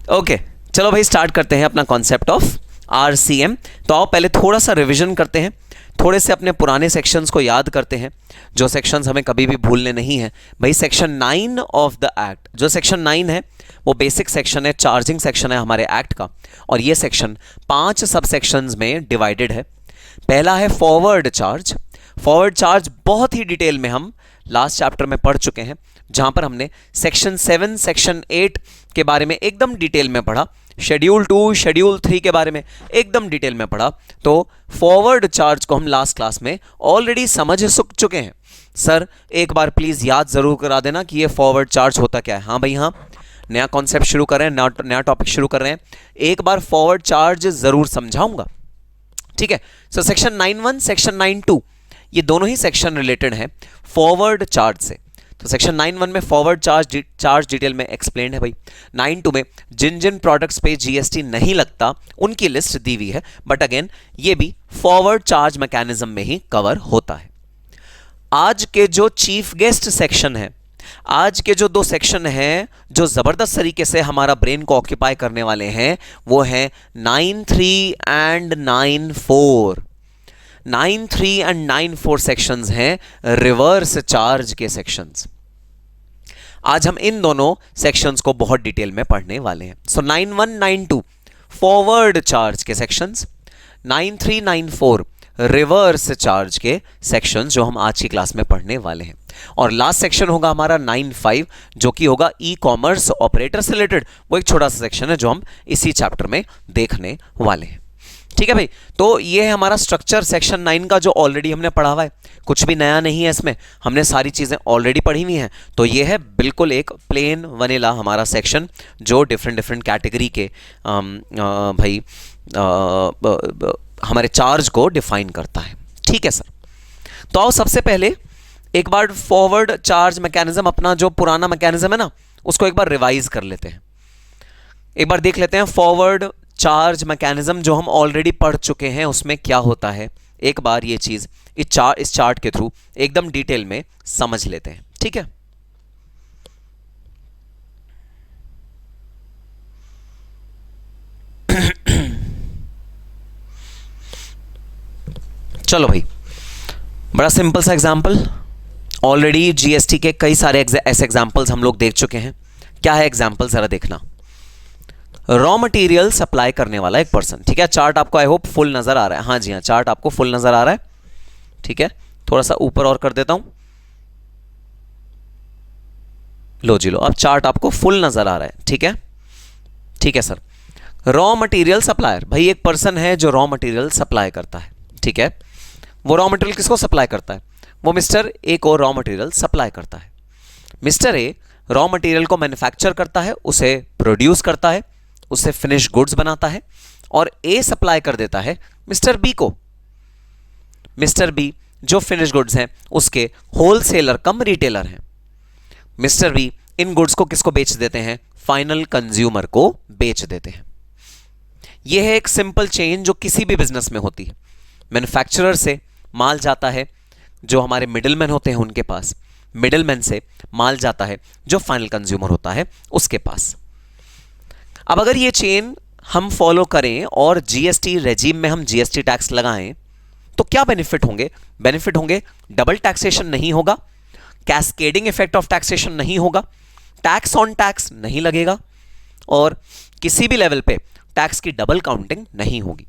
Okay चलो भाई start करते हैं अपना कॉन्सेप्ट ऑफ आरसीएम। तो आओ पहले थोड़ा सा रिवीजन करते हैं, थोड़े से अपने पुराने सेक्शंस को याद करते हैं, जो सेक्शंस हमें कभी भी भूलने नहीं है। भाई सेक्शन 9 ऑफ द एक्ट, जो सेक्शन 9 है वो बेसिक सेक्शन है, चार्जिंग सेक्शन है हमारे एक्ट का, और ये सेक्शन 5 सब सेक्शंस में डिवाइडेड है। पहला है फॉरवर्ड चार्ज। फॉरवर्ड चार्ज बहुत ही डिटेल में हम लास्ट चैप्टर में पढ़ चुके हैं, जहां पर हमने सेक्शन 7 सेक्शन 8 के बारे में एकदम डिटेल में पढ़ा, शेड्यूल 2 शेड्यूल 3 के बारे में एकदम डिटेल में पढ़ा। तो फॉरवर्ड चार्ज को हम लास्ट क्लास में ऑलरेडी समझ चुके हैं। सर एक बार प्लीज याद जरूर करा देना कि ये फॉरवर्ड चार्ज होता क्या है। हाँ भाई हाँ, नया कॉन्सेप्ट शुरू कर रहे हैं, नया टॉपिक शुरू कर रहे हैं, एक बार फॉरवर्ड चार्ज जरूर समझाऊंगा, ठीक है। सो सेक्शन 9(1) सेक्शन 9(2) ये दोनों ही सेक्शन रिलेटेड है फॉरवर्ड चार्ज से। तो सेक्शन 9(1) में फॉरवर्ड चार्ज डिटेल में एक्सप्लेन्ड है भाई। 9(2) में जिन जिन प्रोडक्ट्स पे जीएसटी नहीं लगता उनकी लिस्ट दी हुई है, बट अगेन ये भी फॉरवर्ड चार्ज मैकेनिज्म में ही कवर होता है। आज के जो चीफ गेस्ट सेक्शन है, आज के जो 2 सेक्शन हैं जो जबरदस्त तरीके से हमारा ब्रेन को ऑक्यूपाई करने वाले हैं, वो हैं 9(3) एंड 9(4). 9(3) एंड 9(4) सेक्शंस हैं रिवर्स चार्ज के सेक्शंस। आज हम इन दोनों सेक्शंस को बहुत डिटेल में पढ़ने वाले हैं। सो 9(1) 9(2) फॉरवर्ड चार्ज के सेक्शंस, 9(3) 9(4) रिवर्स चार्ज के सेक्शंस जो हम आज की क्लास में पढ़ने वाले हैं। और लास्ट सेक्शन होगा हमारा 9(5) जो कि होगा ई कॉमर्स ऑपरेटर से रिलेटेड। वो एक छोटा सा सेक्शन है जो हम इसी चैप्टर में देखने वाले हैं, ठीक है भाई। तो ये है हमारा स्ट्रक्चर सेक्शन 9 का जो ऑलरेडी हमने पढ़ा हुआ है, कुछ भी नया नहीं है इसमें, हमने सारी चीजें ऑलरेडी पढ़ी हुई हैं। तो ये है बिल्कुल एक प्लेन वनीला हमारा सेक्शन जो डिफरेंट कैटेगरी के भाई हमारे चार्ज को डिफाइन करता है, ठीक है सर। तो आओ सबसे पहले एक बार फॉरवर्ड चार्ज मैकेनिज्म, अपना जो पुराना मैकेनिज्म है ना, उसको एक बार रिवाइज कर लेते हैं। एक बार देख लेते हैं फॉरवर्ड चार्ज मैकेनिज्म जो हम ऑलरेडी पढ़ चुके हैं उसमें क्या होता है। एक बार ये चीज इस चार्ट के थ्रू एकदम डिटेल में समझ लेते हैं, ठीक है। चलो भाई, बड़ा सिंपल सा एग्जांपल, ऑलरेडी जीएसटी के कई सारे ऐसे एग्जांपल्स हम लोग देख चुके हैं। क्या है एग्जांपल जरा देखना। रॉ मटेरियल सप्लाई करने वाला एक पर्सन, ठीक है। चार्ट आपको आई होप फुल नजर आ रहा है। हाँ जी हाँ, चार्ट आपको फुल नजर आ रहा है, ठीक है। थोड़ा सा ऊपर और कर देता हूं, लो जी लो, अब चार्ट आपको फुल नजर आ रहा है, ठीक है, ठीक है सर। रॉ मटेरियल सप्लायर, भाई एक पर्सन है जो रॉ मटेरियल सप्लाई करता है, ठीक है। वो रॉ मटेरियल किसको सप्लाई करता है? वो मिस्टर ए को रॉ मटेरियल सप्लाई करता है। मिस्टर ए रॉ मटेरियल को मैन्युफैक्चर करता है, उसे प्रोड्यूस करता है, उससे फिनिश गुड्स बनाता है, और ए सप्लाई कर देता है मिस्टर बी को। मिस्टर बी जो फिनिश गुड्स हैं उसके होलसेलर कम रिटेलर हैं। मिस्टर बी इन गुड्स को किसको बेच देते हैं? फाइनल कंज्यूमर को बेच देते हैं। यह है एक सिंपल चेन जो किसी भी बिजनेस में होती है। मैन्युफैक्चरर से माल जाता है जो हमारे मिडिलमैन होते हैं उनके पास, मिडिलमैन से माल जाता है जो फाइनल कंज्यूमर होता है उसके पास। अब अगर ये चेन हम फॉलो करें और जीएसटी रेजिम में हम जीएसटी टैक्स लगाएं तो क्या बेनिफिट होंगे? बेनिफिट होंगे डबल टैक्सेशन नहीं होगा, कैस्केडिंग इफेक्ट ऑफ टैक्सेशन नहीं होगा, टैक्स ऑन टैक्स नहीं लगेगा, और किसी भी लेवल पे टैक्स की डबल काउंटिंग नहीं होगी।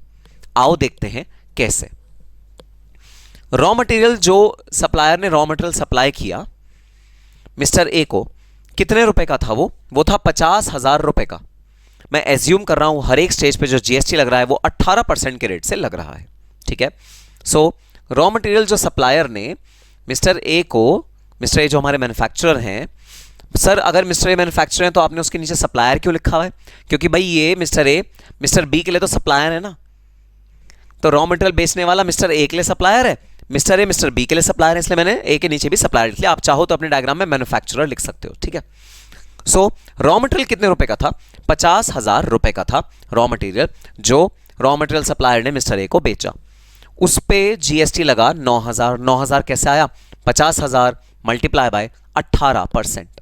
आओ देखते हैं कैसे। रॉ मटेरियल जो सप्लायर ने रॉ मटेरियल सप्लाई किया मिस्टर ए को, कितने रुपए का था वो था 50,000 रुपए का। मैं एज्यूम कर रहा हूं हर एक स्टेज पे जो जीएसटी लग रहा है वो 18% के रेट से लग रहा है, ठीक है। सो रॉ मटेरियल जो सप्लायर ने मिस्टर ए को, मिस्टर ए जो हमारे मैन्युफैक्चरर हैं, सर अगर मिस्टर ए मैन्युफैक्चरर हैं तो आपने उसके नीचे सप्लायर क्यों लिखा हुआ है? क्योंकि भाई ये मिस्टर ए मिस्टर बी के लिए तो सप्लायर है ना, तो रॉ मटेरियल बेचने वाला मिस्टर ए के लिए सप्लायर है, मिस्टर ए मिस्टर बी के लिए सप्लायर है, इसलिए मैंने ए के नीचे भी सप्लायर लिख लिया। आप चाहो तो अपने डायग्राम में मैन्युफैक्चरर लिख सकते हो, ठीक है। सो रॉ मटेरियल कितने रुपए का था? 50,000 रुपए का था रॉ मटेरियल, जो रॉ मटेरियल सप्लायर ने मिस्टर ए को बेचा। उस पे जीएसटी लगा 9,000। 9,000 कैसे आया? 50,000 मल्टीप्लाई बाय 18%।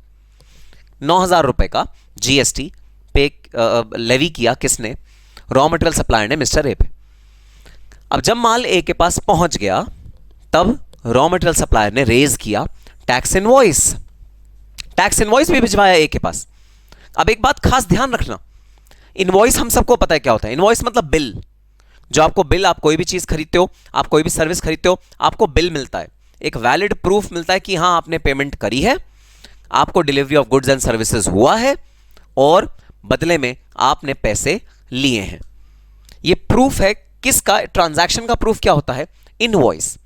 9,000 रुपए का जीएसटी पे लेवी किया किसने? रॉ मटेरियल सप्लायर ने मिस्टर ए पे। अब जब माल ए के पास पहुंच गया तब रॉ मटेरियल सप्लायर ने रेज किया टैक्स इनवॉइस। टैक्स इनवॉइस भी भिजवाया ए के पास। अब एक बात खास ध्यान रखना, इनवॉइस हम सबको पता है क्या होता है। इनवॉइस मतलब बिल। जो आपको बिल, आप कोई भी चीज खरीदते हो, आप कोई भी सर्विस खरीदते हो, आपको बिल मिलता है, एक वैलिड प्रूफ मिलता है कि हां आपने पेमेंट करी है, आपको delivery of goods and services हुआ है और बदले में आपने पैसे लिए हैं। ये प्रूफ है किसका? ट्रांजैक्शन का प्रूफ क्या होता है? इनवॉइस।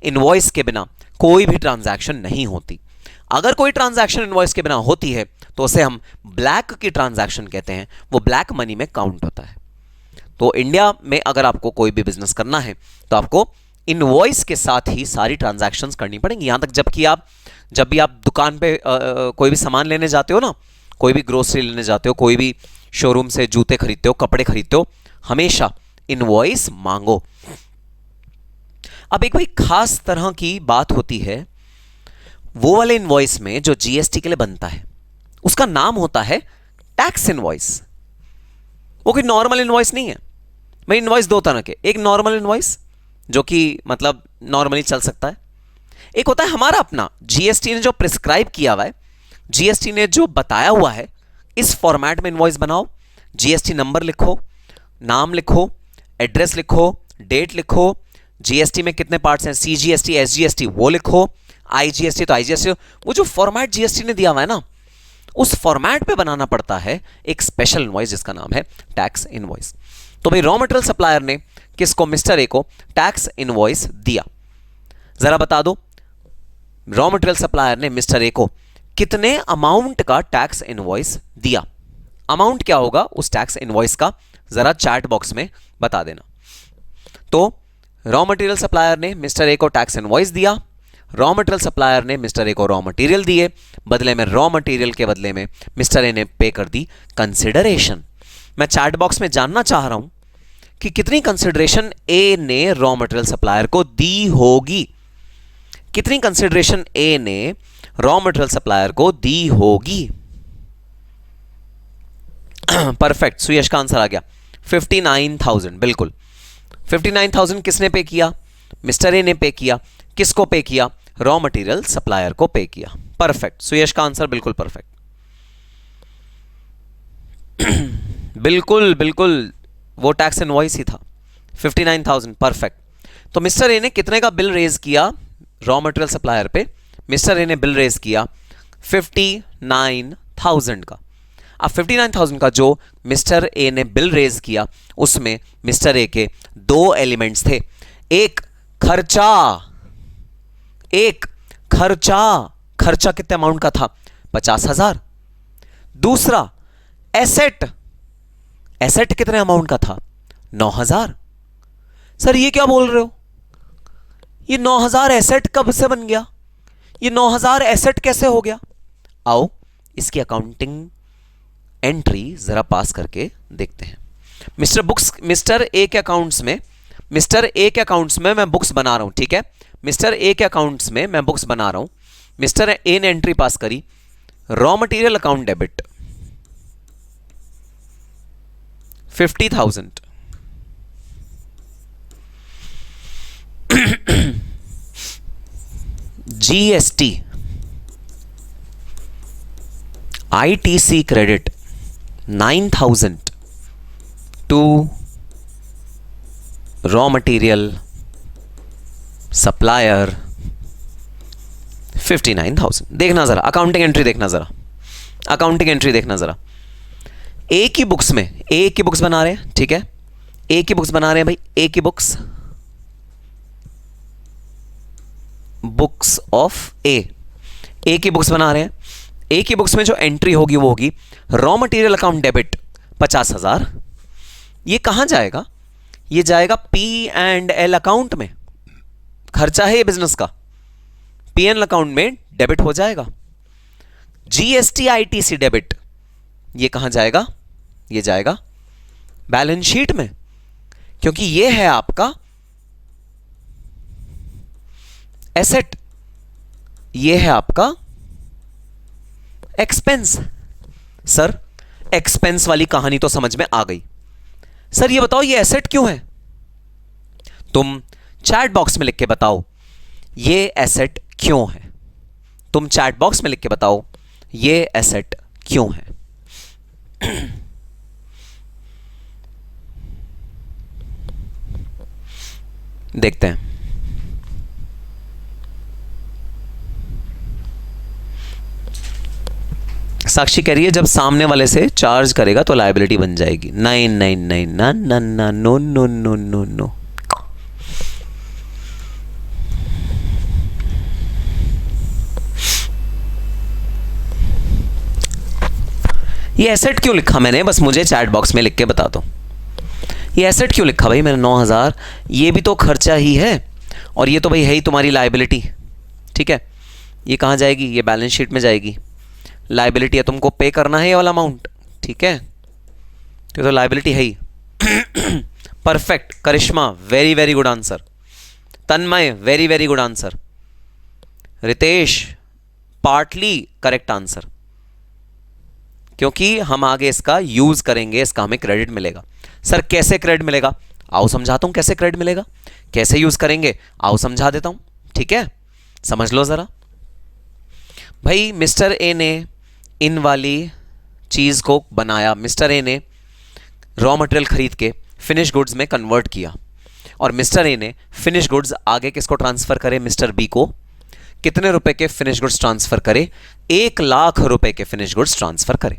इनवॉइस के बिना कोई भी ट्रांजैक्शन नहीं होती। अगर कोई ट्रांजैक्शन इनवॉइस के बिना होती है तो उसे हम ब्लैक की ट्रांजैक्शन कहते हैं, वो ब्लैक मनी में काउंट होता है। तो इंडिया में अगर आपको कोई भी बिजनेस करना है तो आपको इनवॉइस के साथ ही सारी ट्रांजैक्शंस करनी पड़ेंगी। यहां तक जब भी आप दुकान पे कोई भी सामान लेने जाते हो ना, कोई भी ग्रोसरी लेने जाते हो, कोई भी शोरूम से जूते खरीदते हो, कपड़े खरीदते हो, हमेशा इनवॉइस मांगो। अब एक भाई खास तरह की बात होती है, वो वाले इनवॉइस में जो जीएसटी के लिए बनता है उसका नाम होता है टैक्स इनवॉइस। वो कोई नॉर्मल इनवॉइस नहीं है भाई। इनवॉइस दो तरह के, एक नॉर्मल इनवॉइस जो कि मतलब नॉर्मली चल सकता है, एक होता है हमारा अपना, जीएसटी ने जो प्रिस्क्राइब किया हुआ है, जीएसटी ने जो बताया हुआ है, इस फॉर्मेट में इनवॉइस बनाओ। जीएसटी नंबर लिखो, नाम लिखो, एड्रेस लिखो, डेट लिखो, जीएसटी में कितने पार्ट्स हैं, सीजीएसटी, एसजीएसटी वो लिखो, आईजीएसटी तो आईजीएसटी, वो जो फॉर्मेट जीएसटी ने दिया हुआ है ना, उस फॉर्मेट पे बनाना पड़ता है एक स्पेशल इनवॉइस जिसका नाम है टैक्स इनवॉइस। तो भाई रॉ मटेरियल सप्लायर ने किसको? मिस्टर ए को टैक्स इनवॉइस दिया। जरा बता दो, रॉ मटेरियल सप्लायर ने मिस्टर ए को कितने अमाउंट का टैक्स इनवॉइस दिया? अमाउंट क्या होगा उस टैक्स इनवॉइस का, जरा चैट बॉक्स में बता देना। तो रॉ मटेरियल सप्लायर ने मिस्टर ए को टैक्स इनवॉइस दिया, रॉ मटेरियल सप्लायर ने मिस्टर ए को रॉ मटेरियल दिए, बदले में रॉ मटेरियल के बदले में मिस्टर ए ने पे कर दी कंसिडरेशन। मैं चैट बॉक्स में जानना चाह रहा हूं कि कितनी कंसिडरेशन ए ने रॉ मटेरियल सप्लायर को दी होगी। कितनी कंसिडरेशन ए ने रॉ मटेरियल सप्लायर को दी होगी? परफेक्ट, सुयश का आंसर आ गया 59,000। बिल्कुल 59,000 किसने पे किया? मिस्टर ए ने पे किया। किसको पे किया? रॉ मटेरियल सप्लायर को पे किया। परफेक्ट, सुयश का आंसर बिल्कुल परफेक्ट। बिल्कुल बिल्कुल वो टैक्स इनवॉइस ही था 59,000। परफेक्ट। तो मिस्टर ए ने कितने का बिल रेज किया रॉ मटेरियल सप्लायर पे? मिस्टर ए ने बिल रेज किया 59,000 का। अब 59,000 का जो मिस्टर ए ने बिल रेज किया उसमें मिस्टर ए के दो एलिमेंट्स थे। एक खर्चा, खर्चा कितने अमाउंट का था? 50,000। दूसरा एसेट कितने अमाउंट का था? 9,000। सर ये क्या बोल रहे हो? ये 9,000 एसेट कब से बन गया? ये 9,000 एसेट कैसे हो गया? आओ इसकी अकाउंटिंग एंट्री जरा पास करके देखते हैं। मिस्टर ए के अकाउंट्स में मैं बुक्स बना रहा हूं, ठीक है? मिस्टर ए के अकाउंट्स में मैं बुक्स बना रहा हूं। मिस्टर ए ने एंट्री पास करी, raw material account debit 50,000, GST ITC credit 9,000 to raw material supplier 59,000। देखना जरा अकाउंटिंग एंट्री, देखना जरा अकाउंटिंग एंट्री देखना जरा। ए की बुक्स में, ए की बुक्स बना रहे हैं, ठीक है? ए की बुक्स बना रहे हैं भाई, ए की बुक्स ऑफ ए की बुक्स बना रहे हैं। ए की बुक्स में जो एंट्री होगी वो होगी रॉ मटेरियल अकाउंट डेबिट 50,000। ये कहां जाएगा? ये जाएगा पी एंड एल अकाउंट में। खर्चा है ये बिजनेस का, पी एन एल अकाउंट में डेबिट हो जाएगा। जीएसटी आईटीसी डेबिट ये कहां जाएगा? ये जाएगा बैलेंस शीट में, क्योंकि ये है आपका एसेट, ये है आपका एक्सपेंस। सर एक्सपेंस वाली कहानी तो समझ में आ गई। सर ये बताओ ये एसेट क्यों है? तुम चैट बॉक्स में लिख के बताओ ये एसेट क्यों है। तुम चैट बॉक्स में लिख के बताओ ये एसेट क्यों है। देखते हैं। साक्षी कह रही है जब सामने वाले से चार्ज करेगा तो लायबिलिटी बन जाएगी। 999 ना ना ना no no no no no. ये एसेट क्यों लिखा मैंने, बस मुझे चैट बॉक्स में लिख के बता दो। ये एसेट क्यों लिखा भाई मैंने 9000? ये भी तो खर्चा ही है और ये तो भाई है ही तुम्हारी लायबिलिटी। ठीक है, ये कहाँ जाएगी? ये बैलेंस शीट में जाएगी। लायबिलिटी है, तुमको पे करना है ये वाला अमाउंट। ठीक है, तो लायबिलिटी है ही। Perfect Karishma, very very good answer. Tanmay, very very good answer. Ritesh, partly correct answer, क्योंकि हम आगे इसका यूज करेंगे, इसका हमें क्रेडिट मिलेगा। सर कैसे क्रेडिट मिलेगा? आओ समझाता हूं कैसे क्रेडिट मिलेगा, कैसे यूज करेंगे, आओ समझा देता हूं। ठीक है, समझ लो जरा। भाई मिस्टर ए ने इन वाली चीज को बनाया, मिस्टर ए ने रॉ मटेरियल खरीद के फिनिश गुड्स में कन्वर्ट किया और मिस्टर ए ने फिनिश गुड्स आगे किसको ट्रांसफर करे? मिस्टर बी को। कितने रुपए के फिनिश गुड्स ट्रांसफर करे? 1 लाख रुपए के फिनिश गुड्स ट्रांसफर करे।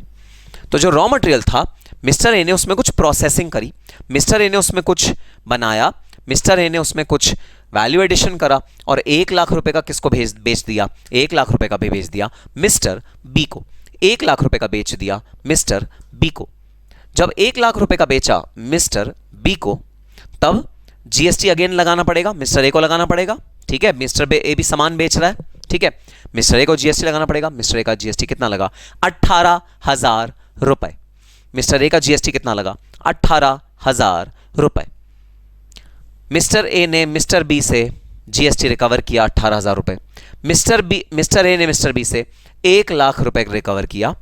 तो जो रॉ मटेरियल था मिस्टर ए ने उसमें कुछ प्रोसेसिंग करी, मिस्टर ए ने उसमें कुछ बनाया, मिस्टर ए ने उसमें कुछ वैल्यू एडिशन करा और 1 लाख रुपए का किसको बेच दिया? 1 लाख रुपए का भी बेच दिया मिस्टर बी को। 1 लाख रुपए का बेच दिया मिस्टर बी को। जब 1 लाख रुपए का बेचा मिस्टर बी को, तब जीएसटी अगेन लगाना पड़ेगा, मिस्टर ए को लगाना पड़ेगा। ठीक है, मिस्टर ए भी सामान बेच रहा है। ठीक है, मिस्टर ए को जीएसटी लगाना पड़ेगा। मिस्टर ए का जीएसटी कितना लगा? 18,000 रुपए। मिस्टर ए का जीएसटी कितना लगा? 18,000 रुपए। मिस्टर ए ने मिस्टर बी से जीएसटी रिकवर किया 18,000 रुपए। मिस्टर ए ने मिस्टर बी से 1 लाख रुपए रिकवर किया,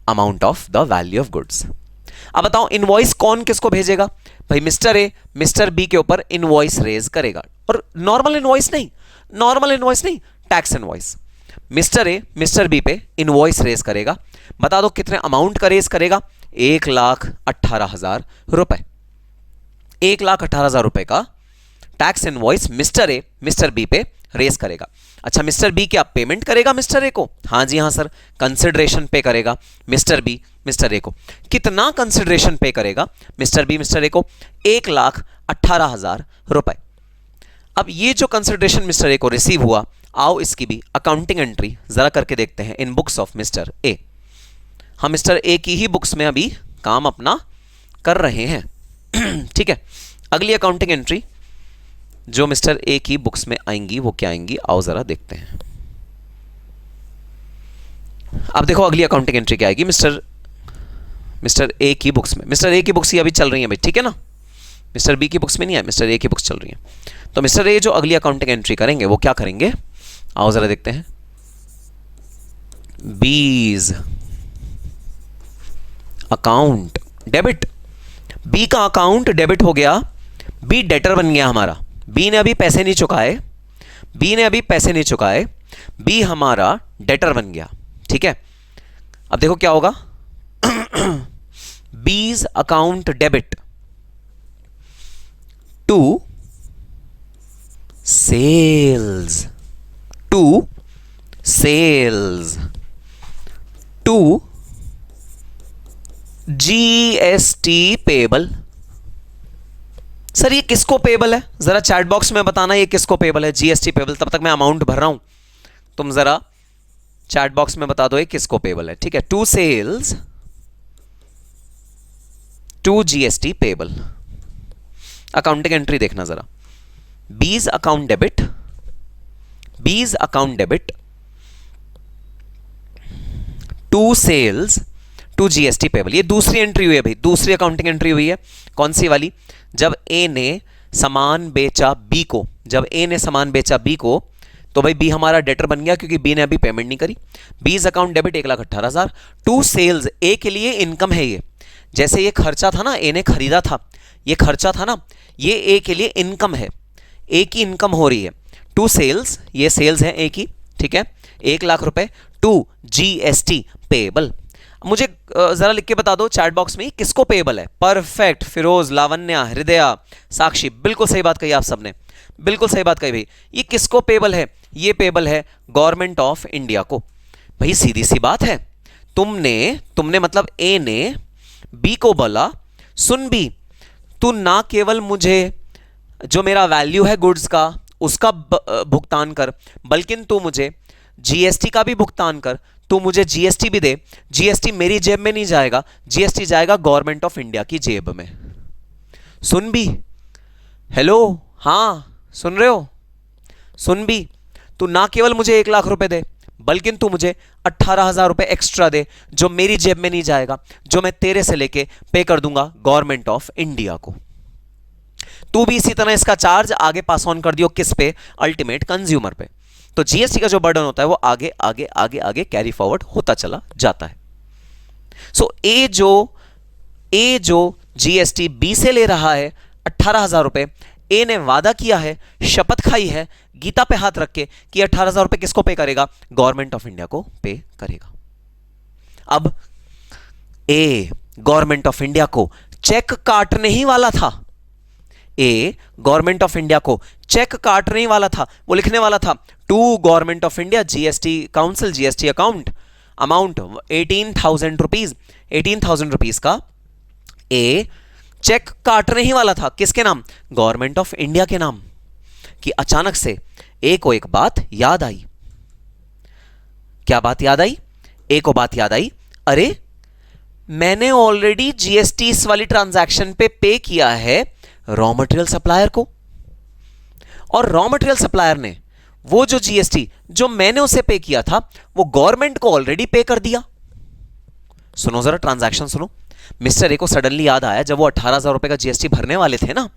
amount of the value of goods. अब बताओ इनवॉइस कौन किसको भेजेगा? भाई मिस्टर ए मिस्टर बी के ऊपर इनवॉइस रेज करेगा, और नॉर्मल इनवॉइस नहीं, tax invoice. Mister A mister B पे इनवॉइस रेज करेगा। बता दो कितने अमाउंट का रेज करेगा? 1,18,000 रुपए। 1,18,000 रुपए का tax invoice mister A mister B पे रेज करेगा। अच्छा, मिस्टर बी क्या पेमेंट करेगा मिस्टर ए को? हाँ जी हाँ सर, कंसिडरेशन पे करेगा मिस्टर बी मिस्टर ए को। कितना कंसिडरेशन पे करेगा मिस्टर बी मिस्टर ए को? 1,18,000 रुपए। अब ये जो कंसिडरेशन मिस्टर ए को रिसीव हुआ, आओ इसकी भी अकाउंटिंग एंट्री जरा करके देखते हैं इन बुक्स ऑफ मिस्टर ए। हम मिस्टर ए की ही बुक्स में अभी काम अपना कर रहे हैं। ठीक है, अगली अकाउंटिंग एंट्री जो मिस्टर ए की बुक्स में आएंगी वो क्या आएंगी, आओ जरा देखते हैं। अब देखो अगली अकाउंटिंग एंट्री क्या आएगी मिस्टर ए की बुक्स में। मिस्टर ए की बुक्स ही अभी चल रही हैं भाई, ठीक है ना, मिस्टर बी की बुक्स में नहीं है, मिस्टर ए की बुक्स चल रही हैं। तो मिस्टर ए जो अगली अकाउंटिंग एंट्री करेंगे वो क्या करेंगे, आओ जरा देखते हैं। बीज अकाउंट डेबिट, बी का अकाउंट डेबिट हो गया, बी डेटर बन गया हमारा। बी ने अभी पैसे नहीं चुकाए, बी हमारा डेटर बन गया। ठीक है, अब देखो क्या होगा। B's account debit to sales to GST payable. Sir ये किसको पेबल है, जरा चैट बॉक्स में बताना ये किसको पेबल है? GST payable. तब तक मैं अमाउंट भर रहा हूं, तुम जरा चैट बॉक्स में बता दो ये किसको पेबल है। ठीक है, to sales to GST payable. Accounting entry देखना जरा। B's account debit to sales to GST payable. ये दूसरी एंट्री हुई है भाई, दूसरी अकाउंटिंग एंट्री हुई है। कौन सी वाली? जब ए ने सामान बेचा बी को, तो तो भाई बी हमारा डेटर बन गया क्योंकि बी ने अभी पेमेंट नहीं करी। B's account debit 1,18,000। To sales, A के लिए इनकम है ये, जैसे ये खर्चा था ना, ए ने खरीदा था, ये खर्चा था ना, ये ए के लिए इनकम है, ए की इनकम हो रही है। टू सेल्स, ये सेल्स है ए की, ठीक है, 1,00,000 रुपए। To GST payable. मुझे जरा लिख के बता दो चैट बॉक्स में किसको पेएबल है। परफेक्ट, फिरोज, लावण्या, हृदया, साक्षी, बिल्कुल सही बात कही आप सबने, बिल्कुल सही बात कही भाई। ये किसको पेएबल है? ये पेएबल है गवर्नमेंट ऑफ इंडिया को। भाई सीधी सी बात है, तुमने मतलब ए ने बी को बोला, सुन बी, तू ना केवल मुझे जो मेरा वैल्यू है गुड्स का उसका भुगतान कर, बल्कि तू मुझे जीएसटी का भी भुगतान कर, तू मुझे जीएसटी भी दे। जीएसटी मेरी जेब में नहीं जाएगा, जीएसटी जाएगा गवर्नमेंट ऑफ इंडिया की जेब में। सुन भी, हेलो, हाँ सुन रहे हो? सुन भी, तू ना केवल मुझे 1,00,000 रुपए दे, बल्कि तू मुझे 18,000 रुपए एक्स्ट्रा दे, जो मेरी जेब में नहीं जाएगा, जो मैं तेरे से लेके पे कर दूंगा गवर्नमेंट ऑफ इंडिया को। तू भी इसी तरह इसका चार्ज आगे पास ऑन कर दियो, किस पे? अल्टीमेट कंज्यूमर पे। तो जीएसटी का जो बर्डन होता है वो आगे आगे आगे आगे कैरी फॉरवर्ड होता चला जाता है। सो ए जो जीएसटी बी से ले रहा है 18,000 रुपए, ए ने वादा किया है, शपथ खाई है गीता पे हाथ रख के कि 18,000 रुपए किसको पे करेगा? गवर्नमेंट ऑफ इंडिया को पे करेगा। अब ए गवर्नमेंट ऑफ इंडिया को चेक काटने ही वाला था, ए गवर्नमेंट ऑफ इंडिया को चेक काटने ही वाला था, वो लिखने वाला था to government of India GST council GST account amount 18,000 rupees, 18,000 rupees का ए चेक काटने ही वाला था। किसके नाम? गवर्नमेंट ऑफ इंडिया के नाम। कि अचानक से ए को एक बात याद आई। क्या बात याद आई? ए को बात याद आई, अरे मैंने ऑलरेडी जीएसटी इस वाली ट्रांजैक्शन पे किया है रॉ मटेरियल सप्लायर को, और रॉ मटेरियल सप्लायर ने वो जो जीएसटी जो मैंने उसे पे किया था वो गवर्नमेंट को ऑलरेडी पे कर दिया। सुनो जरा ट्रांजैक्शन सुनो। मिस्टर ए को सडनली याद आया, जब वो 18,000 रुपए का जीएसटी भरने वाले थे ना,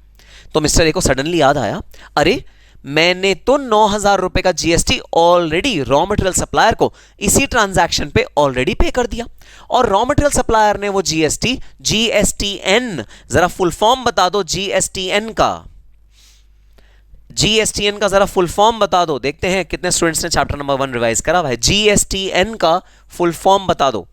तो मिस्टर ए को सडनली याद आया, अरे मैंने तो 9,000 रुपए का GST already raw material supplier को इसी ट्रांजैक्शन पे ऑलरेडी पे कर दिया। और रॉ मटेरियल सप्लायर ने वो जीएसटी, जीएसटीएन, जरा फुल फॉर्म बता दो जीएसटीएन का, जीएसटीएन का जरा फुल फॉर्म बता दो। देखते हैं कितने स्टूडेंट्स ने चैप्टर नंबर 1 रिवाइज करा हुआ है। जीएसटीएन का फुल फॉर्म बता दो,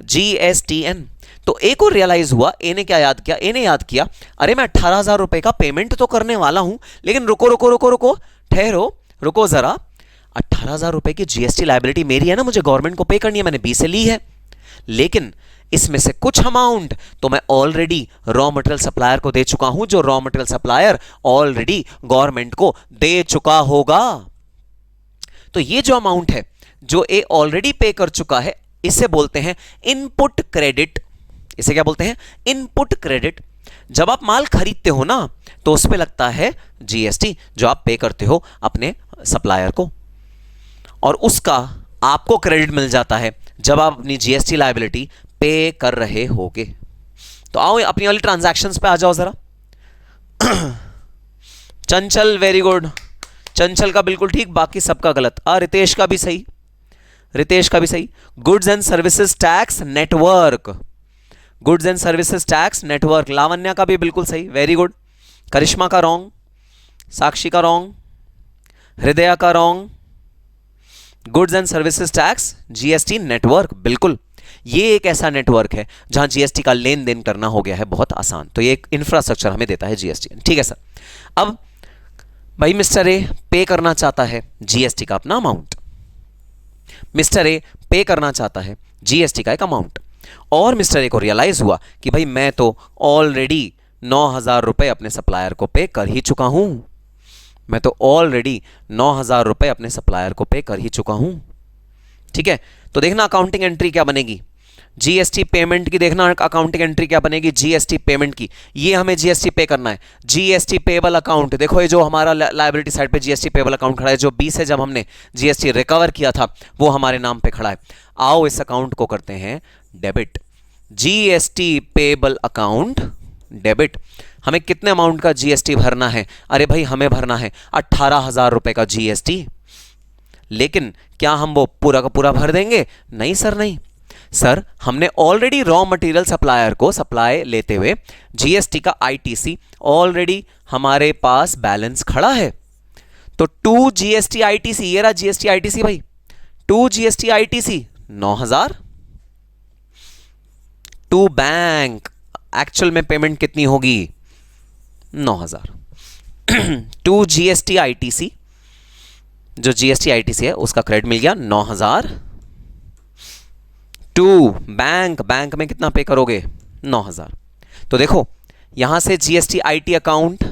जीएसटीएन। तो ए को रियलाइज हुआ, ए ने क्या याद किया? ए ने याद किया, अरे मैं 18,000 रुपए का पेमेंट तो करने वाला हूं, लेकिन रुको रुको रुको रुको, ठहरो, रुको जरा, 18,000 रुपए की जीएसटी लायबिलिटी मेरी है ना, मुझे गवर्नमेंट को पे करनी है, मैंने बी से ली है, लेकिन इसमें से कुछ अमाउंट तो मैं ऑलरेडी रॉ मटेरियल सप्लायर को दे चुका हूं, जो raw material supplier already government को दे चुका होगा। तो ये जो अमाउंट है जो ए ऑलरेडी पे कर चुका है, इसे बोलते हैं इनपुट क्रेडिट। इसे क्या बोलते हैं? Input credit. जब आप माल खरीदते हो ना, तो उस पे लगता है जीएसटी जो आप पे करते हो अपने सप्लायर को, और उसका आपको क्रेडिट मिल जाता है जब आप अपनी जीएसटी लायबिलिटी पे कर रहे होगे। तो आओ अपनी वाली ट्रांजैक्शंस पे आ जाओ जरा। चंचल वेरी गुड, चंचल का बिल्कुल ठीक, बाकी सबका गलत। रितेश का भी सही, रितेश का भी सही। Goods and services tax network, goods and services tax network. Lavanya का भी बिल्कुल सही, वेरी गुड। करिश्मा का रॉन्ग, साक्षी का रॉन्ग, हृदया का wrong. Goods and services tax GST network, बिल्कुल। ये एक ऐसा नेटवर्क है जहां जीएसटी का लेन देन करना हो गया है बहुत आसान। तो ये एक इंफ्रास्ट्रक्चर हमें देता है जीएसटी, ठीक है सर। अब भाई मिस्टर ए पे करना चाहता है जीएसटी का अपना अमाउंट, मिस्टर ए पे करना चाहता है जीएसटी का एक अमाउंट, और मिस्टर ए को रियलाइज हुआ कि भाई मैं तो ऑलरेडी 9,000 रुपए अपने सप्लायर को पे कर ही चुका हूं, मैं तो ऑलरेडी 9,000 रुपए अपने सप्लायर को पे कर ही चुका हूं, ठीक है। तो देखना अकाउंटिंग एंट्री क्या बनेगी, जीएसटी पेमेंट की। देखना अकाउंटिंग एंट्री क्या बनेगी, जीएसटी पेमेंट की। ये हमें जीएसटी पे करना है, जीएसटी पेबल अकाउंट। देखो ये जो हमारा लायबिलिटी साइड पे जीएसटी पेबल अकाउंट खड़ा है, जो बी से जब हमने जीएसटी रिकवर किया था वो हमारे नाम पे खड़ा है। आओ इस अकाउंट को करते हैं debit, GST payable account debit. हमें कितने अमाउंट का जीएसटी भरना है? अरे भाई हमें भरना है 18,000 रुपए का जीएसटी। लेकिन क्या हम वो पूरा का पूरा भर देंगे? नहीं सर, नहीं सर, हमने ऑलरेडी रॉ मटेरियल सप्लायर को सप्लाई लेते हुए जीएसटी का आईटीसी ऑलरेडी हमारे पास बैलेंस खड़ा है। तो 2 जीएसटी आईटीसी, ये रहा जीएसटी आईटीसी भाई, 2 GST ITC 9000, to bank actual में पेमेंट कितनी होगी? 9000। 2 जीएसटी आईटीसी, जो जीएसटी आईटीसी है उसका क्रेडिट मिल गया 9000। 2 बैंक, बैंक में कितना पे करोगे? 9000। तो देखो यहां से जीएसटी आईटी अकाउंट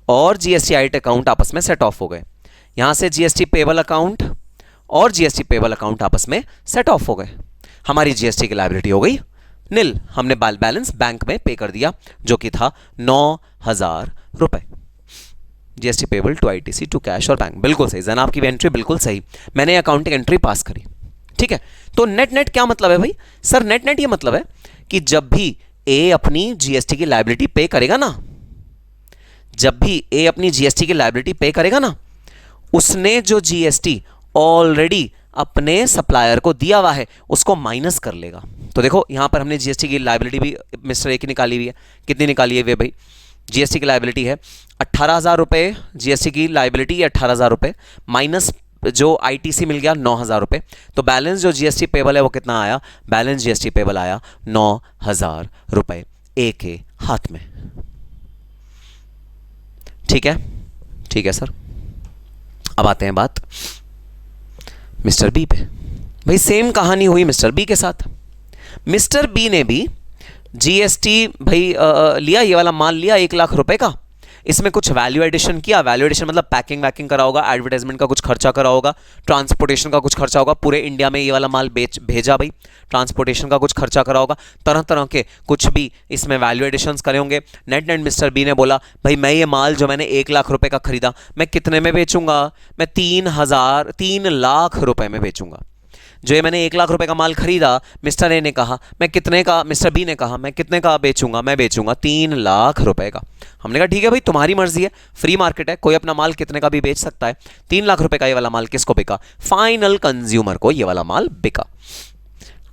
और जीएसटी आईटी अकाउंट आपस में सेट ऑफ हो गए, यहां से जीएसटी पेबल अकाउंट और जीएसटी पेबल अकाउंट आपस में सेट ऑफ हो गए, हमारी जीएसटी की लायबिलिटी हो गई नील। हमने बैलेंस बैंक में पे कर दिया जो कि था 9000 रुपए। GST payable to ITC to cash और बैंक, बिल्कुल सही जनाब, आपकी एंट्री बिल्कुल सही, मैंने अकाउंटिंग एंट्री पास करी। ठीक है, तो नेट नेट क्या मतलब है भाई? सर नेट नेट ये मतलब है कि जब भी ए अपनी जीएसटी की लायबिलिटी पे करेगा ना, जब भी ए अपनी जीएसटी की लायबिलिटी पे करेगा ना, उसने जो जीएसटी ऑलरेडी अपने सप्लायर को दिया हुआ है उसको माइनस कर लेगा। तो देखो यहां पर हमने जीएसटी की लायबिलिटी भी मिस्टर ए की निकाली हुई है, कितनी निकाली है वे भाई? जीएसटी की लायबिलिटी है 18,000 रुपए, जीएसटी की लायबिलिटी 18,000 रुपए माइनस जो आईटीसी मिल गया 9,000 रुपए, तो बैलेंस जो जीएसटी पेबल है वो कितना आया? बैलेंस जीएसटी पेबल आया 9,000 रुपए ए के हाथ में। ठीक है, ठीक है सर। अब आते हैं बात मिस्टर बी पे। भाई सेम कहानी हुई मिस्टर बी के साथ। मिस्टर बी ने भी जीएसटी भाई लिया, ये वाला माल लिया 1 लाख रुपए का, इसमें कुछ वैल्यू एडिशन किया। वैल्यू एडिशन मतलब पैकिंग वैकिंग करा होगा, एडवर्टाइजमेंट का कुछ खर्चा करा होगा, ट्रांसपोर्टेशन का कुछ खर्चा होगा, पूरे इंडिया में ये वाला माल भेजा भाई, ट्रांसपोर्टेशन का कुछ खर्चा करा होगा, तरह तरह के कुछ भी इसमें वैल्यू एडिशंस करे होंगे। नेट नेट मिस्टर बी ने बोला भाई मैं ये माल जो मैंने 1 लाख रुपए का खरीदा मैं कितने में बेचूंगा? मैं 3 लाख रुपए में बेचूंगा। जो ये मैंने 1 लाख रुपए का माल खरीदा, मिस्टर ए ने कहा मैं कितने का, मिस्टर बी ने कहा मैं कितने का बेचूंगा? मैं बेचूंगा 3 लाख रुपए का। हमने कहा ठीक है भाई तुम्हारी मर्जी है, फ्री मार्केट है, कोई अपना माल कितने का भी बेच सकता है। 3 लाख रुपए का ये वाला माल किसको बिका? फाइनल कंज्यूमर को ये वाला माल बिका।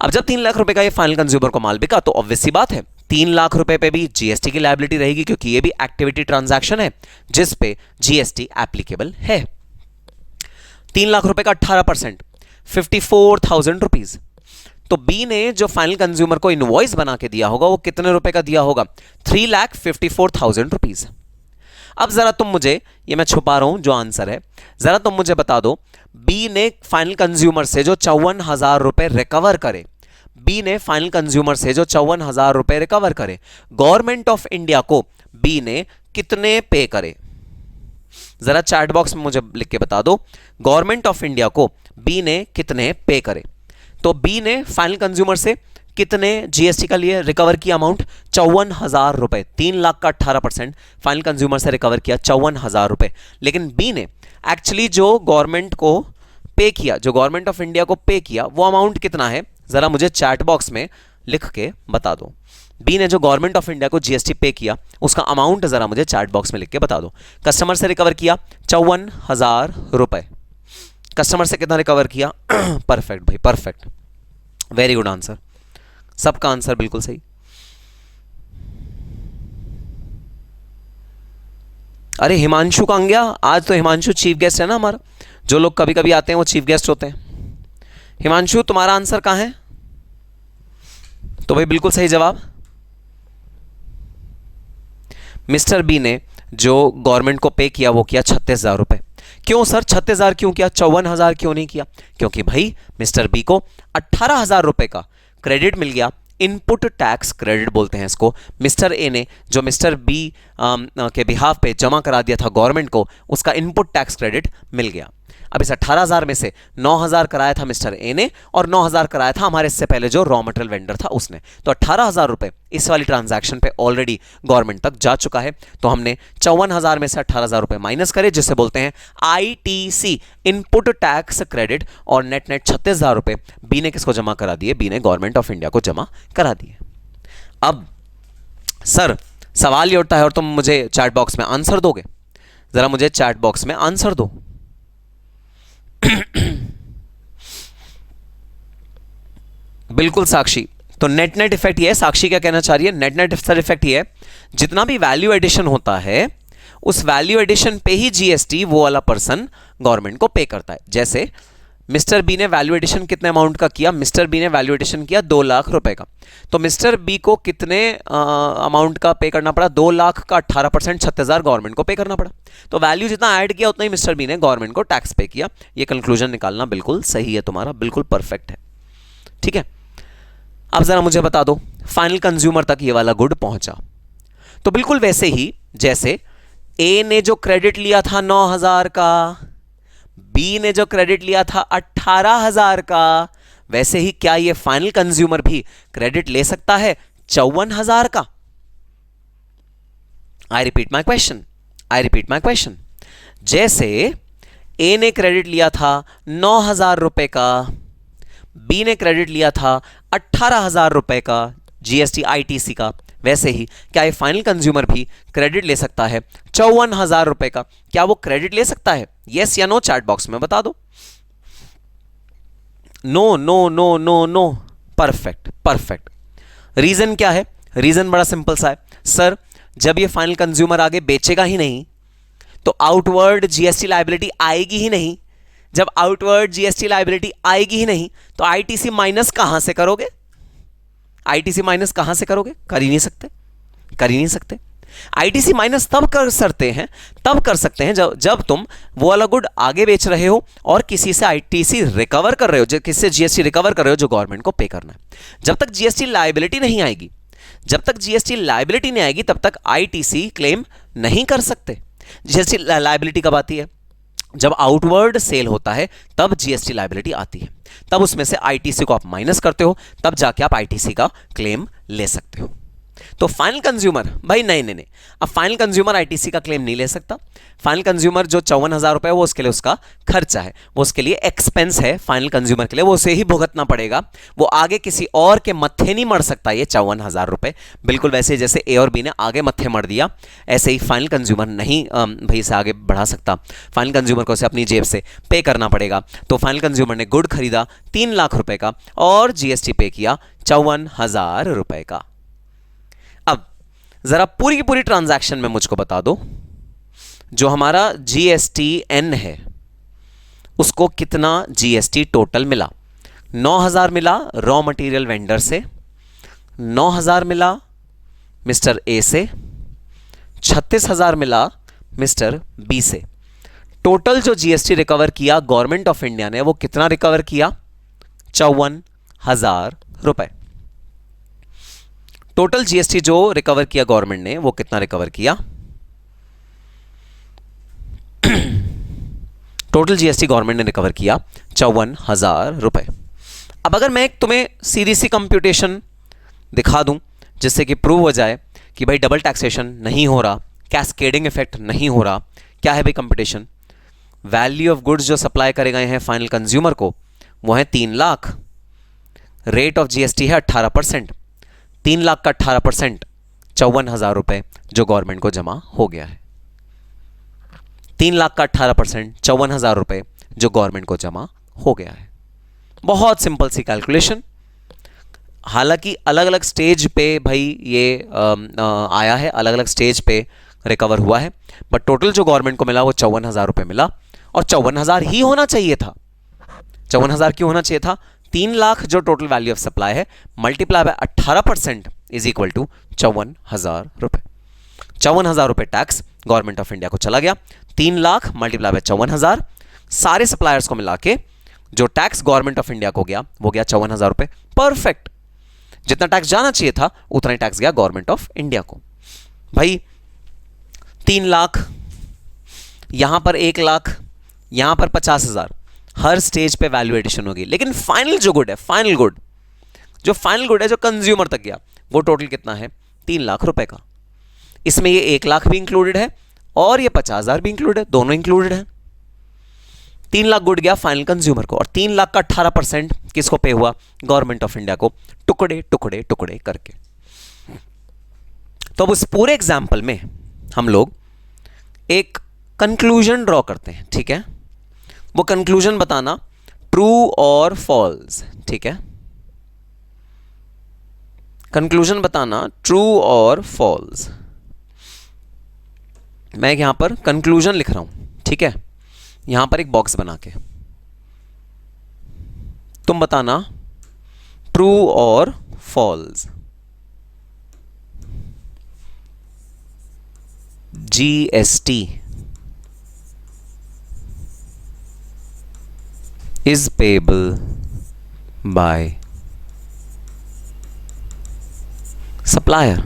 अब जब 3 लाख रुपए का ये फाइनल कंज्यूमर को माल बिका तो ऑब्वियस सी बात है 3 लाख रुपए पे भी जीएसटी की लायबिलिटी रहेगी, क्योंकि ये भी एक्टिविटी ट्रांजैक्शन है जिस पे जीएसटी एप्लीकेबल है। 3 लाख रुपए का 18% 54,000 रुपीज। तो बी ने जो फाइनल कंज्यूमर को इनवॉइस बना के दिया होगा वो कितने रुपए का दिया होगा? 3,54,000 रुपीज। अब जरा तुम मुझे, ये मैं छुपा रहा हूं जो आंसर है, जरा तुम मुझे बता दो बी ने फाइनल कंज्यूमर से जो 54,000 रुपए रिकवर करे, बी ने फाइनल कंज्यूमर से जो 54,000 रुपए रिकवर करे, गवर्नमेंट ऑफ इंडिया को बी ने कितने पे करे? जरा चैट बॉक्स में मुझे लिख के बता दो गवर्नमेंट ऑफ इंडिया को बी ने कितने पे करे। तो बी ने फाइनल कंज्यूमर से कितने जीएसटी का लिए रिकवर किया अमाउंट? 54,000 रुपए। 3 लाख का 18% फाइनल कंज्यूमर से रिकवर किया 54,000 रुपए। लेकिन बी ने एक्चुअली जो गवर्नमेंट को पे किया, जो गवर्नमेंट ऑफ इंडिया को पे किया वो अमाउंट कितना है? जरा मुझे चैट बॉक्स में लिख के बता दो। बी ने जो गवर्नमेंट ऑफ इंडिया को जीएसटी पे किया उसका अमाउंट जरा मुझे चैट बॉक्स में लिख के बता दो। कस्टमर से रिकवर किया 54,000 रुपए। कस्टमर से कितना रिकवर किया? परफेक्ट भाई, परफेक्ट, वेरी गुड आंसर, सबका आंसर बिल्कुल सही। अरे हिमांशु कहां गया? आज तो हिमांशु चीफ गेस्ट है ना हमारा, जो लोग कभी कभी आते हैं वो चीफ गेस्ट होते हैं। हिमांशु तुम्हारा आंसर कहां है? तो भाई बिल्कुल सही जवाब, मिस्टर बी ने जो गवर्नमेंट को पे किया वो किया 36,000 रुपए। क्यों सर 36,000 क्यों किया, 54,000 क्यों नहीं किया? क्योंकि भाई मिस्टर बी को 18,000 रुपए का क्रेडिट मिल गया, इनपुट टैक्स क्रेडिट बोलते हैं इसको। मिस्टर ए ने जो मिस्टर बी के बिहाफ पे जमा करा दिया था गवर्नमेंट को, उसका इनपुट टैक्स क्रेडिट मिल गया। अब इस 18,000 में से 9,000 कराया था मिस्टर ए ने और 9,000 कराया था हमारे इससे पहले जो रॉ मटेरियल वेंडर था उसने। तो 18,000 रुपए इस वाली ट्रांजैक्शन पे ऑलरेडी गवर्नमेंट तक जा चुका है। तो हमने 54,000 में से 18,000 रुपए माइनस करे, जिसे बोलते हैं आईटीसी, इनपुट टैक्स क्रेडिट, और नेट नेट 36,000 रुपए बी ने किसको जमा करा दिए? बी ने गवर्नमेंट ऑफ इंडिया को जमा करा दिए। अब सर सवाल ये उठता है और तुम मुझे चैट बॉक्स में आंसर दोगे? जरा मुझे चैट बॉक्स में आंसर दो। बिल्कुल साक्षी। तो नेट नेट इफेक्ट ये है, साक्षी क्या कहना चाह रही है, नेट नेट इफेक्ट ये है, जितना भी वैल्यू एडिशन होता है उस वैल्यू एडिशन पे ही जीएसटी वो वाला पर्सन गवर्नमेंट को पे करता है। जैसे मिस्टर बी ने वैल्यू एडिशन कितने अमाउंट का किया, मिस्टर बी ने वैल्यू एडिशन किया 2 लाख रुपए का, तो मिस्टर बी को कितने अमाउंट का पे करना पड़ा, 2 लाख का 18% 36,000 गवर्नमेंट को पे करना पड़ा। तो वैल्यू जितना ऐड किया उतना ही मिस्टर बी ने गवर्नमेंट को टैक्स पे किया। ये कंक्लूजन निकालना बिल्कुल सही है तुम्हारा, बिल्कुल परफेक्ट है। ठीक है, अब जरा मुझे बता दो फाइनल कंज्यूमर तक ये वाला गुड पहुंचा। तो बिल्कुल वैसे ही जैसे ए ने जो क्रेडिट लिया था 9,000 का, बी ने जो क्रेडिट लिया था 18,000 का, वैसे ही क्या ये फाइनल कंज्यूमर भी क्रेडिट ले सकता है 54,000 का? I repeat my question. जैसे ए ने क्रेडिट लिया था 9,000 रुपए का, बी ने क्रेडिट लिया था 18,000 रुपए का जीएसटी आईटीसी का, वैसे ही क्या ये फाइनल कंज्यूमर भी क्रेडिट ले सकता है 54,000 रुपए का? क्या वो क्रेडिट ले सकता है? यस या नो चैट बॉक्स में बता दो। No no no no no, perfect. Reason क्या है? रीजन बड़ा सिंपल सा है सर, जब ये फाइनल कंज्यूमर आगे बेचेगा ही नहीं तो आउटवर्ड जीएसटी लायबिलिटी आएगी ही नहीं। जब आउटवर्ड जीएसटी लायबिलिटी आएगी ही नहीं तो आईटीसी माइनस कहां से करोगे? आईटीसी माइनस कहां से करोगे? कर ही नहीं सकते। आईटीसी माइनस तब कर सकते हैं जब तुम वो वाला गुड आगे बेच रहे हो और किसी से आईटीसी रिकवर कर रहे हो, किससे जीएसटी रिकवर कर रहे हो जो गवर्नमेंट को पे करना है। जब तक जीएसटी लायबिलिटी नहीं आएगी तब तक आईटीसी क्लेम नहीं कर सकते। जीएसटी लायबिलिटी कब आती है? जब आउटवर्ड सेल होता है तब जीएसटी लायबिलिटी आती है, तब उसमें से आईटीसी को आप माइनस करते हो, तब जाके आप आईटीसी का क्लेम ले सकते हो। तो फाइनल कंज्यूमर भाई नहीं, अब फाइनल कंज्यूमर आईटीसी का क्लेम नहीं ले सकता। फाइनल कंज्यूमर जो 54,000 रुपए वो उसके लिए उसका खर्चा है, वो उसके लिए एक्सपेंस है फाइनल कंज्यूमर के लिए, वो उसे ही भुगतना पड़ेगा। वो आगे किसी और के मत्थे नहीं मर सकता ये 54,000 रुपए। बिल्कुल वैसे जैसे ए और बी ने आगे मत्थे मर दिया, ऐसे ही फाइनल कंज्यूमर नहीं भाई इसे आगे बढ़ा सकता। फाइनल कंज्यूमर को उसे अपनी जेब से पे करना पड़ेगा। तो फाइनल कंज्यूमर ने गुड खरीदा 3 लाख रुपए का और जीएसटी पे किया 54,000 रुपए का। अब जरा पूरी की पूरी ट्रांजैक्शन में मुझको बता दो, जो हमारा GSTN है उसको कितना GST टोटल मिला? 9,000 मिला रॉ मटेरियल वेंडर से, 9,000 मिला मिस्टर ए से, 36,000 मिला मिस्टर बी से। टोटल जो GST रिकवर किया गवर्नमेंट ऑफ इंडिया ने वो कितना रिकवर किया? 54,000 रुपए। टोटल जीएसटी जो रिकवर किया गवर्नमेंट ने वो कितना रिकवर किया? टोटल जीएसटी गवर्नमेंट ने रिकवर किया 54,000 रुपए। अब अगर मैं तुम्हें सीधी सी कंप्यूटेशन दिखा दूं जिससे कि प्रूव हो जाए कि भाई डबल टैक्सेशन नहीं हो रहा, कैस्केडिंग इफेक्ट नहीं हो रहा, क्या है भाई कंपटीशन? वैल्यू ऑफ गुड्स जो सप्लाई करे गए हैं फाइनल कंज्यूमर को वो है 3 लाख, रेट ऑफ जीएसटी है 18%, 3 लाख का 18% 54,000 रुपए जो गवर्नमेंट को जमा हो गया है। 3 लाख का 18% 54,000 रुपए जो गवर्नमेंट को जमा हो गया है। बहुत सिंपल सी कैलकुलेशन। हालांकि अलग अलग स्टेज पे भाई ये आया है, अलग अलग स्टेज पे रिकवर हुआ है, बट टोटल जो गवर्नमेंट को मिला वो 54,000 रुपए मिला और 54,000 ही होना चाहिए था। 54,000 क्यों होना चाहिए था? 3 लाख जो टोटल वैल्यू ऑफ सप्लाई है multiply by 18% is equal to 54,000 रुपए। 54,000 रुपए टैक्स गवर्नमेंट ऑफ इंडिया को चला गया। 3 लाख मल्टीप्लाई बाय 54,000, सारे सप्लायर्स को मिला के जो टैक्स गवर्नमेंट ऑफ इंडिया को गया वो गया 54,000 रुपए। परफेक्ट, जितना टैक्स जाना चाहिए था उतना ही टैक्स गया गवर्नमेंट ऑफ इंडिया को। भाई 3 लाख, यहां पर 1 लाख, यहां पर 50,000, हर स्टेज पे वैल्यू एडिशन होगी। लेकिन फाइनल जो गुड है, फाइनल गुड है जो कंज्यूमर तक गया वो टोटल कितना है? 3 लाख रुपए का। इसमें ये 1 लाख भी इंक्लूडेड है और ये 50,000 भी इंक्लूडेड है, दोनों इंक्लूडेड है। 3 लाख गुड गया फाइनल कंज्यूमर को और 3 लाख का 18% किसको पे हुआ? गवर्नमेंट ऑफ इंडिया को, टुकड़े टुकड़े टुकड़े करके। तो अब उस पूरे एग्जाम्पल में हम लोग एक कंक्लूजन ड्रॉ करते हैं, ठीक है? वो कंक्लूजन बताना ट्रू और फॉल्स, ठीक है, कंक्लूजन बताना ट्रू और फॉल्स। मैं यहां पर कंक्लूजन लिख रहा हूं, ठीक है, यहां पर एक बॉक्स बना के तुम बताना ट्रू और false. GST is payable by supplier,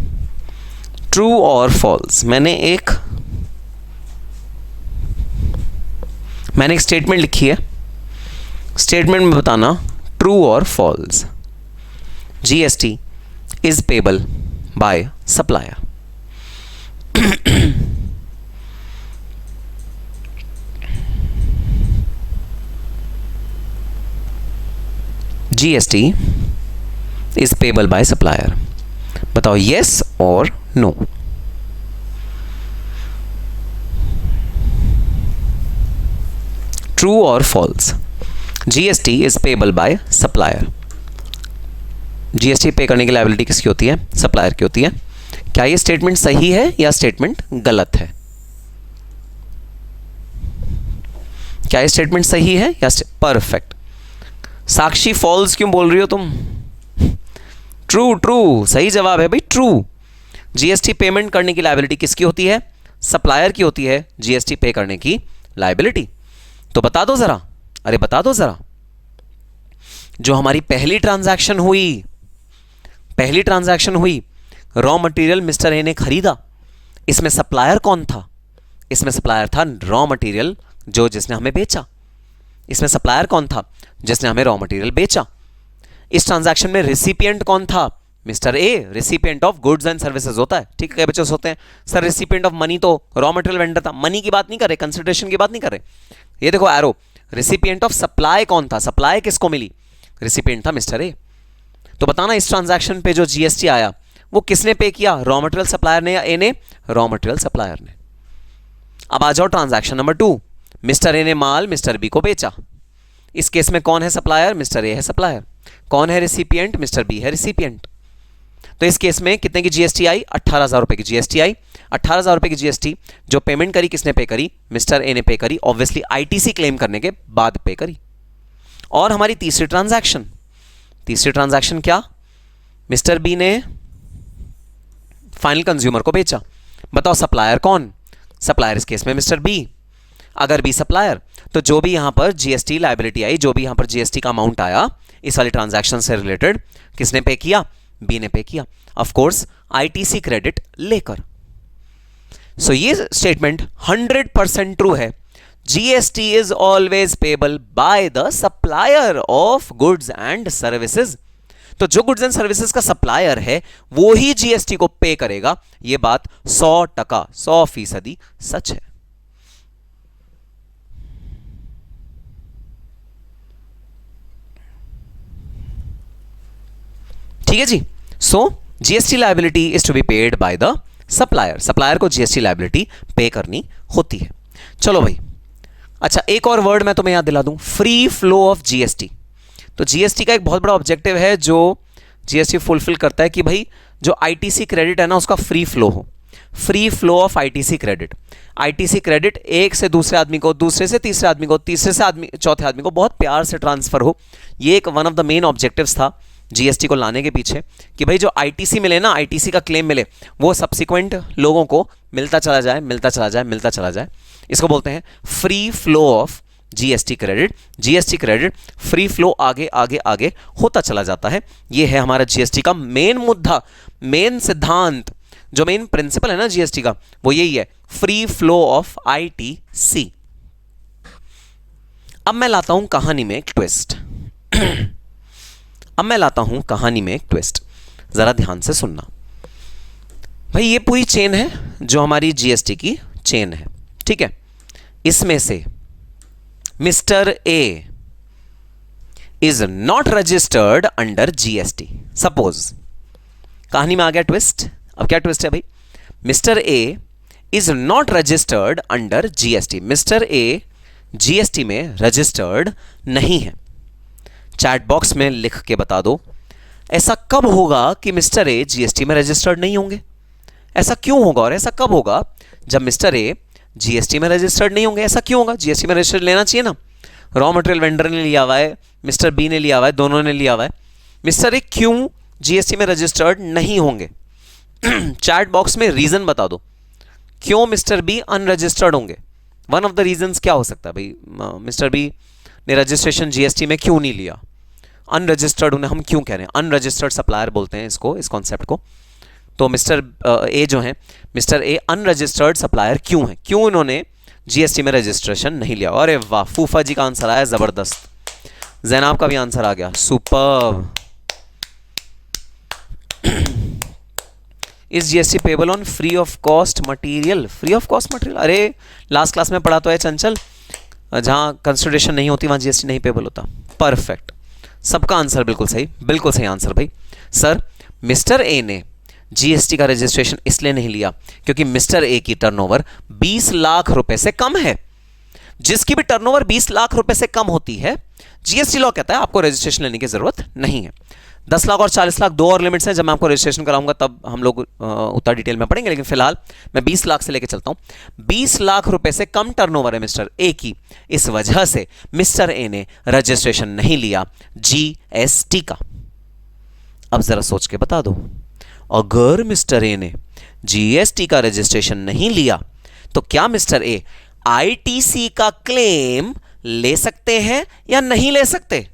true और फॉल्स। मैंने एक स्टेटमेंट लिखी है, स्टेटमेंट में बताना ट्रू और false. GST is payable by supplier। GST is payable by supplier। बताओ yes और no। ट्रू और false. GST is payable by supplier। GST पे करने की लायबिलिटी किसकी होती है? सप्लायर की होती है। क्या ये स्टेटमेंट सही है या स्टेटमेंट गलत है? क्या ये स्टेटमेंट सही है या परफेक्ट। साक्षी फॉल्स क्यों बोल रही हो तुम? ट्रू, ट्रू सही जवाब है भाई, ट्रू। जीएसटी पेमेंट करने की लायबिलिटी किसकी होती है? सप्लायर की होती है जीएसटी पे करने की लायबिलिटी। तो बता दो जरा, अरे बता दो जरा, जो हमारी पहली ट्रांजैक्शन हुई, रॉ मटेरियल मिस्टर ए ने खरीदा, इसमें सप्लायर कौन था? इसमें सप्लायर था रॉ मटेरियल जो जिसने हमें बेचा। इसमें सप्लायर कौन था? जिसने हमें रॉ मटेरियल बेचा। इस ट्रांजैक्शन में रिसिपिएंट कौन था? Mister A. Recipient of goods and services होता है, ठीक है। कई बच्चे होते हैं सर रिसिपिएंट ऑफ मनी तो रॉ मटेरियल वेंडर था। मनी की बात नहीं कर रहे, कंसिडरेशन की बात नहीं कर रहे। ये देखो एरो, रिसिपिएंट ऑफ सप्लाई कौन था? सप्लाई किसको मिली? रिसिपिएंट था मिस्टर ए। तो बताना इस ट्रांजैक्शन पे जो जीएसटी आया वो किसने पे किया? रॉ मटेरियल सप्लायर ने या ए ने? रॉ मटेरियल सप्लायर ने। अब आ जाओ ट्रांजैक्शन नंबर 2। मिस्टर ए ने माल मिस्टर बी को बेचा। इस केस में कौन है सप्लायर? मिस्टर ए है सप्लायर। कौन है रिसिपिएंट? मिस्टर बी है रिसिपिएंट। तो इस केस में कितने की जीएसटी आई? 18,000 रुपए की जीएसटी आई। 18,000 रुपए की जीएसटी जो पेमेंट करी किसने पे करी? मिस्टर ए ने पे करी। ऑब्वियसली आईटीसी क्लेम करने के बाद पे करी। और हमारी तीसरी ट्रांजैक्शन क्या? मिस्टर बी ने फाइनल कंज्यूमर को बेचा। बताओ सप्लायर कौन? सप्लायर इस केस में मिस्टर बी। अगर बी सप्लायर तो जो भी यहां पर जीएसटी लायबिलिटी आई, जो भी यहां पर जीएसटी का अमाउंट आया इस वाली ट्रांजैक्शन से रिलेटेड, किसने पे किया? बी ने पे किया। ऑफ कोर्स आईटीसी क्रेडिट लेकर। सो ये स्टेटमेंट 100% ट्रू है। GST is always payable by the supplier of goods and services. तो जो गुड्स एंड सर्विसेज का सप्लायर है वो ही जीएसटी को पे करेगा। यह बात 100% 100% सच है। ठीक है जी। So GST liability is to be paid by the supplier. Supplier को जीएसटी लायबिलिटी पे करनी होती है। चलो भाई, अच्छा एक और वर्ड मैं तुम्हें याद दिला दूं, फ्री फ्लो ऑफ जीएसटी। तो जीएसटी का एक बहुत बड़ा ऑब्जेक्टिव है जो जीएसटी फुलफिल करता है कि भाई जो आईटीसी क्रेडिट है ना उसका फ्री फ्लो हो। Free flow of ITC credit. ITC credit एक से दूसरे आदमी को, दूसरे से तीसरे आदमी को, तीसरे से चौथे आदमी को बहुत प्यार से ट्रांसफर हो। ये एक one of the main objectives था जीएसटी को लाने के पीछे कि भाई जो आईटीसी मिले ना, आईटीसी का क्लेम मिले, वो सब्सिक्वेंट लोगों को मिलता चला जाए, मिलता चला जाए, मिलता चला जाए। इसको बोलते हैं free flow of GST credit. GST credit free flow आगे आगे आगे होता चला जाता है। ये है हमारा जीएसटी का मेन मुद्दा, मेन सिद्धांत, जो मेन प्रिंसिपल है ना जीएसटी का, वो यही है, फ्री फ्लो ऑफ आईटीसी। अब मैं लाता हूं कहानी में एक ट्विस्ट। जरा ध्यान से सुनना भाई। ये पूरी चेन है जो हमारी जीएसटी की चेन है, ठीक है। इसमें से mister A is not registered under GST. Suppose कहानी में आ गया ट्विस्ट। अब क्या ट्विस्ट है भाई? Mister A is not registered under GST. Mister A GST में रजिस्टर्ड नहीं है। चैट बॉक्स में लिख के बता दो, ऐसा कब होगा कि मिस्टर ए जीएसटी में रजिस्टर्ड नहीं होंगे? ऐसा क्यों होगा और ऐसा कब होगा जब मिस्टर ए जीएसटी में रजिस्टर्ड नहीं होंगे? ऐसा क्यों होगा? जीएसटी में रजिस्टर्ड लेना चाहिए ना। रॉ मटेरियल वेंडर ने लिया हुआ है, मिस्टर बी ने लिया हुआ है, दोनों ने लिया हुआ है। मिस्टर ए क्यों जीएसटी में रजिस्टर्ड नहीं होंगे? चैट बॉक्स में रीजन बता दो, क्यों मिस्टर बी अनरजिस्टर्ड होंगे? वन ऑफ द रीजंस क्या हो सकता है भाई? मिस्टर बी ने रजिस्ट्रेशन जीएसटी में क्यों नहीं लिया? अनरजिस्टर्ड उन्हें हम क्यों कह रहे हैं? अनरजिस्टर्ड सप्लायर बोलते हैं इसको, इस कॉन्सेप्ट को। तो मिस्टर ए जो है, मिस्टर ए अनरजिस्टर्ड सप्लायर क्यों है? क्यों इन्होंने जीएसटी में रजिस्ट्रेशन नहीं लिया? अरे वाह, फूफा जी का आंसर आया, जबरदस्त। जैनाब का भी आंसर आ गया, superb. Is GST payable on free of cost material? Free of cost material, अरे लास्ट क्लास में पढ़ा तो है चंचल, जहां कंसिडरेशन नहीं होती वहां जीएसटी नहीं पेबल होता। परफेक्ट, सबका आंसर बिल्कुल सही, बिल्कुल सही आंसर भाई। सर, मिस्टर ए ने जीएसटी का रजिस्ट्रेशन इसलिए नहीं लिया क्योंकि मिस्टर ए की टर्नओवर 20 लाख रुपए से कम है। जिसकी भी टर्नओवर 20 लाख रुपए से कम होती है, जीएसटी लॉ कहता है आपको रजिस्ट्रेशन लेने की जरूरत नहीं है। 10 लाख और 40 लाख दो और लिमिट्स हैं, जब मैं आपको रजिस्ट्रेशन कराऊंगा तब हम लोग उतना डिटेल में पढ़ेंगे, लेकिन फिलहाल मैं 20 लाख से लेके चलता हूं। 20 लाख रुपए से कम टर्नओवर है मिस्टर ए की, इस वजह से मिस्टर ए ने रजिस्ट्रेशन नहीं लिया जीएसटी का। अब जरा सोच के बता दो, अगर मिस्टर ए ने जीएसटी का रजिस्ट्रेशन नहीं लिया तो क्या मिस्टर ए आईटीसी का क्लेम ले सकते हैं या नहीं ले सकते?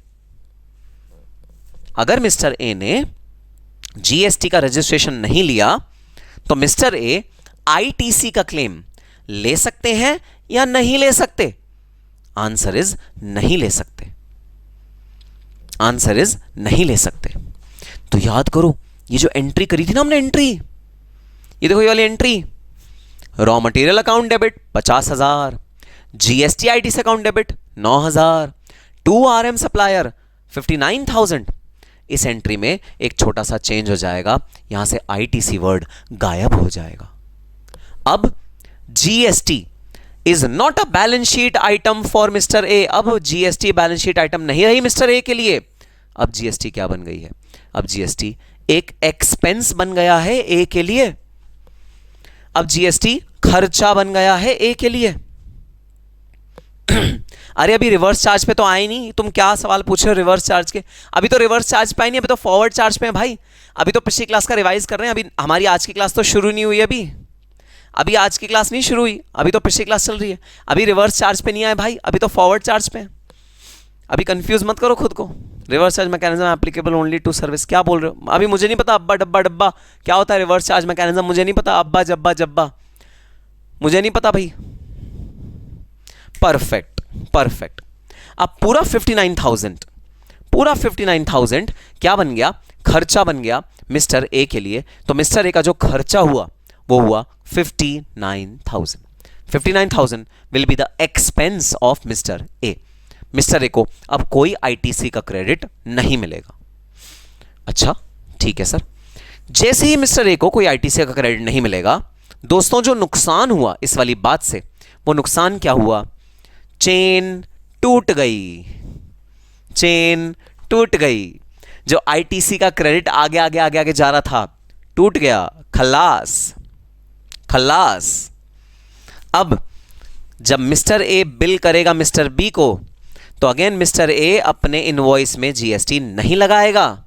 अगर मिस्टर ए ने जीएसटी का रजिस्ट्रेशन नहीं लिया तो मिस्टर ए आईटीसी का क्लेम ले सकते हैं या नहीं ले सकते? आंसर इज नहीं ले सकते। आंसर इज नहीं ले सकते। तो याद करो, ये जो एंट्री करी थी ना हमने, एंट्री, ये देखो ये वाली entry, raw material account debit 50,000, GST ITC account debit 9,000, to RM supplier 59,000। इस एंट्री में एक छोटा सा चेंज हो जाएगा, यहां से आईटीसी वर्ड गायब हो जाएगा। अब GST is not a balance sheet item for mister A. अब जीएसटी बैलेंस शीट आइटम नहीं रही मिस्टर ए के लिए। अब जीएसटी क्या बन गई है? अब जीएसटी एक एक्सपेंस बन गया है ए के लिए। अब जीएसटी खर्चा बन गया है ए के लिए। अरे अभी रिवर्स चार्ज पे तो आए नहीं, तुम क्या सवाल पूछ रहे हो रिवर्स चार्ज के? अभी तो रिवर्स चार्ज पे आए नहीं, अभी तो फॉरवर्ड चार्ज पे है भाई। अभी तो पिछली क्लास का रिवाइज कर रहे हैं, अभी हमारी आज की क्लास तो शुरू नहीं हुई। अभी आज की क्लास नहीं शुरू हुई, अभी तो पिछली क्लास चल रही है। अभी रिवर्स चार्ज पे नहीं आए भाई, अभी तो फॉरवर्ड चार्ज पे है। अभी कंफ्यूज मत करो खुद को। Reverse charge mechanism applicable only to service, क्या बोल रहे हो? अभी मुझे नहीं पता अब्बा डब्बा डब्बा क्या होता है रिवर्स चार्ज मैकेनिज्म, मुझे नहीं पता। अब्बा जब्बा जब्बा मुझे नहीं पता भाई। Perfect perfect. अब पूरा 59,000 क्या बन गया? खर्चा बन गया मिस्टर ए के लिए। तो मिस्टर ए का जो खर्चा हुआ वो हुआ 59,000। 59,000 will be the expense of mister A. Mister A को अब कोई आईटीसी का क्रेडिट नहीं मिलेगा। अच्छा ठीक है सर। जैसे ही मिस्टर ए को कोई आईटीसी का क्रेडिट नहीं मिलेगा, दोस्तों जो नुकसान हुआ इस वाली बात से, वो नुकसान क्या हुआ? चेन टूट गई। चेन टूट गई। जो आईटीसी का क्रेडिट आगे आगे आगे आगे जा रहा था, टूट गया। खल्लास खल्लास। अब जब मिस्टर ए बिल करेगा मिस्टर बी को, तो अगेन मिस्टर ए अपने इनवॉइस में जीएसटी नहीं लगाएगा।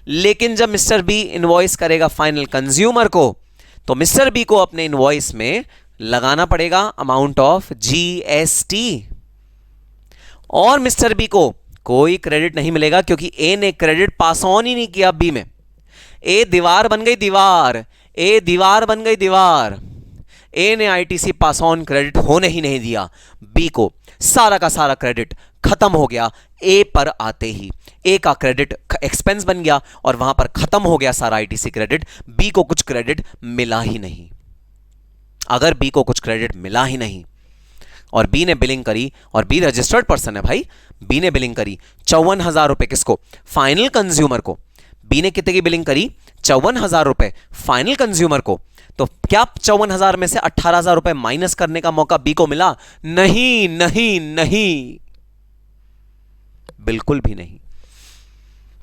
लेकिन जब मिस्टर बी इनवॉइस करेगा फाइनल कंज्यूमर को, तो मिस्टर बी को अपने इनवॉइस में लगाना पड़ेगा अमाउंट ऑफ जीएसटी। और मिस्टर बी को कोई क्रेडिट नहीं मिलेगा क्योंकि ए ने क्रेडिट पास ऑन ही नहीं किया बी में। ए दीवार बन गई दीवार, ए दीवार बन गई दीवार। ए ने आईटीसी पास ऑन क्रेडिट होने ही नहीं दिया बी को। सारा का सारा क्रेडिट खत्म हो गया ए पर आते ही। ए का क्रेडिट एक्सपेंस बन गया और वहां पर खत्म हो गया सारा आईटीसी क्रेडिट। बी को कुछ क्रेडिट मिला ही नहीं। अगर बी को कुछ क्रेडिट मिला ही नहीं और बी ने बिलिंग करी, और बी रजिस्टर्ड पर्सन है भाई, बी ने बिलिंग करी 54,000 रुपए किसको? फाइनल कंज्यूमर को। बी ने कितने की बिलिंग करी? 54,000 रुपए फाइनल कंज्यूमर को। तो क्या 54,000 में से 18,000 रुपए माइनस करने का मौका बी को मिला? नहीं नहीं नहीं, बिल्कुल भी नहीं।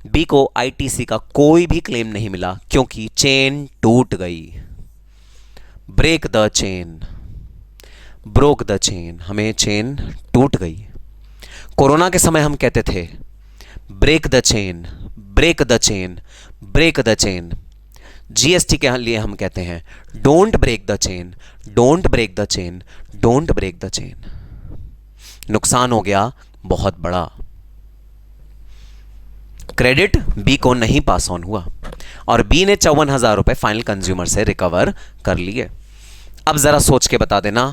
बी को आईटीसी का कोई भी क्लेम नहीं मिला क्योंकि चेन टूट गई। Break the chain, broke the chain, हमें चेन टूट गई। कोरोना के समय हम कहते थे break the chain, break the chain, break the chain. जीएसटी के लिए हम कहते हैं don't break the chain, don't break the chain, don't break the chain. नुकसान हो गया बहुत बड़ा। क्रेडिट बी को नहीं पास ऑन हुआ और बी ने 54,000 रुपए फाइनल कंज्यूमर से रिकवर कर लिए। अब जरा सोच के बता देना,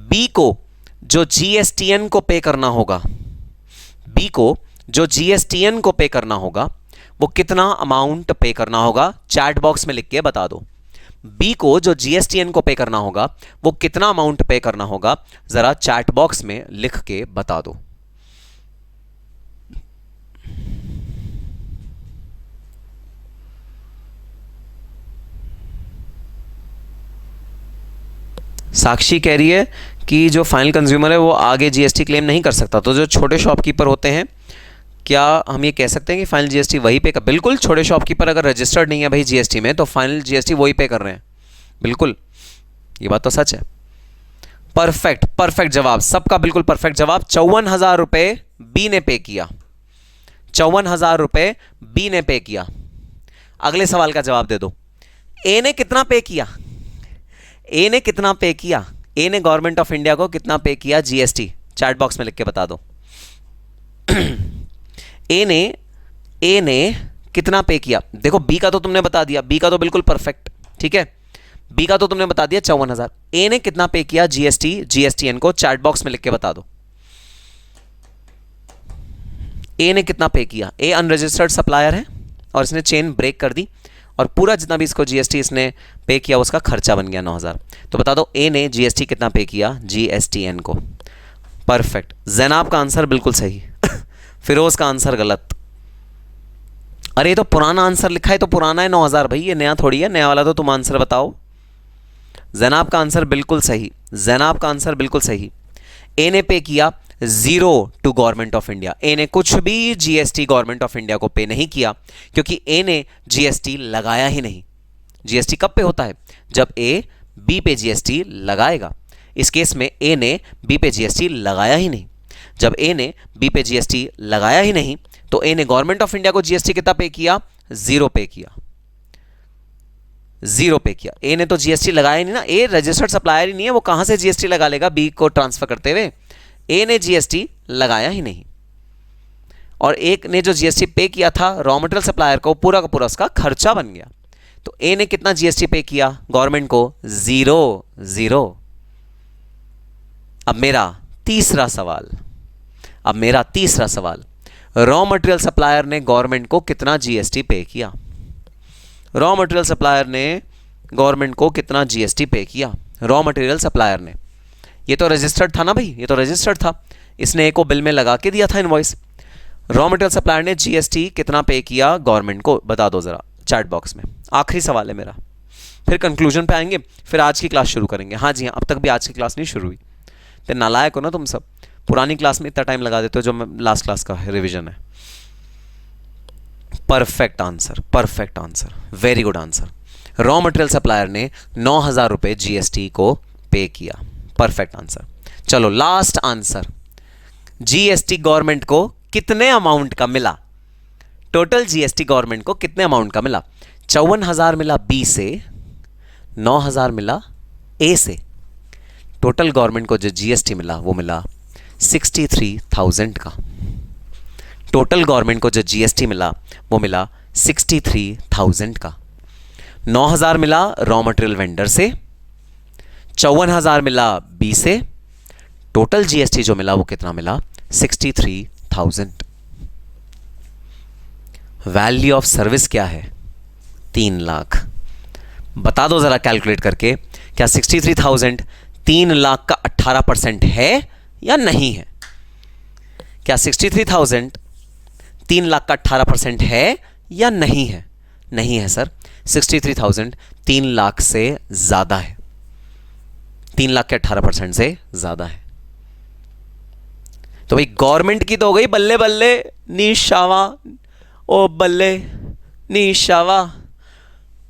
बी को जो जीएसटीएन को पे करना होगा, बी को जो जीएसटीएन को पे करना होगा वो कितना अमाउंट पे करना होगा? चैट बॉक्स में लिख के बता दो। बी को जो जीएसटीएन को पे करना होगा वो कितना अमाउंट पे करना होगा, जरा चैट बॉक्स में लिख के बता दो। साक्षी कह रही है कि जो फाइनल कंज्यूमर है वो आगे जीएसटी क्लेम नहीं कर सकता, तो जो छोटे शॉपकीपर होते हैं, क्या हम ये कह सकते हैं कि फाइनल जीएसटी वही पे कर? बिल्कुल, छोटे शॉपकीपर अगर रजिस्टर्ड नहीं है भाई जीएसटी में तो फाइनल जीएसटी वही पे कर रहे हैं। बिल्कुल, ये बात तो सच है। परफेक्ट, परफेक्ट जवाब, सबका बिल्कुल परफेक्ट जवाब। 54,000 रुपए बी ने पे किया, 54,000 रुपए बी ने पे किया। अगले सवाल का जवाब दे दो, ए ने कितना पे किया? ए ने कितना पे किया? ए ने गवर्नमेंट ऑफ इंडिया को कितना पे किया जीएसटी? चैट बॉक्स में लिख के बता दो। ए ने कितना पे किया? देखो बी का तो तुमने बता दिया, बी का तो बिल्कुल परफेक्ट, ठीक है, बी का तो तुमने बता दिया 54,000। ए ने कितना पे किया जीएसटीएन को? चैट बॉक्स में लिख के बता दो। ए ने कितना पे किया? ए अनरजिस्टर्ड सप्लायर है और इसने चेन ब्रेक कर दी और पूरा जितना भी इसको जीएसटी इसने पे किया उसका खर्चा बन गया 9,000। तो बता दो ए ने जीएसटी कितना पे किया जीएसटीएन को? परफेक्ट। जैनाब का आंसर बिल्कुल सही, फिरोज का आंसर गलत। अरे ये तो पुराना आंसर लिखा है, तो पुराना है 9,000 भाई, ये नया थोड़ी है। नया वाला तो तुम आंसर बताओ। जैनाब का आंसर बिल्कुल सही, जैनाब का आंसर बिल्कुल सही। ए ने पे किया 0 टू गवर्नमेंट ऑफ इंडिया। ए ने कुछ भी जीएसटी गवर्नमेंट ऑफ इंडिया को पे नहीं किया क्योंकि ए ने जीएसटी लगाया ही नहीं। जीएसटी कब पे होता है? जब ए बी पे जीएसटी लगाएगा। इस केस में ए ने बी पे जीएसटी लगाया ही नहीं। जब ए ने बी पे जीएसटी लगाया ही नहीं तो ए ने गवर्नमेंट ऑफ इंडिया को जीएसटी कितना पे किया? 0 पे किया, 0 पे किया। ए ने तो जीएसटी लगाया ही नहीं ना, ए रजिस्टर्ड सप्लायर ही नहीं है, वो कहां से जीएसटी लगा लेगा बी को ट्रांसफर करते हुए? ए ने जीएसटी लगाया ही नहीं और एक ने जो जीएसटी पे किया था रॉ मटेरियल सप्लायर को, पूरा का पूरा उसका खर्चा बन गया। तो ए ने कितना जीएसटी पे किया गवर्नमेंट को? 0। अब मेरा तीसरा सवाल, रॉ मटेरियल सप्लायर ने गवर्नमेंट को कितना जीएसटी पे किया? रॉ मटेरियल सप्लायर ने गवर्नमेंट को कितना जीएसटी पे किया? रॉ मटेरियल सप्लायर ने, ये तो रजिस्टर्ड था ना भाई, ये तो रजिस्टर्ड था, इसने ए को बिल में लगा के दिया था इनवॉइस। रॉ मटेरियल सप्लायर ने जीएसटी कितना पे किया गवर्नमेंट को? बता दो जरा चैट बॉक्स में। आखिरी सवाल है मेरा, फिर कंक्लूजन पे आएंगे, फिर आज की क्लास शुरू करेंगे। हाँ जी हाँ, अब तक भी आज की क्लास नहीं शुरू हुई। तो नालायक हो ना तुम सब, पुरानी क्लास में इतना टाइम लगा देते हो जो लास्ट क्लास का रिवीजन है। Perfect answer, perfect answer, very good answer. Raw material supplier ने 9,000 रुपए जीएसटी को पे किया। Perfect answer. चलो लास्ट आंसर, जीएसटी गवर्नमेंट को कितने अमाउंट का मिला? टोटल जीएसटी गवर्नमेंट को कितने अमाउंट का मिला? 54,000 मिला बी से, 9,000 मिला ए से। टोटल गवर्नमेंट को जो जीएसटी मिला वो मिला 63,000 का। टोटल गवर्नमेंट को जो जीएसटी मिला वो मिला 63,000 का। 9,000 मिला रॉ मटेरियल वेंडर से, 54,000 मिला बी से। टोटल जीएसटी जो मिला वो कितना मिला? 63,000। वैल्यू ऑफ सर्विस क्या है? 3 लाख। बता दो जरा कैलकुलेट करके, क्या 63,000 3 लाख का 18% है या नहीं है? क्या 63,000 3 लाख का 18% है या नहीं है? नहीं है सर, 63,000 3 लाख से ज्यादा है, 3 लाख के 18% से ज्यादा है। तो भाई गवर्नमेंट की तो हो गई बल्ले बल्ले निशावा, ओ बल्ले निशावा,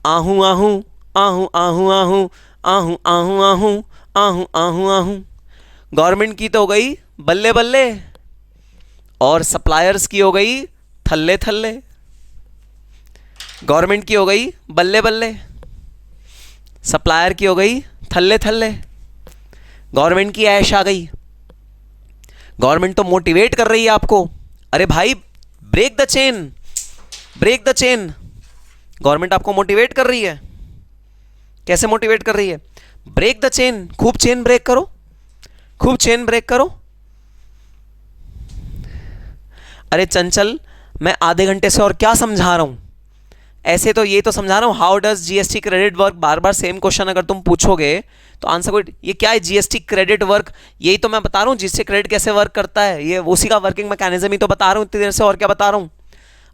आहू आहू आहू आहू आहू आहू आहू आहू आहू आहू आहू। गवर्नमेंट की तो हो गई बल्ले बल्ले, और सप्लायर्स की हो गई थल्ले थल्ले। गवर्नमेंट की हो गई बल्ले बल्ले, सप्लायर की हो गई थल्ले थल्ले। गवर्नमेंट की ऐश आ गई। गवर्नमेंट तो मोटिवेट कर रही है आपको, अरे भाई break the chain, break the chain. Government आपको मोटिवेट कर रही है। कैसे मोटिवेट कर रही है? ब्रेक द चेन, खूब चेन ब्रेक करो, खूब चेन ब्रेक करो। अरे चंचल, मैं आधे घंटे से और क्या समझा रहा हूं? ऐसे तो ये तो समझा रहा हूं, how does GST credit work. Bar bar same question अगर तुम पूछोगे तो आंसर कोई, ये क्या है जीएसटी क्रेडिट वर्क? यही तो मैं बता रहा हूं, जीएसटी क्रेडिट कैसे वर्क करता है, ये उसी का वर्किंग मैकेनिज्म ही तो बता रहा हूं इतनी देर से, और क्या बता रहा हूं।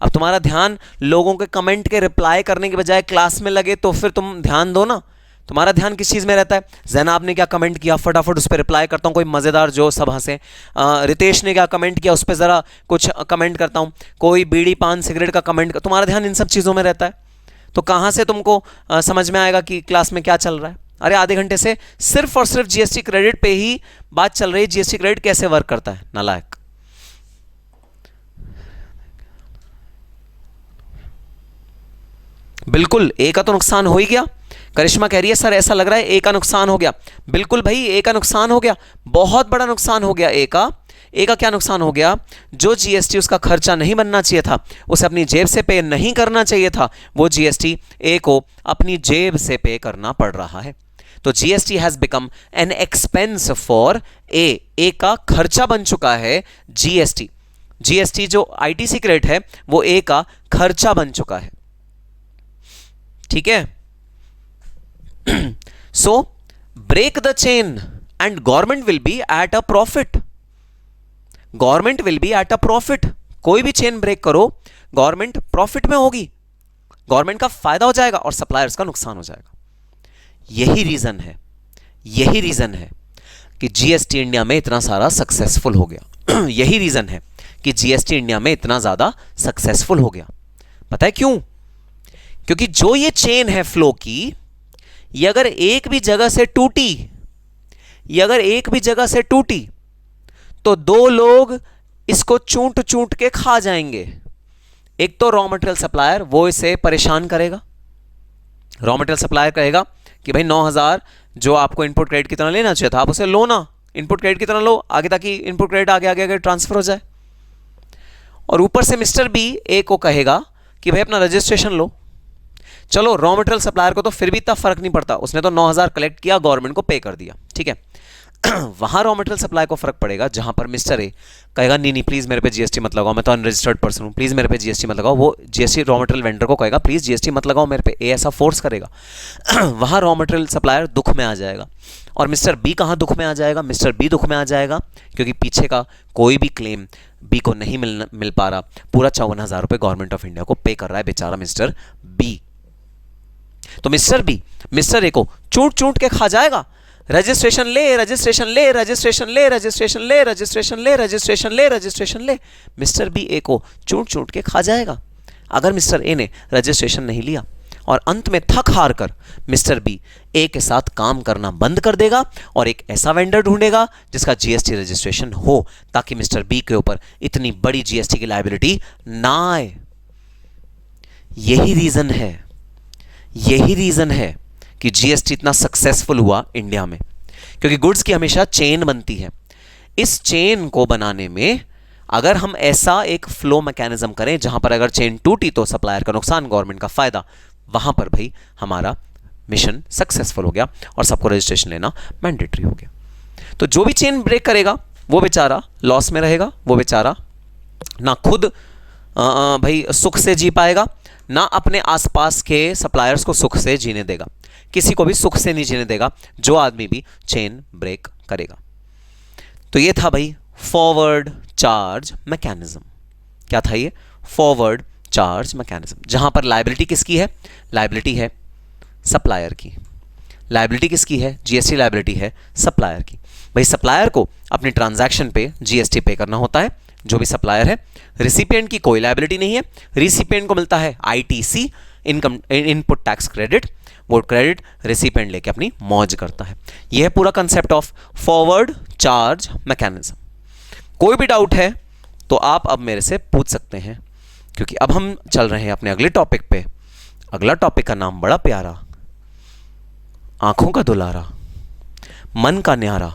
अब तुम्हारा ध्यान लोगों के कमेंट के रिप्लाई करने के बजाय क्लास में लगे, तो फिर तुम ध्यान दो ना। तुम्हारा ध्यान किस चीज़ में रहता है? जैनाब ने क्या कमेंट किया, फटाफट उस पर रिप्लाई करता हूँ, कोई मज़ेदार जो सब हंसे। रितेश ने क्या कमेंट किया, उस पर ज़रा कुछ कमेंट करता हूँ। कोई बीड़ी पान सिगरेट का कमेंट, तुम्हारा ध्यान इन सब चीज़ों में रहता है। तो कहाँ से तुमको समझ में आएगा कि क्लास में क्या चल रहा है? अरे आधे घंटे से सिर्फ और सिर्फ जीएसटी क्रेडिट पे ही बात चल रही है, जीएसटी क्रेडिट कैसे वर्क करता है। नालायक। बिल्कुल, ए का तो नुकसान हो ही गया। करिश्मा कह रही है सर ऐसा लग रहा है ए का नुकसान हो गया। बिल्कुल भाई, ए का नुकसान हो गया, बहुत बड़ा नुकसान हो गया ए का। ए का क्या नुकसान हो गया? जो जीएसटी उसका खर्चा नहीं बनना चाहिए था, उसे अपनी जेब से पे नहीं करना चाहिए था, वो जीएसटी ए को अपनी जेब से पे करना पड़ रहा है। तो GST has become an expense for A. A का खर्चा बन चुका है जीएसटी। जीएसटी जो आईटीसी क्रेडिट है वो ए का खर्चा बन चुका है। ठीक है। So break the chain and government will be at a profit. Government will be at a profit. कोई भी चेन ब्रेक करो, गवर्नमेंट प्रॉफिट में होगी, गवर्नमेंट का फायदा हो जाएगा और सप्लायर्स का नुकसान हो जाएगा। यही रीजन है, यही रीजन है कि जीएसटी इंडिया में इतना सारा सक्सेसफुल हो गया। यही रीजन है कि जीएसटी इंडिया में इतना ज्यादा सक्सेसफुल हो गया। पता है क्यों? क्योंकि जो ये चेन है फ्लो की, ये अगर एक भी जगह से टूटी, ये अगर एक भी जगह से टूटी तो दो लोग इसको चूंट चूंट के खा जाएंगे। एक तो रॉ मटेरियल सप्लायर, वो इसे परेशान करेगा। रॉ मटेरियल सप्लायर कहेगा कि भाई 9,000 जो आपको इनपुट क्रेडिट की तरह लेना चाहिए था, आप उसे लो ना, इनपुट क्रेडिट की तरह लो आगे, ताकि इनपुट क्रेडिट आगे आगे आगे ट्रांसफर हो जाए। और ऊपर से मिस्टर बी ए को कहेगा कि भाई अपना रजिस्ट्रेशन लो। चलो, रॉ मटेरियल सप्लायर को तो फिर भी इतना फर्क नहीं पड़ता, उसने तो 9,000 कलेक्ट किया, गवर्नमेंट को पे कर दिया, ठीक है। वहां रॉ मटेरियल सप्लाई को फर्क पड़ेगा जहां पर मिस्टर ए कहेगा नहीं नहीं प्लीज मेरे पे जीएसटी मत लगाओ, मैं तो अनरजिस्टर्ड पर्सन हूं, प्लीज मेरे पे जीएसटी मत लगाओ। वो जीएसटी रॉ मटेरियल वेंडर को कहेगा प्लीज जीएसटी मत लगाओ मेरे पे, ए ऐसा फोर्स करेगा। वहां रॉ मटेरियल सप्लायर दुख में आ जाएगा। और मिस्टर बी कहां दुख में आ जाएगा? मिस्टर बी दुख में आ जाएगा क्योंकि पीछे का कोई भी क्लेम बी को नहीं मिल पा रहा। पूरा 54,000 रुपए गवर्नमेंट ऑफ इंडिया को पे कर रहा है बेचारा मिस्टर बी। तो मिस्टर बी मिस्टर ए को चूंट चूंट के खा जाएगा। रजिस्ट्रेशन ले, रजिस्ट्रेशन ले, रजिस्ट्रेशन ले, रजिस्ट्रेशन ले, रजिस्ट्रेशन ले, रजिस्ट्रेशन ले, रजिस्ट्रेशन ले। मिस्टर बी ए को चूंट चूंट के खा जाएगा अगर मिस्टर ए ने रजिस्ट्रेशन नहीं लिया। और अंत में थक हार कर मिस्टर बी ए के साथ काम करना बंद कर देगा और एक ऐसा वेंडर ढूंढेगा जिसका जीएसटी रजिस्ट्रेशन हो, ताकि मिस्टर बी के ऊपर इतनी बड़ी जीएसटी की लायबिलिटी ना आए। यही रीजन है, यही रीजन है कि जीएसटी इतना सक्सेसफुल हुआ इंडिया में, क्योंकि गुड्स की हमेशा चेन बनती है। इस चेन को बनाने में अगर हम ऐसा एक फ्लो मैकेनिज्म करें जहां पर अगर चेन टूटी तो सप्लायर का नुकसान, गवर्नमेंट का फायदा, वहां पर भाई हमारा मिशन सक्सेसफुल हो गया और सबको रजिस्ट्रेशन लेना मैंडेटरी हो गया। तो जो भी चेन ब्रेक करेगा वो बेचारा लॉस में रहेगा, वो बेचारा ना खुद भाई सुख से जी पाएगा, ना अपने आसपास के सप्लायर्स को सुख से जीने देगा, किसी को भी सुख से नहीं जीने देगा जो आदमी भी चेन ब्रेक करेगा। तो ये था भाई फॉरवर्ड चार्ज मैकेनिज्म। क्या था ये? फॉरवर्ड चार्ज मैकेनिज्म, जहां पर लायबिलिटी किसकी है, लायबिलिटी है सप्लायर की, लायबिलिटी किसकी है, जीएसटी लायबिलिटी है सप्लायर की। भाई सप्लायर को अपनी ट्रांजैक्शन पे जीएसटी पे करना होता है, जो भी सप्लायर है। रिसिपिएंट की कोई लायबिलिटी नहीं है, रिसिपिएंट को मिलता है ITC, income input tax credit, वो क्रेडिट रिसिपिएंट लेके अपनी मौज करता है। यह है पूरा concept of forward charge mechanism. कोई भी डाउट है तो आप अब मेरे से पूछ सकते हैं, क्योंकि अब हम चल रहे हैं अपने अगले टॉपिक पे। अगला टॉपिक का नाम बड़ा प्यारा, आंखों का दुलारा, मन का न्यारा,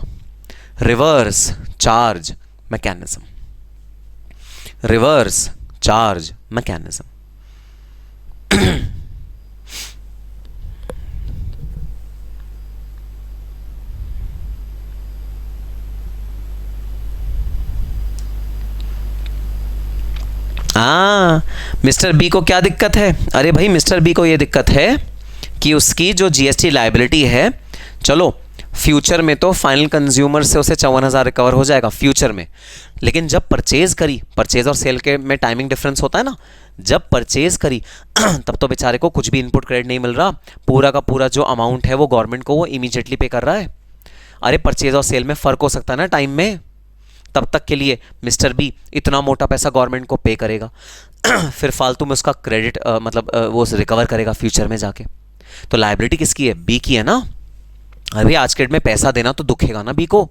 reverse charge mechanism. Reverse charge mechanism. Mister B को क्या दिक्कत है? अरे भाई मिस्टर बी को ये दिक्कत है कि उसकी जो जीएसटी लायबिलिटी है, चलो फ्यूचर में तो फाइनल कंज्यूमर से उसे 54,000 रिकवर हो जाएगा फ्यूचर में, लेकिन जब परचेज करी, परचेज और सेल के में टाइमिंग डिफरेंस होता है ना, जब परचेज करी तब तो बेचारे को कुछ भी इनपुट क्रेडिट नहीं मिल रहा, पूरा का पूरा जो अमाउंट है वो गवर्नमेंट को वो इमीडिएटली पे कर रहा है। अरे परचेज और सेल में फ़र्क हो सकता है ना टाइम में, तब तक के लिए मिस्टर बी इतना मोटा पैसा गवर्नमेंट को पे करेगा फिर फालतू में उसका क्रेडिट वो रिकवर करेगा फ्यूचर में जाके। तो लायबिलिटी किसकी है? बी की है ना। अरे आज के डेट में पैसा देना तो दुखेगा ना बी को,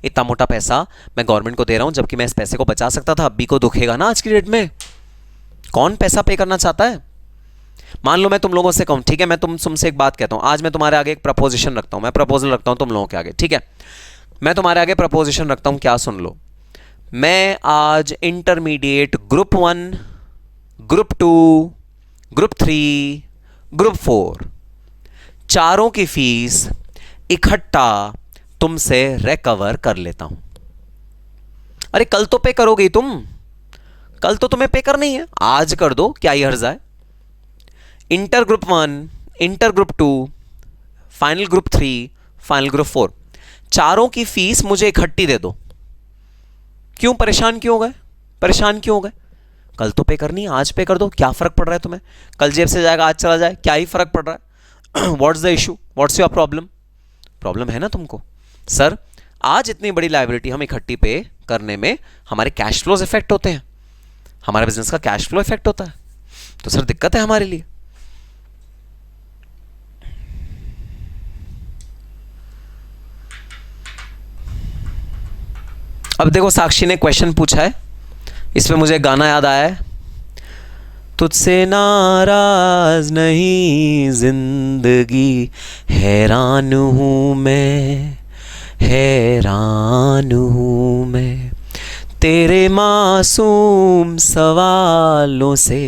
इतना मोटा पैसा मैं गवर्नमेंट को दे रहा हूं जबकि मैं इस पैसे को बचा सकता था, बी को दुखेगा ना आज की डेट में। कौन पैसा पे करना चाहता है? मान लो मैं तुम लोगों से कहूं, ठीक है, मैं तुमसे एक बात कहता हूं, आज मैं तुम्हारे आगे एक प्रपोजिशन रखता हूं, मैं प्रपोजल रखता हूं तुम लोगों के आगे, ठीक है, मैं तुम्हारे आगे प्रपोजिशन रखता हूं, क्या सुन लो। मैं आज intermediate group 1, group 2, group 3, group 4 चारों की फीस इकट्ठा तुमसे रिकवर कर लेता हूं। अरे कल तो पे करोगे तुम, कल तो तुम्हें पे करना ही है, आज कर दो, क्या ही हर्ज है। Inter group 1, inter group 2, final group 3, final group 4 चारों की फीस मुझे इकट्ठी दे दो। क्यों परेशान क्यों हो गए? परेशान क्यों हो गए? कल तो पे करनी है, आज पे कर दो, क्या फर्क पड़ रहा है तुम्हें? कल जेब से जाएगा आज चला जाए, क्या ही फर्क पड़ रहा है? What's the issue, what's your problem? Problem है ना तुमको? सर आज इतनी बड़ी लायबिलिटी हम इकट्ठी पे करने में हमारे कैश फ्लोज इफेक्ट होते हैं, हमारे बिजनेस का कैश फ्लो इफेक्ट होता है, तो सर दिक्कत है हमारे लिए। अब देखो साक्षी ने क्वेश्चन पूछा है, इसमें मुझे गाना याद आया है, तुझसे नाराज नहीं जिंदगी, हैरान हूं मैं, हैरान हूं मैं, तेरे मासूम सवालों से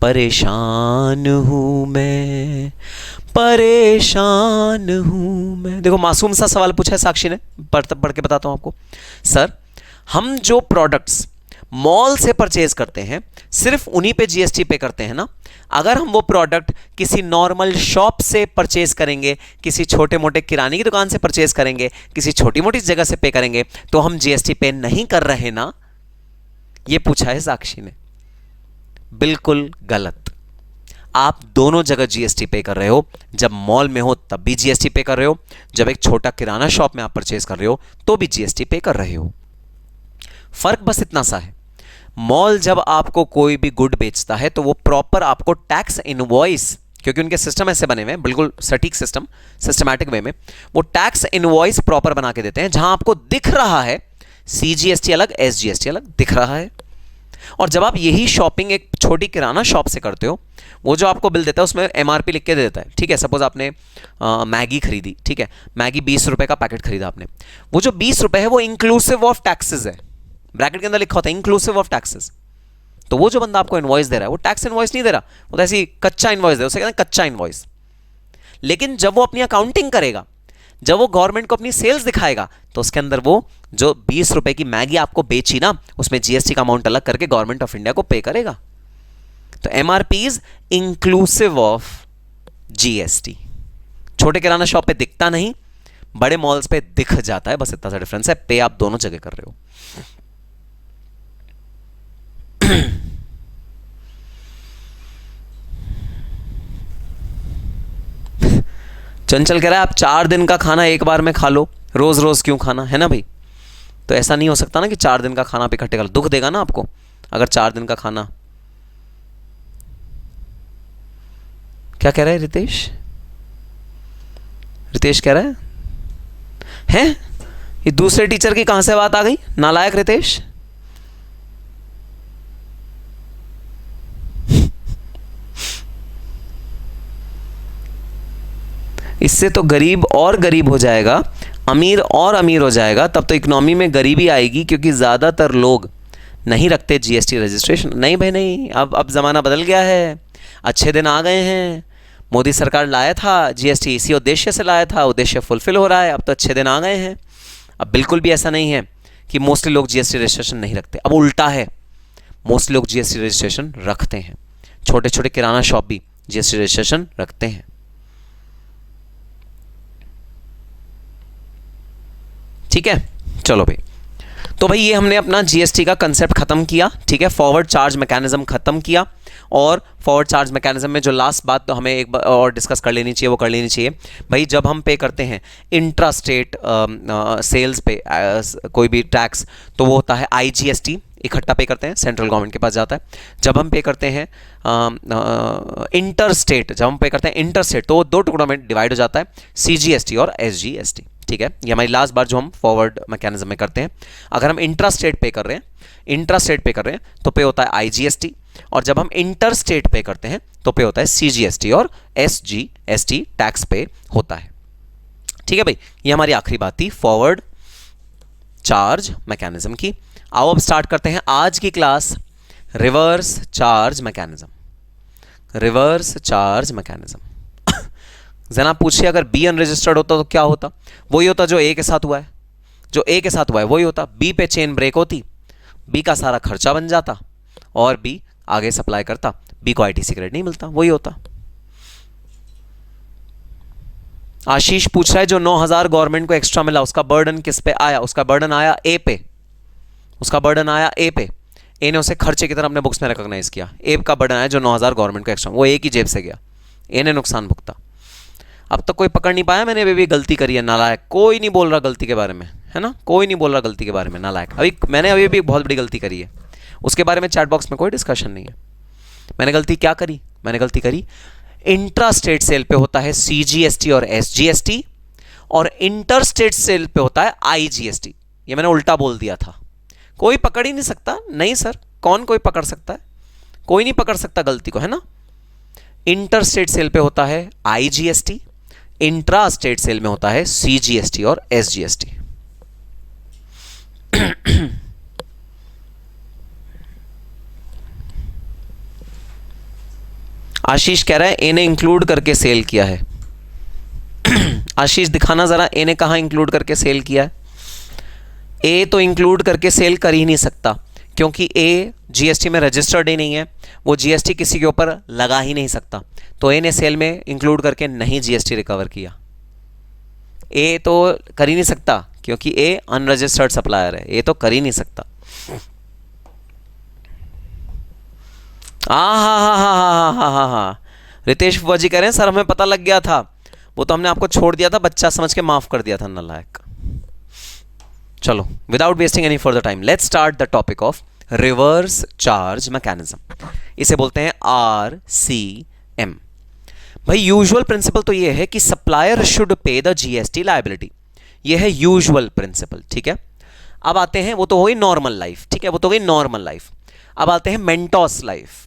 परेशान हूं मैं, परेशान हूं मैं। देखो मासूम सा सवाल पूछा है साक्षी ने, पढ़ के बताता हूं आपको। सर हम जो प्रोडक्ट्स मॉल से परचेज करते हैं सिर्फ उन्हीं पे जीएसटी पे करते हैं ना, अगर हम वो प्रोडक्ट किसी नॉर्मल शॉप से परचेज करेंगे, किसी छोटे मोटे किराने की दुकान से परचेज करेंगे, किसी छोटी मोटी जगह से पे करेंगे, तो हम जीएसटी पे नहीं कर रहे ना, ये पूछा है साक्षी ने। बिल्कुल गलत। आप दोनों जगह जीएसटी पे कर रहे हो, जब मॉल में हो तब भी जीएसटी पे कर रहे हो, जब एक छोटा किराना शॉप में आप परचेज कर रहे हो तो भी जीएसटी पे कर रहे हो। फर्क बस इतना सा है, मॉल जब आपको कोई भी गुड बेचता है तो वो प्रॉपर आपको टैक्स इनवॉइस, क्योंकि उनके सिस्टम ऐसे बने हुए हैं, बिल्कुल सटीक सिस्टम, सिस्टमैटिक वे में वो टैक्स इनवॉइस प्रॉपर बना के देते हैं, जहां आपको दिख रहा है सीजीएसटी अलग, एसजीएसटी अलग दिख रहा है। और जब आप यही शॉपिंग एक छोटी किराना शॉप से करते हो, वो जो आपको बिल देता है उसमें एमआरपी लिख के दे देता है, ठीक है। सपोज आपने मैगी खरीदी, ठीक है, मैगी 20 रुपए का पैकेट खरीदा आपने, वो जो 20 रुपए है वो इंक्लूसिव ऑफ टैक्सेस है, ब्रैकेट के अंदर लिखा होता है इंक्लूसिव ऑफ टैक्सेस। तो वो जो बंदा आपको इनवॉइस दे रहा है वो टैक्स इनवॉइस नहीं दे रहा, वो तो ऐसी कच्चा इनवॉइस दे रहा है, उसे कहते हैं कच्चा इनवॉइस। लेकिन जब वो अपनी अकाउंटिंग करेगा, जब वो गवर्नमेंट को अपनी सेल्स दिखाएगा, तो उसके अंदर वो जो 20 रुपए की मैगी आपको बेची ना, उसमें जीएसटी का अमाउंट अलग करके गवर्नमेंट ऑफ इंडिया को पे करेगा। तो MRP is inclusive of GST. छोटे किराना शॉप पे दिखता नहीं, बड़े मॉल्स पे दिख जाता है, बस इतना सा डिफरेंस है, पे आप दोनों जगह कर रहे हो। चंचल कह रहा है आप 4 दिन का खाना एक बार में खा लो, रोज रोज क्यों खाना, है ना भाई। तो ऐसा नहीं हो सकता ना कि 4 दिन का खाना आप इकट्ठे खा लो, दुख देगा ना आपको अगर 4 दिन का खाना। क्या कह रहा है रितेश? रितेश कह रहा है ये दूसरे टीचर की कहां से बात आ गई, नालायक रितेश। इससे तो गरीब और गरीब हो जाएगा, अमीर और अमीर हो जाएगा, तब तो इकोनॉमी में गरीबी आएगी, क्योंकि ज़्यादातर लोग नहीं रखते जीएसटी रजिस्ट्रेशन। नहीं भाई नहीं, अब ज़माना बदल गया है, अच्छे दिन आ गए हैं। मोदी सरकार लाया था जीएसटी, इसी उद्देश्य से लाया था, उद्देश्य फुलफिल हो रहा है, अब तो अच्छे दिन आ गए हैं। अब बिल्कुल भी ऐसा नहीं है कि मोस्टली लोग जीएसटी रजिस्ट्रेशन नहीं रखते, अब उल्टा है, मोस्टली लोग जीएसटी रजिस्ट्रेशन रखते हैं। छोटे छोटे किराना शॉप भी जीएसटी रजिस्ट्रेशन रखते हैं। ठीक है, चलो भाई। तो भाई ये हमने अपना जीएसटी का कंसेप्ट खत्म किया, ठीक है, फॉरवर्ड चार्ज मैकेनिज्म खत्म किया। और फॉरवर्ड चार्ज मैकेनिज्म में जो लास्ट बात तो हमें एक बार और डिस्कस कर लेनी चाहिए, वो कर लेनी चाहिए भाई, जब हम पे करते हैं इंट्रा स्टेट सेल्स पे कोई भी टैक्स, तो वो होता है आईजीएसटी, इकट्ठा पे करते हैं, सेंट्रल गवर्नमेंट के पास जाता है। जब हम पे करते हैं इंटर स्टेट, जब हम पे करते हैं इंटर स्टेट, तो वो 2 टुकड़ों में डिवाइड हो जाता है, सीजीएसटी और एसजीएसटी। ठीक है, ये हमारी लास्ट बार जो हम फॉरवर्ड मैकेनिज्म में करते हैं। अगर हम इंट्रा स्टेट पे कर रहे हैं, तो पे होता है आईजीएसटी, और जब हम इंटर स्टेट पे करते हैं तो पे होता है सीजीएसटी और एसजीएसटी टैक्स पे होता है। ठीक है भाई, ये हमारी आखिरी बात थी फॉरवर्ड चार्ज मैकेनिज्म की। आओ अब स्टार्ट करते हैं आज की class, reverse charge mechanism. Reverse charge mechanism जना पूछिए, अगर बी अनरजिस्टर्ड होता तो क्या होता? वही होता जो ए के साथ हुआ है, जो ए के साथ हुआ है वही होता। बी पे चेन ब्रेक होती, बी का सारा खर्चा बन जाता और बी आगे सप्लाई करता, बी को आईटीसी क्रेडिट नहीं मिलता, वही होता। आशीष पूछ रहा है जो 9,000 गवर्नमेंट को एक्स्ट्रा मिला उसका बर्डन किस पे आया? उसका बर्डन आया ए पे, उसका बर्डन आया ए पे। ए ने उसे खर्चे की तरह अपने बुक्स में रिकॉग्नाइज किया। ए का बर्डन आया जो 9,000 गवर्नमेंट को एक्स्ट्रा, वो ए की जेब से गया, ए ने नुकसान भुगता। अब तक कोई पकड़ नहीं पाया मैंने अभी भी गलती करी है, नालायक। कोई नहीं बोल रहा गलती के बारे में, है ना, कोई नहीं बोल रहा गलती के बारे में, नालायक। मैंने अभी भी बहुत बड़ी गलती करी है, उसके बारे में चैट बॉक्स में कोई डिस्कशन नहीं है। मैंने गलती क्या करी? मैंने गलती करी इंट्रा स्टेट सेल पे होता है सीजीएसटी और एसजीएसटी, और इंटर स्टेट सेल पे होता है आईजीएसटी। ये मैंने उल्टा बोल दिया था। कोई पकड़ ही नहीं सकता। नहीं सर, कौन कोई पकड़ सकता है? कोई नहीं पकड़ सकता गलती को, है ना। इंटर स्टेट सेल पे होता है आईजीएसटी, इंट्रा स्टेट सेल में होता है सीजीएसटी और एसजीएसटी। आशीष कह रहा है ए ने इंक्लूड करके सेल किया है। आशीष दिखाना जरा, ए ने कहां इंक्लूड करके सेल किया है? ए तो इंक्लूड करके सेल कर ही नहीं सकता, क्योंकि ए जीएसटी में रजिस्टर्ड ही नहीं है, वो जीएसटी किसी के ऊपर लगा ही नहीं सकता। तो ए ने सेल में इंक्लूड करके नहीं जीएसटी रिकवर किया। ए तो कर ही नहीं सकता, क्योंकि ए अनरजिस्टर्ड सप्लायर है, ए तो कर ही नहीं सकता। हा रितेश फुआ जी कह रहे हैं सर हमें पता लग गया था, वो तो हमने आपको छोड़ दिया था, बच्चा समझ के माफ कर दिया था, नालायक। चलो, without wasting any further time, let's start the topic of reverse charge mechanism. इसे बोलते हैं आरसीएम। भाई यूजुअल प्रिंसिपल तो ये है कि supplier should pay the GST liability, ये है यूजुअल प्रिंसिपल। ठीक है, अब आते हैं, वो तो हो गई नॉर्मल लाइफ, ठीक है, वो तो हो गई नॉर्मल लाइफ। अब आते हैं मेंटोस लाइफ।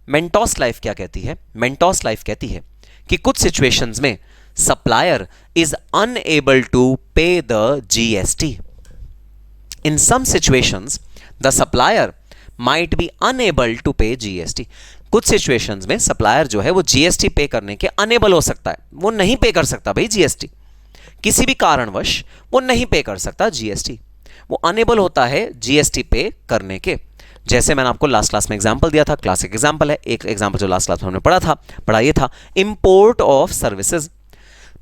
मेंटोस लाइफ क्या कहती है? मेंटोस लाइफ कहती है कि कुछ सिचुएशंस में supplier is unable to pay the GST. In some situations the supplier might be unable to pay GST. कुछ सिचुएशंस में सप्लायर जो है वो जीएसटी पे करने के अनेबल हो सकता है, वो नहीं पे कर सकता भाई जीएसटी, किसी भी कारणवश वो नहीं पे कर सकता जीएसटी, वो अनेबल होता है जीएसटी पे करने के। जैसे मैंने आपको लास्ट क्लास में एग्जांपल दिया था, क्लासिक एग्जांपल है, एक एग्जांपल जो लास्ट क्लास में हमने पढ़ा ये था इंपोर्ट ऑफ सर्विसेज।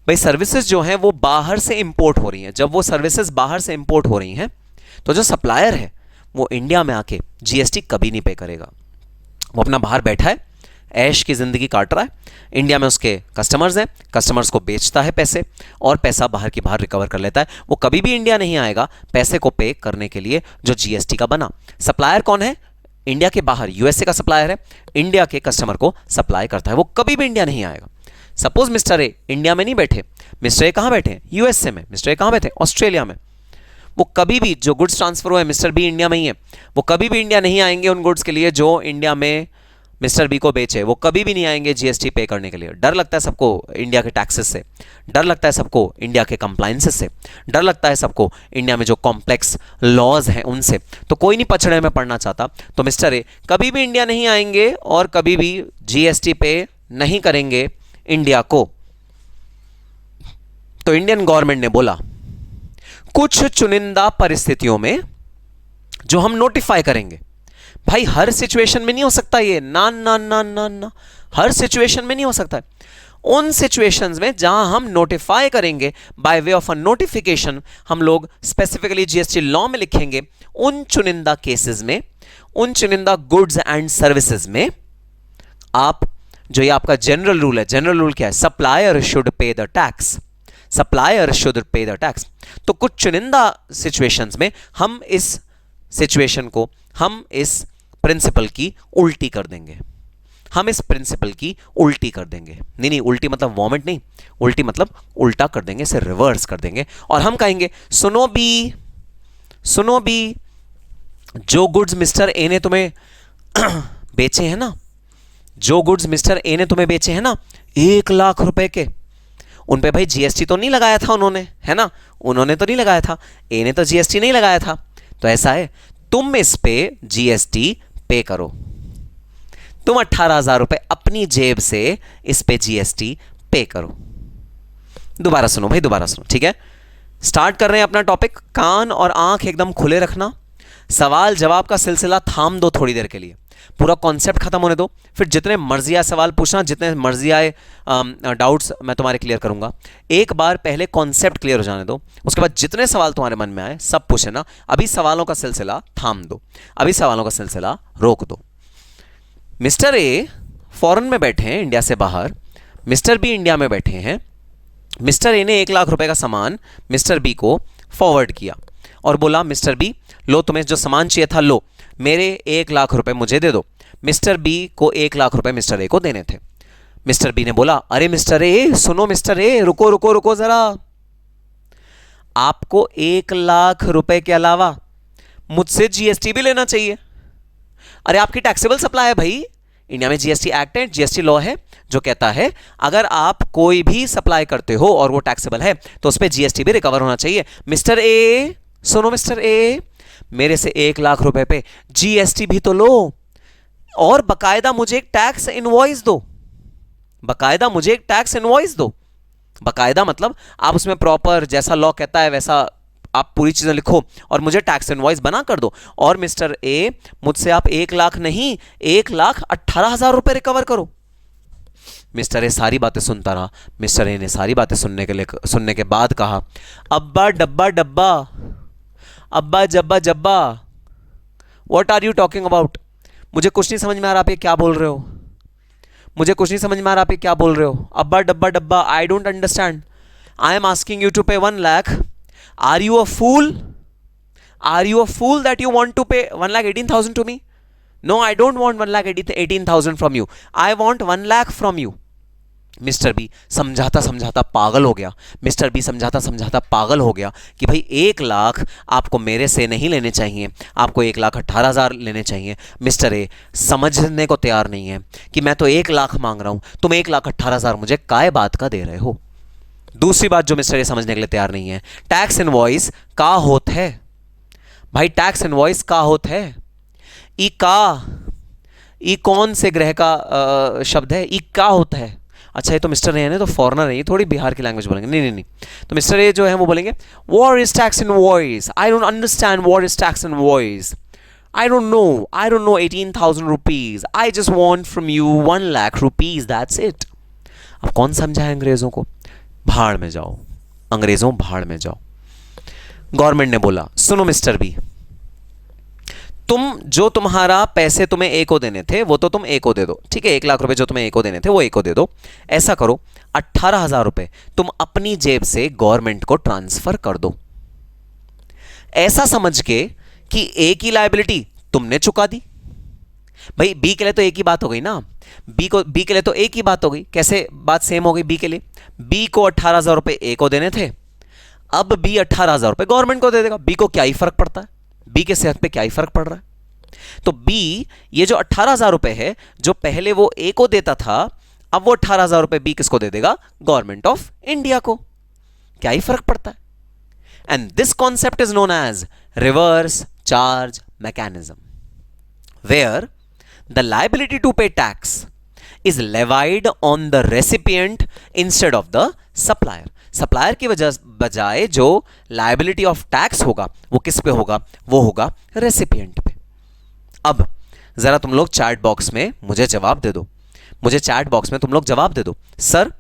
भाई सर्विसेज जो हैं वो बाहर से इंपोर्ट हो रही हैं, जब वो सर्विसेज बाहर से इंपोर्ट हो रही हैं तो जो सप्लायर है वो इंडिया में आके जीएसटी कभी नहीं पे करेगा। वो अपना बाहर बैठा है, ऐश की ज़िंदगी काट रहा है। इंडिया में उसके कस्टमर्स हैं, कस्टमर्स को बेचता है पैसे और पैसा बाहर की बाहर रिकवर कर लेता है। वो कभी भी इंडिया नहीं आएगा पैसे को पे करने के लिए जो जीएसटी का बना। सप्लायर कौन है? इंडिया के बाहर यूएसए का सप्लायर है, इंडिया के कस्टमर को सप्लाई करता है, वो कभी भी इंडिया नहीं आएगा। सपोज मिस्टर ए इंडिया में नहीं बैठे, मिस्टर ए कहाँ बैठे? यूएसए में। मिस्टर ए कहाँ बैठे? ऑस्ट्रेलिया में। वो कभी भी जो गुड्स ट्रांसफर हुए मिस्टर बी इंडिया में ही है, वो कभी भी इंडिया नहीं आएंगे उन गुड्स के लिए जो इंडिया में मिस्टर बी को बेचे। वो कभी भी नहीं आएंगे जीएसटी पे करने के लिए। डर लगता है सबको इंडिया के टैक्सेस से, डर लगता है सबको इंडिया के कंप्लायंसेस से, डर लगता है सबको इंडिया में जो कॉम्प्लेक्स लॉज हैं उनसे। तो कोई नहीं पछड़े में पड़ना चाहता। तो मिस्टर ए कभी भी इंडिया नहीं आएंगे और कभी भी जीएसटी पे नहीं करेंगे इंडिया को। तो इंडियन गवर्नमेंट ने बोला कुछ चुनिंदा परिस्थितियों में जो हम नोटिफाई करेंगे। भाई हर सिचुएशन में नहीं हो सकता ये, ना ना ना ना ना, हर सिचुएशन में नहीं हो सकता है। उन सिचुएशंस में जहां हम नोटिफाई करेंगे by way of a notification, हम लोग स्पेसिफिकली जीएसटी लॉ में लिखेंगे। उन चुनिंदा केसेस में, उन चुनिंदा गुड्स एंड सर्विसेज में आप, जो ये आपका जनरल रूल है, जनरल रूल क्या है? Supplier should pay the tax, supplier should pay the tax. तो कुछ चुनिंदा सिचुएशंस में हम इस सिचुएशन को, हम इस प्रिंसिपल की उल्टी कर देंगे, हम इस प्रिंसिपल की उल्टी कर देंगे। नहीं नहीं, उल्टी मतलब वॉमिट नहीं, उल्टी मतलब उल्टा कर देंगे, इसे रिवर्स कर देंगे। और हम कहेंगे सुनो बी, सुनो बी, जो गुड्स मिस्टर ए ने तुम्हें बेचे हैं ना, जो गुड्स मिस्टर ए ने तुम्हें बेचे हैं ना 1,00,000 रुपए के, उन पे भाई जीएसटी तो नहीं लगाया था उन्होंने, है ना? उन्होंने तो नहीं लगाया था, ए ने तो जीएसटी नहीं लगाया था। तो ऐसा है, तुम इस पे जीएसटी पे करो, तुम 18,000 रुपए अपनी जेब से इस पे जीएसटी पे करो। दोबारा सुनो भाई, दोबारा सुनो, ठीक है? स्टार्ट कर रहे हैं अपना टॉपिक। कान और आंख एकदम खुले रखना, सवाल जवाब का सिलसिला थाम दो थोड़ी देर के लिए, पूरा कॉन्सेप्ट खत्म होने दो, फिर जितने मर्जी आए सवाल पूछना, जितने मर्जी आए डाउट्स मैं तुम्हारे क्लियर करूंगा। एक बार पहले कॉन्सेप्ट क्लियर हो जाने दो, उसके बाद जितने सवाल तुम्हारे मन में आए सब पूछे ना। अभी सवालों का सिलसिला थाम दो, अभी सवालों का सिलसिला रोक दो। मिस्टर ए फॉरेन में बैठे हैं, इंडिया से बाहर, मिस्टर बी इंडिया में बैठे हैं। मिस्टर ए ने 1,00,000 रुपए का सामान मिस्टर बी को फॉरवर्ड किया और बोला मिस्टर बी लो, तुम्हें जो सामान चाहिए था लो, मेरे 1,00,000 रुपए मुझे दे दो। मिस्टर बी को 1,00,000 रुपए मिस्टर ए को देने थे। मिस्टर बी ने बोला अरे मिस्टर ए, सुनो मिस्टर ए, रुको रुको रुको जरा, आपको 1,00,000 रुपए के अलावा मुझसे जीएसटी भी लेना चाहिए। अरे आपकी टैक्सेबल सप्लाई है भाई, इंडिया में जीएसटी एक्ट है, जीएसटी लॉ है जो कहता है अगर आप कोई भी सप्लाई करते हो और वो टैक्सेबल है तो उस पर जीएसटी भी रिकवर होना चाहिए। मिस्टर ए, सुनो मिस्टर ए, मेरे से 1,00,000 रुपए पे जीएसटी भी तो लो और बकायदा मुझे एक टैक्स इनवॉइस दो, बकायदा मुझे एक टैक्स इनवॉइस दो। बकायदा मतलब आप उसमें प्रॉपर जैसा लॉ कहता है वैसा आप पूरी चीजें लिखो और मुझे टैक्स इनवॉइस बना कर दो। और मिस्टर ए, मुझसे आप 1,00,000 नहीं 1,18,000 रुपए रिकवर करो। मिस्टर ए सारी बातें सुनता रहा। मिस्टर ए ने सारी बातें सुनने के बाद कहा अब्बा डब्बा डब्बा, अब्बा जब्बा जब्बा, what are you talking about? मुझे कुछ नहीं समझ में आ रहा आप ये क्या बोल रहे हो, मुझे कुछ नहीं समझ में आ रहा आप ये क्या बोल रहे हो। अब्बा डब्बा डब्बा, I don't understand. I am asking you to pay 1,00,000। Are you a fool? Are you a fool that you want to pay 1,18,000 to me? No, I don't want 1,18,000 from you, I want 1,00,000 from you. Mister B समझाता समझाता पागल हो गया। Mister B समझाता समझाता पागल हो गया कि भाई 1,00,000 आपको मेरे से नहीं लेने चाहिए, आपको 1,18,000 लेने चाहिए। मिस्टर ए समझने को तैयार नहीं है कि मैं तो 1,00,000 मांग रहा हूं, तुम 1,18,000 मुझे काय बात का दे रहे हो। दूसरी बात जो मिस्टर ए समझने के लिए तैयार नहीं है, टैक्स इनवॉइस का होता है भाई, टैक्स इनवॉइस का होता है। ई का, ई कौन से ग्रह का शब्द है? ई का होता है। अच्छा ये तो मिस्टर ए है ना, तो फॉरेनर है, थोड़ी बिहार की लैंग्वेज बोलेंगे। नहीं नहीं नहीं, तो मिस्टर ए जो है वो बोलेंगे what is tax invoice, I don't understand what is tax invoice, I don't know 18,000 rupees, I just want from you 1,00,000 rupees, that's it. अब कौन समझाए अंग्रेजों को? भाड़ में जाओ अंग्रेजों, भाड़ में जाओ। गवर्नमेंट ने बोला सुनो मिस्टर बी, जो तुम्हारा पैसे तुम्हें ए को देने थे वो तो तुम ए को दे दो, ठीक है, 1 लाख रुपए जो तुम्हें ए को देने थे वो ए को दे दो। ऐसा करो 18,000 रुपए तुम अपनी जेब से गवर्नमेंट को ट्रांसफर कर दो, ऐसा समझ के कि ए की लायबिलिटी तुमने चुका दी। भाई बी के लिए तो एक ही बात हो गई ना, बी के लिए तो एक ही बात हो गई। कैसे बात सेम हो गई बी के लिए? बी को 18,000 रुपए ए को देने थे, अब बी 18,000 रुपए गवर्नमेंट को दे देगा। बी को क्या ही फर्क पड़ता है, बी के सेहत पे क्या ही फर्क पड़ रहा है? तो बी ये जो 18,000 रुपए है जो पहले वो ए को देता था, अब वो 18,000 रुपए बी किसको दे देगा? गवर्नमेंट ऑफ इंडिया को। क्या ही फर्क पड़ता है? And this concept is known as reverse charge mechanism, where the liability to pay tax is levied on the recipient instead of the supplier. Supplier की बजाय जो लायबिलिटी ऑफ टैक्स होगा वो किस पे होगा? वो होगा रेसिपिएंट पे। अब जरा तुम लोग चैट बॉक्स में मुझे जवाब दे दो, मुझे चैट बॉक्स में तुम लोग जवाब दे दो, सर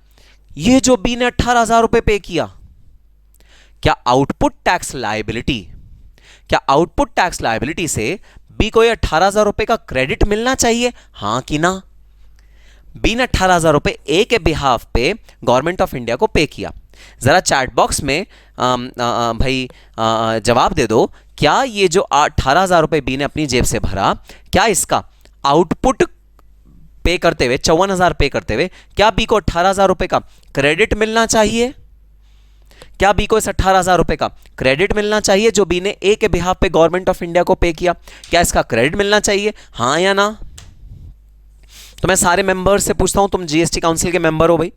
ये जो बी ने 18,000 रुपए पे किया, क्या आउटपुट टैक्स लायबिलिटी से बी को ये 18,000 रुपए का क्रेडिट मिलना चाहिए, हां कि ना? बी ने 18,000 रुपए ए के बिहाफ पे गवर्नमेंट ऑफ इंडिया को पे किया। जरा चैट बॉक्स में भाई जवाब दे दो, क्या ये जो 18,000 रुपए बी ने अपनी जेब से भरा, क्या इसका आउटपुट पे करते हुए 54,000 पे करते हुए क्या बी को 18,000 रुपए का क्रेडिट मिलना चाहिए? क्या बी को इस 18,000 रुपए का क्रेडिट मिलना चाहिए जो बी ने ए के बिहाफ पे गवर्नमेंट ऑफ इंडिया को पे किया? क्या इसका क्रेडिट मिलना चाहिए, हां या ना? तो मैं सारे मेंबर्स से पूछता हूं, तुम जीएसटी काउंसिल के मेंबर हो भाई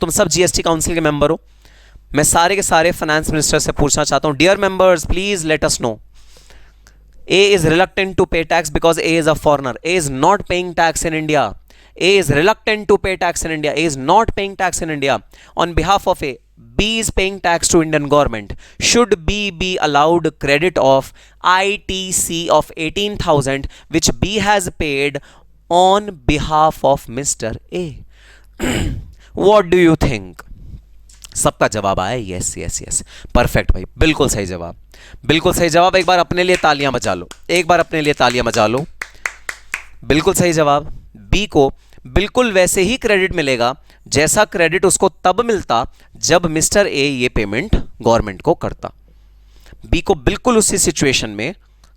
तुम सब जीएसटी काउंसिल के मेंबर हो। मैं सारे के सारे फाइनेंस मिनिस्टर से पूछना चाहता हूं, dear members please let us know, A is reluctant to pay tax because A is a foreigner. A is not paying tax in India. A is reluctant to pay tax in India. A is not paying tax in India. On behalf of A, B is paying tax to Indian government. Should B be allowed credit of ITC of 18,000 which B has paid on behalf of Mr. A? What do you think? सबका जवाब आया yes yes yes, perfect भाई, बिल्कुल सही जवाब, बिल्कुल सही जवाब। एक बार अपने लिए तालियां बजा लो, एक बार अपने लिए तालियां बजा लो, बिल्कुल सही जवाब। बी को बिल्कुल वैसे ही क्रेडिट मिलेगा जैसा क्रेडिट उसको तब मिलता जब मिस्टर ए ये पेमेंट गवर्नमेंट को करता। बी को बिल्कुल उसी सिचुएशन में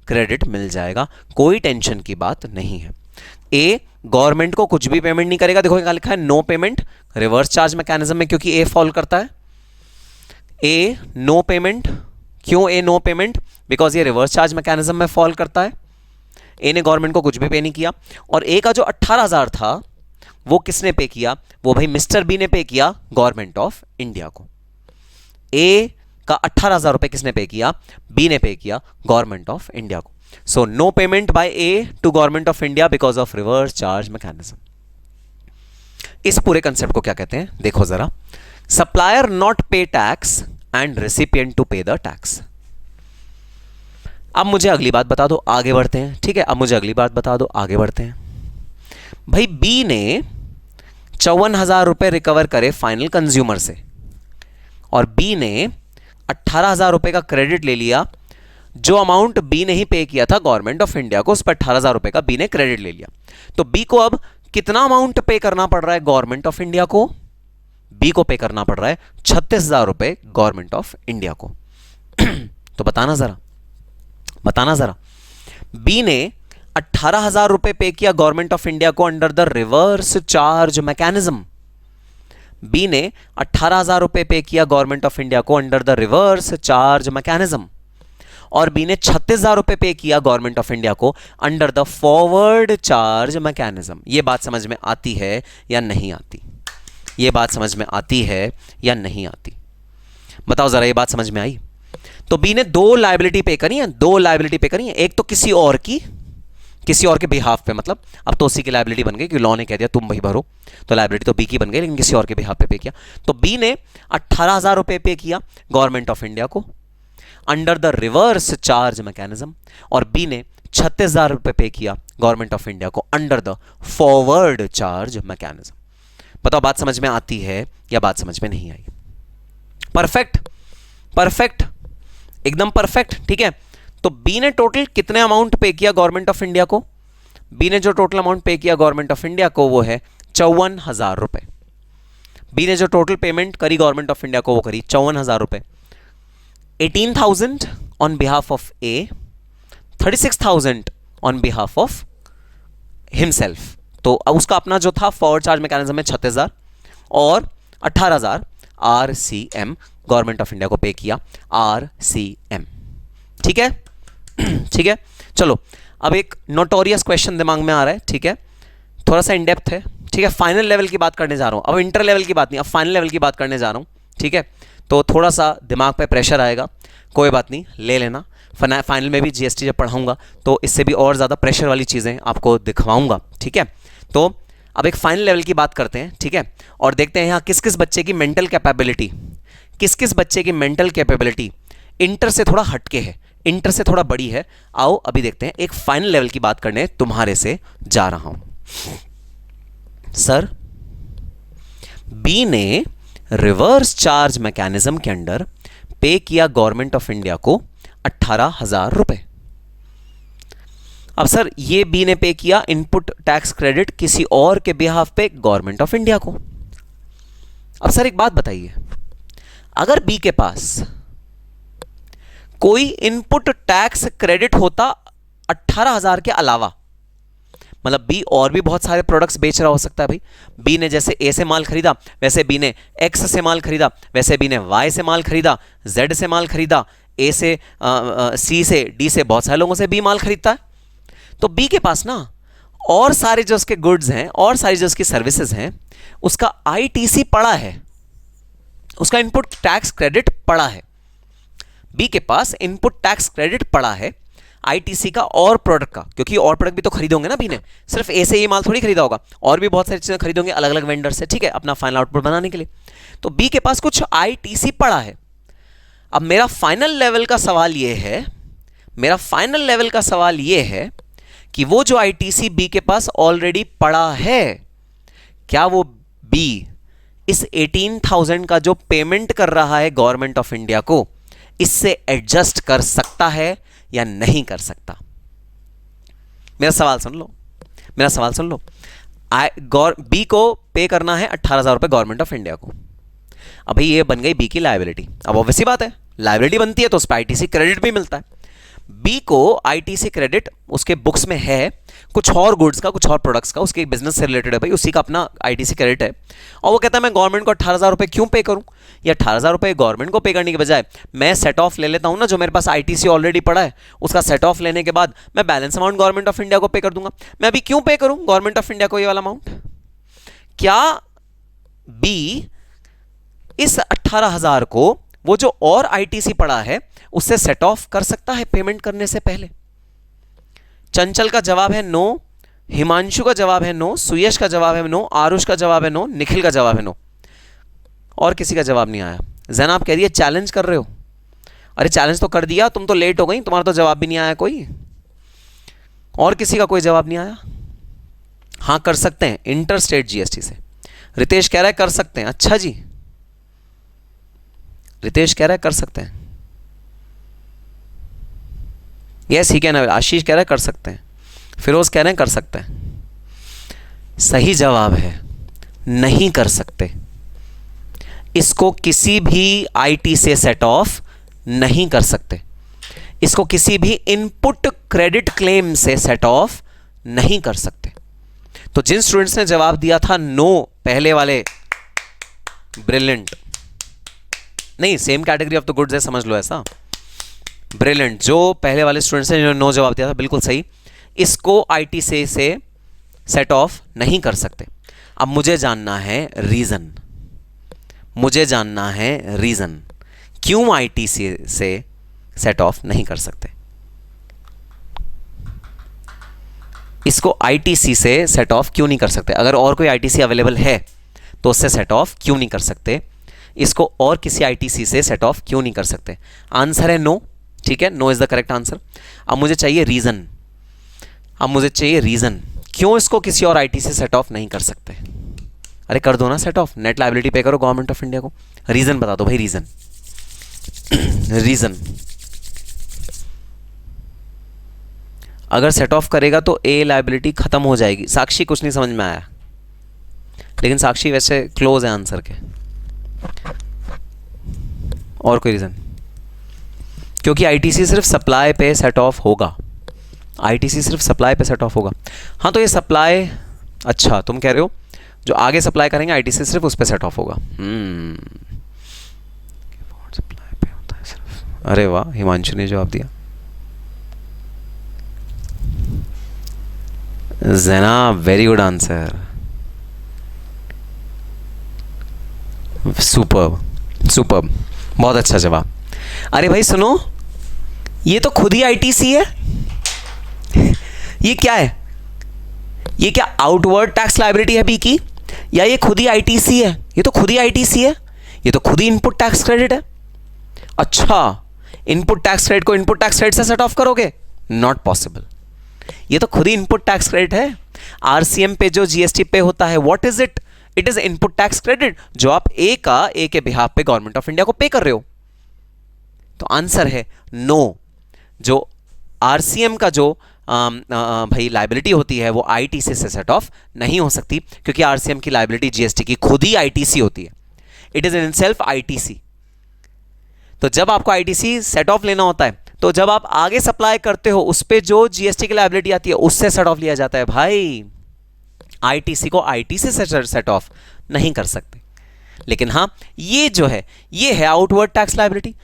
क्रेडिट मिल जाएगा, कोई टेंशन की बात नहीं है। ए गवर्नमेंट को कुछ भी पेमेंट नहीं करेगा, देखो यहां लिखा है no payment reverse charge mechanism में, क्योंकि ए फॉल करता है। ए नो पेमेंट, क्यों ए नो पेमेंट? बिकॉज ये रिवर्स चार्ज मैकेनिज्म में फॉल करता है। ए ने गवर्नमेंट को कुछ भी पे नहीं किया, और ए का जो 18,000 था वो किसने पे किया? वो भाई मिस्टर बी ने पे किया गवर्नमेंट ऑफ इंडिया को। ए का 18,000 रुपए किसने पे किया? बी ने पे किया गवर्नमेंट ऑफ इंडिया को। So no payment by A to government of India because of reverse charge mechanism. इस पूरे कंसेप्ट को क्या कहते हैं देखो जरा, सप्लायर नॉट पे tax and recipient to pay the tax. अब मुझे अगली बात बता दो, आगे बढ़ते हैं, ठीक है, अब मुझे अगली बात बता दो, आगे बढ़ते हैं। भाई बी ने 54,000 रुपए रिकवर करे फाइनल कंज्यूमर से, और बी ने 18,000 रुपए का क्रेडिट ले लिया, जो अमाउंट बी ने ही पे किया था गवर्नमेंट ऑफ इंडिया को, उस पर 18,000 रुपए का बी ने क्रेडिट ले लिया। तो बी को अब कितना अमाउंट पे करना पड़ रहा है गवर्नमेंट ऑफ इंडिया को? बी को पे करना पड़ रहा है 36,000 रुपए गवर्नमेंट ऑफ इंडिया को। तो बताना जरा, बी ने 18,000 रुपए पे किया गवर्नमेंट ऑफ इंडिया को under the reverse charge mechanism. B ने 18,000 रुपए पे किया गवर्नमेंट ऑफ इंडिया को under the reverse charge mechanism, और बी ने 36,000 रुपए पे किया गवर्नमेंट ऑफ इंडिया को under the forward charge mechanism. यह बात समझ में आती है या नहीं आती? यह बात समझ में आती है या नहीं आती? बताओ जरा, यह बात समझ में आई? तो बी ने दो लायबिलिटी पे करी है, एक तो किसी और के बिहाफ पे, मतलब अब तो उसी की लायबिलिटी बन गई कि लॉ ने कह दिया तुम भाई भरो, तो लायबिलिटी तो बी की बन गई, लेकिन किसी और के बिहाफ पे किया। तो बी ने 18,000 रुपए पे किया गवर्नमेंट ऑफ इंडिया को under the reverse charge mechanism, और बी ने 36,000 रुपए पे किया गवर्नमेंट ऑफ इंडिया को under the forward charge mechanism. बताओ बात समझ में आती है या बात समझ में नहीं आई? परफेक्ट, एकदम परफेक्ट, ठीक है। तो बी ने टोटल कितने अमाउंट पे किया गवर्नमेंट ऑफ इंडिया को? बी ने जो टोटल अमाउंट पे किया गवर्नमेंट ऑफ इंडिया को वो है 54,000 रुपए। बी ने जो टोटल पेमेंट करी गवर्नमेंट ऑफ इंडिया को वो करी 54,000 रुपए। 18,000 on behalf of A, 36,000 on behalf of himself. तो उसका अपना जो था फॉरवर्ड चार्ज मैकेनिज्म में 36,000 और 18,000 RCM गवर्नमेंट ऑफ इंडिया को पे किया, RCM। ठीक है ठीक है, चलो अब एक नोटोरियस क्वेश्चन दिमाग में आ रहा है, ठीक है, थोड़ा सा इन डेप्थ है, ठीक है, फाइनल लेवल की बात करने जा रहा हूं, अब इंटर लेवल की बात नहीं, अब फाइनल लेवल की बात करने जा रहा हूं, ठीक है, तो थोड़ा सा दिमाग पे प्रेशर आएगा, कोई बात नहीं, ले लेना। फाइनल में भी जीएसटी जब पढ़ाऊंगा तो इससे भी और ज़्यादा प्रेशर वाली चीज़ें आपको दिखवाऊंगा, ठीक है। तो अब एक फाइनल लेवल की बात करते हैं, ठीक है, और देखते हैं यहाँ किस किस बच्चे की मेंटल कैपेबिलिटी, किस किस बच्चे की मेंटल कैपेबिलिटी इंटर से थोड़ा हटके है, इंटर से थोड़ा बड़ी है। आओ अभी देखते हैं, एक फाइनल लेवल की बात करने तुम्हारे से जा रहा हूं। सर, बी ने रिवर्स चार्ज मैकेनिज्म के अंडर पे किया गवर्नमेंट ऑफ इंडिया को 18,000 रुपए। अब सर ये बी ने पे किया इनपुट टैक्स क्रेडिट किसी और के बिहाफ पे गवर्नमेंट ऑफ इंडिया को। अब सर एक बात बताइए, अगर बी के पास कोई इनपुट टैक्स क्रेडिट होता 18,000 के अलावा, मतलब बी और भी बहुत सारे प्रोडक्ट्स बेच रहा हो सकता है भाई, बी ने जैसे ए से माल खरीदा वैसे बी ने एक्स से माल खरीदा, वैसे बी ने वाई से माल खरीदा, जेड से माल खरीदा, ए से सी से डी से, बहुत सारे लोगों से बी माल खरीदता है। तो बी के पास ना और सारे जो उसके गुड्स हैं और सारी जो उसकी सर्विसेज हैं उसका आईटीसी पड़ा है, उसका इनपुट टैक्स क्रेडिट पड़ा है, बी के पास इनपुट टैक्स क्रेडिट पड़ा है आईटीसी का और प्रोडक्ट का, क्योंकि और प्रोडक्ट भी तो खरीदोगे ना बी ने, सिर्फ ए से ये माल थोड़ी खरीदा होगा, और भी बहुत सारी चीजें खरीदोगे अलग अलग वेंडर से, ठीक है, अपना फाइनल आउटपुट बनाने के लिए। तो बी के पास कुछ आईटीसी पड़ा है। अब मेरा फाइनल लेवल का सवाल ये है, मेरा फाइनल लेवल का सवाल ये है कि वो जो आईटीसी बी के पास ऑलरेडी पड़ा है, क्या वो बी इस 18,000 का जो पेमेंट कर रहा है गवर्नमेंट ऑफ इंडिया को, इससे एडजस्ट कर सकता है या नहीं कर सकता? मेरा सवाल सुन लो, मेरा सवाल सुन लो। बी को पे करना है 18,000 रुपए गवर्नमेंट ऑफ इंडिया को। अब भाई ये बन गई बी की लायबिलिटी। अब ऑब्वियसली बात है, लायबिलिटी बनती है तो उस पर आईटीसी क्रेडिट भी मिलता है। बी को आईटीसी क्रेडिट उसके बुक्स में है, कुछ और गुड्स का, कुछ और प्रोडक्ट्स का, उसके बिजनेस से रिलेटेड है भाई, उसी का अपना आईटीसी क्रेडिट है। और वो कहता है मैं गवर्नमेंट को 18,000 रुपए क्यों पे करूं, या 18,000 रुपए गवर्नमेंट को पे करने के बजाय मैं सेट ऑफ ले लेता हूं ना, जो मेरे पास आईटीसी ऑलरेडी पड़ा है उसका सेट ऑफ लेने के बाद मैं balance amount government of India को पे कर दूंगा। मैं अभी क्यों पे करूं गवर्नमेंट ऑफ इंडिया को ये वाला अमाउंट? क्या बी इस 18,000 को वो जो और आईटीसी पड़ा है उससे सेट ऑफ कर सकता है पेमेंट करने से पहले? चंचल का जवाब है नो, हिमांशु का जवाब है नो, सुयश का जवाब है नो, आरुष का जवाब है नो, निखिल का जवाब है नो, और किसी का जवाब नहीं आया। जैनब कह रही है चैलेंज कर रहे हो। अरे चैलेंज तो कर दिया, तुम तो लेट हो गई, तुम्हारा तो जवाब भी नहीं आया कोई, और किसी का कोई जवाब नहीं आया। हाँ कर सकते हैं इंटर स्टेट जीएसटी से। रितेश कह रहा है कर सकते हैं। अच्छा जी, रितेश कह रहा है कर सकते हैं। यस ही कहना। आशीष कह रहा है कर सकते हैं। फिरोज कह रहे हैं कर सकते हैं। सही जवाब है नहीं कर सकते। इसको किसी भी आईटी से सेट ऑफ नहीं कर सकते, इसको किसी भी इनपुट क्रेडिट क्लेम से सेट ऑफ नहीं कर सकते। तो जिन स्टूडेंट्स ने जवाब दिया था नो पहले वाले, ब्रिलियंट, नहीं same category of the goods है, समझ लो ऐसा, ब्रिलियंट। जो पहले वाले स्टूडेंट्स ने जो नो जवाब दिया था बिल्कुल सही, इसको आईटी से सेट ऑफ नहीं कर सकते। अब मुझे जानना है रीजन, मुझे जानना है रीजन क्यों आईटी से सेट ऑफ नहीं कर सकते। इसको आईटीसी से सेट ऑफ क्यों नहीं कर सकते? अगर और कोई आईटीसी अवेलेबल है तो उससे सेट ऑफ क्यों नहीं कर सकते? इसको और किसी आईटीसी से सेट ऑफ क्यों नहीं कर सकते? आंसर है नो, ठीक है, no is the correct answer. अब मुझे चाहिए रीजन, अब मुझे चाहिए रीजन क्यों इसको किसी और आईटीसी से सेट ऑफ नहीं कर सकते। अरे कर दो ना सेट ऑफ, नेट लायबिलिटी पे करो गवर्नमेंट ऑफ इंडिया को। रीजन बता दो भाई, रीजन रीजन अगर सेट ऑफ करेगा तो ए लाइबिलिटी खत्म हो जाएगी। साक्षी कुछ नहीं समझ में आया, लेकिन साक्षी वैसे क्लोज है आंसर के। और कोई रीजन? क्योंकि आईटीसी सिर्फ सप्लाई पे सेट ऑफ होगा, आईटीसी सिर्फ सप्लाई पे सेट ऑफ होगा। हाँ तो ये सप्लाई, अच्छा तुम कह रहे हो जो आगे सप्लाई करेंगे आईटीसी सिर्फ उस पे सेट ऑफ होगा। सप्लाई पे होता है सिर्फ। अरे वाह, हिमांशु ने जवाब दिया। ज़ैना very good answer, superb superb, बहुत अच्छा जवाब। अरे भाई सुनो, ये तो खुद ही आईटीसी है। ये क्या है? ये क्या आउटवर्ड टैक्स लायबिलिटी है बी की, या ये खुद ही आईटीसी है? ये तो खुद ही आईटीसी है, ये तो खुद ही इनपुट टैक्स क्रेडिट है। अच्छा, इनपुट टैक्स क्रेडिट को इनपुट टैक्स क्रेडिट से सेट ऑफ करोगे? Not possible. ये तो खुद ही इनपुट टैक्स क्रेडिट है। आरसीएम पे जो जीएसटी पे होता है, what is it? It is input tax credit जो आप ए के बिहाफ पे गवर्नमेंट ऑफ इंडिया को पे कर रहे हो। तो आंसर है नो। जो आरसीएम का जो भाई लाइबिलिटी होती है वो आईटीसी से सेट ऑफ नहीं हो सकती, क्योंकि आरसीएम की लाइबिलिटी जीएसटी की खुद ही आईटीसी होती है। It is in self ITC. तो जब आपको आईटीसी सेट ऑफ लेना होता है, तो जब आप आगे सप्लाई करते हो उस पे जो जीएसटी की लाइबिलिटी आती है उससे सेट ऑफ लिया जाता है। भाई आईटीसी को आईटीसी से सेट ऑफ नहीं कर सकते। लेकिन हाँ, ये जो है ये है आउटवर्ड टैक्स लाइबिलिटी।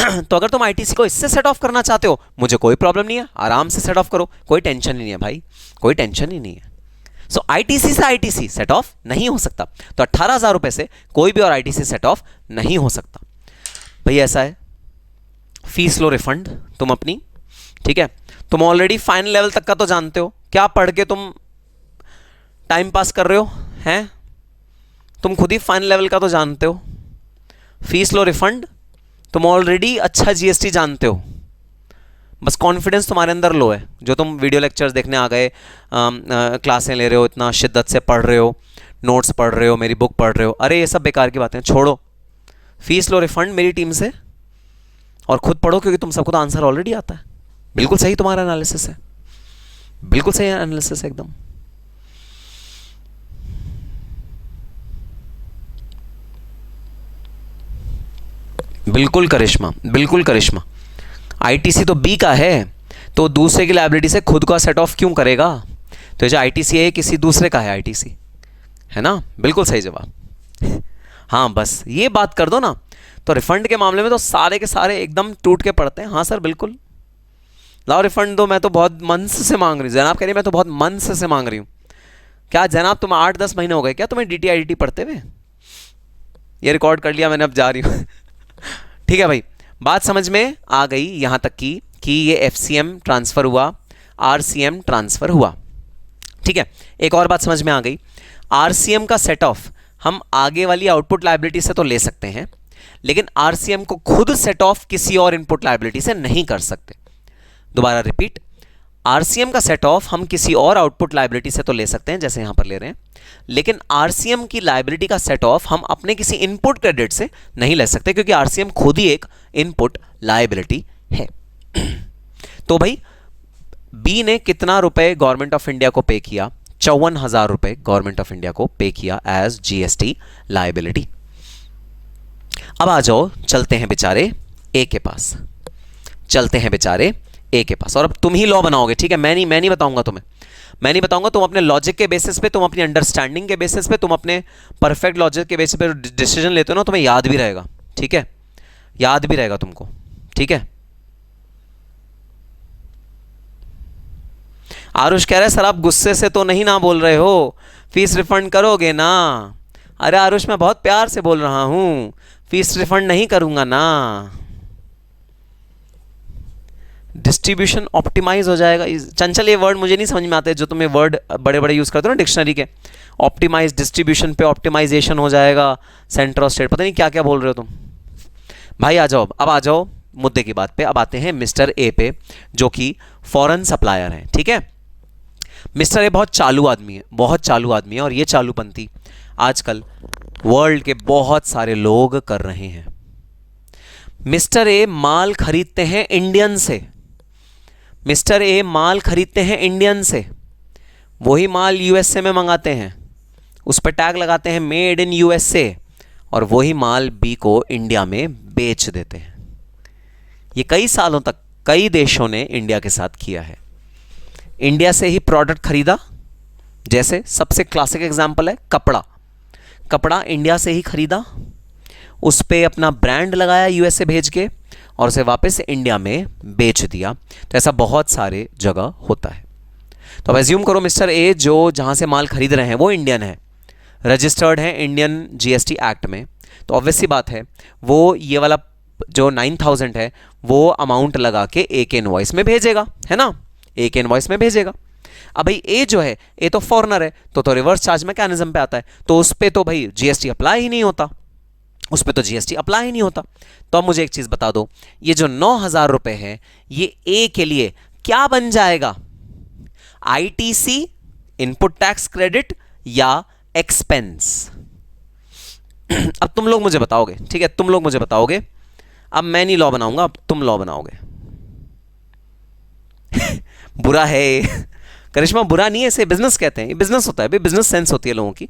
तो अगर तुम आईटीसी को इससे सेट ऑफ करना चाहते हो, मुझे कोई प्रॉब्लम नहीं है, आराम से सेट ऑफ करो, कोई टेंशन ही नहीं है भाई, कोई टेंशन ही नहीं है। सो आईटीसी से आईटीसी सेट ऑफ नहीं हो सकता। तो 18,000 रुपए से कोई भी और आईटीसी सेट ऑफ नहीं हो सकता। भाई ऐसा है, फीस लो रिफंड तुम अपनी, ठीक है। तुम ऑलरेडी फाइनल लेवल तक का तो जानते हो, क्या पढ़ के तुम टाइम पास कर रहे हो हैं? तुम खुद ही फाइनल लेवल का तो जानते हो। फीस लो रिफंड, तुम ऑलरेडी अच्छा जीएसटी जानते हो, बस कॉन्फिडेंस तुम्हारे अंदर लो है। जो तुम वीडियो लेक्चर्स देखने आ गए, क्लासें ले रहे हो, इतना शिद्दत से पढ़ रहे हो, नोट्स पढ़ रहे हो, मेरी बुक पढ़ रहे हो, अरे ये सब बेकार की बातें छोड़ो। फीस लो रिफंड मेरी टीम से और खुद पढ़ो, क्योंकि तुम सबको तो आंसर ऑलरेडी आता है। बिल्कुल सही तुम्हारा एनालिसिस है, बिल्कुल सही एनालिसिस है एकदम। बिल्कुल करिश्मा, बिल्कुल करिश्मा। आईटीसी तो बी का है, तो दूसरे की लायबिलिटी से खुद का सेट ऑफ क्यों करेगा? तो जो आईटीसी है किसी दूसरे का है आईटीसी, है ना? बिल्कुल सही जवाब। हाँ बस ये बात कर दो ना, तो रिफंड के मामले में तो सारे के सारे एकदम टूट के पड़ते हैं। हाँ सर बिल्कुल, लाओ रिफंड दो, मैं तो बहुत मन से मांग रही हूँ। जनाब कह रही मैं तो बहुत मन से मांग रही हूँ। क्या जनाब तुम 8-10 महीने हो गए क्या तुम्हें डीटीआईटी पढ़ते हुए? ये रिकॉर्ड कर लिया मैंने, अब जा रही हूँ। ठीक है भाई, बात समझ में आ गई यहाँ तक कि ये एफसीएम ट्रांसफर हुआ, आरसीएम ट्रांसफर हुआ। ठीक है, एक और बात समझ में आ गई, आरसीएम का सेट ऑफ हम आगे वाली आउटपुट लायबिलिटी से तो ले सकते हैं, लेकिन आरसीएम को खुद सेट ऑफ किसी और इनपुट लायबिलिटी से नहीं कर सकते। दोबारा रिपीट, आरसीएम का सेट ऑफ हम किसी और आउटपुट लायबिलिटी से तो ले सकते हैं, जैसे यहां पर ले रहे हैं, लेकिन आरसीएम की लायबिलिटी का सेट ऑफ हम अपने किसी इनपुट क्रेडिट से नहीं ले सकते, क्योंकि आरसीएम खुद ही एक इनपुट लायबिलिटी है। तो भाई बी ने कितना रुपए गवर्नमेंट ऑफ इंडिया को पे किया? 54,000 रुपए गवर्नमेंट ऑफ इंडिया को पे किया एज जीएसटी लायबिलिटी। अब आ जाओ, चलते हैं बेचारे ए के पास, चलते हैं बेचारे ए के पास। और अब तुम ही लॉ बनाओगे, ठीक है? मैं नहीं बताऊंगा तुम्हें, मैं नहीं बताऊंगा। तुम अपने लॉजिक के बेसिस पे, तुम अपनी अंडरस्टैंडिंग के बेसिस पे, तुम अपने परफेक्ट लॉजिक के बेसिस पे डिसीजन लेते हो ना, तुम्हें याद भी रहेगा, ठीक है? याद भी रहेगा तुमको, ठीक है? आरुष कह रहे हैं सर आप गुस्से से तो नहीं ना बोल रहे हो, फीस रिफंड करोगे ना? अरे आरुष मैं बहुत प्यार से बोल रहा हूं, फीस रिफंड नहीं करूंगा ना। डिस्ट्रीब्यूशन ऑप्टिमाइज हो जाएगा। चंचल ये वर्ड मुझे नहीं समझ में आते, जो तुम्हें वर्ड बड़े बड़े यूज करते हो ना डिक्शनरी के। ऑप्टिमाइज, डिस्ट्रीब्यूशन पे ऑप्टिमाइजेशन हो जाएगा, सेंटर और स्टेट, पता नहीं क्या क्या बोल रहे हो तुम। भाई आ जाओ, अब आ जाओ मुद्दे की बात पे। अब आते हैं मिस्टर ए पे, जो कि फॉरेन सप्लायर है, ठीक है? मिस्टर ए बहुत चालू आदमी है, बहुत चालू आदमी है, और ये चालूपंथी आजकल वर्ल्ड के बहुत सारे लोग कर रहे हैं। मिस्टर ए माल खरीदते हैं इंडियन से, मिस्टर ए माल खरीदते हैं इंडियन से, वही माल यूएसए में मंगाते हैं, उस पर टैग लगाते हैं मेड इन यूएसए, और वही माल बी को इंडिया में बेच देते हैं। ये कई सालों तक कई देशों ने इंडिया के साथ किया है। इंडिया से ही प्रोडक्ट खरीदा, जैसे सबसे क्लासिक एग्जांपल है कपड़ा, कपड़ा इंडिया से ही खरीदा, उस पे अपना ब्रांड लगाया यूएसए भेज के, और उसे वापस इंडिया में बेच दिया। तो ऐसा बहुत सारे जगह होता है। तो अब एज्यूम करो मिस्टर ए जो जहाँ से माल खरीद रहे हैं वो इंडियन है, रजिस्टर्ड है इंडियन जीएसटी एक्ट में, तो ऑब्वियस सी बात है वो ये वाला जो 9000 है वो अमाउंट लगा के एक इनवॉइस में भेजेगा, है ना, एक इनवॉइस में भेजेगा। अब भाई ए जो है, ए तो फॉरेनर है, तो रिवर्स चार्ज मैकेनिज्म पे आता है, तो उस पर तो भाई जीएसटी अप्लाई ही नहीं होता, उस पर तो जीएसटी अप्लाई ही नहीं होता। तो अब मुझे एक चीज बता दो, ये जो 9000 रुपए है ये ए के लिए क्या बन जाएगा, आईटीसी इनपुट टैक्स क्रेडिट या एक्सपेंस? अब तुम लोग मुझे बताओगे, ठीक है, तुम लोग मुझे बताओगे। अब मैं नहीं लॉ बनाऊंगा, अब तुम लॉ बनाओगे। बुरा है करिश्मा, बुरा नहीं है, इसे बिजनेस कहते हैं, ये बिजनेस होता है भाई, बिजनेस सेंस होती है लोगों की।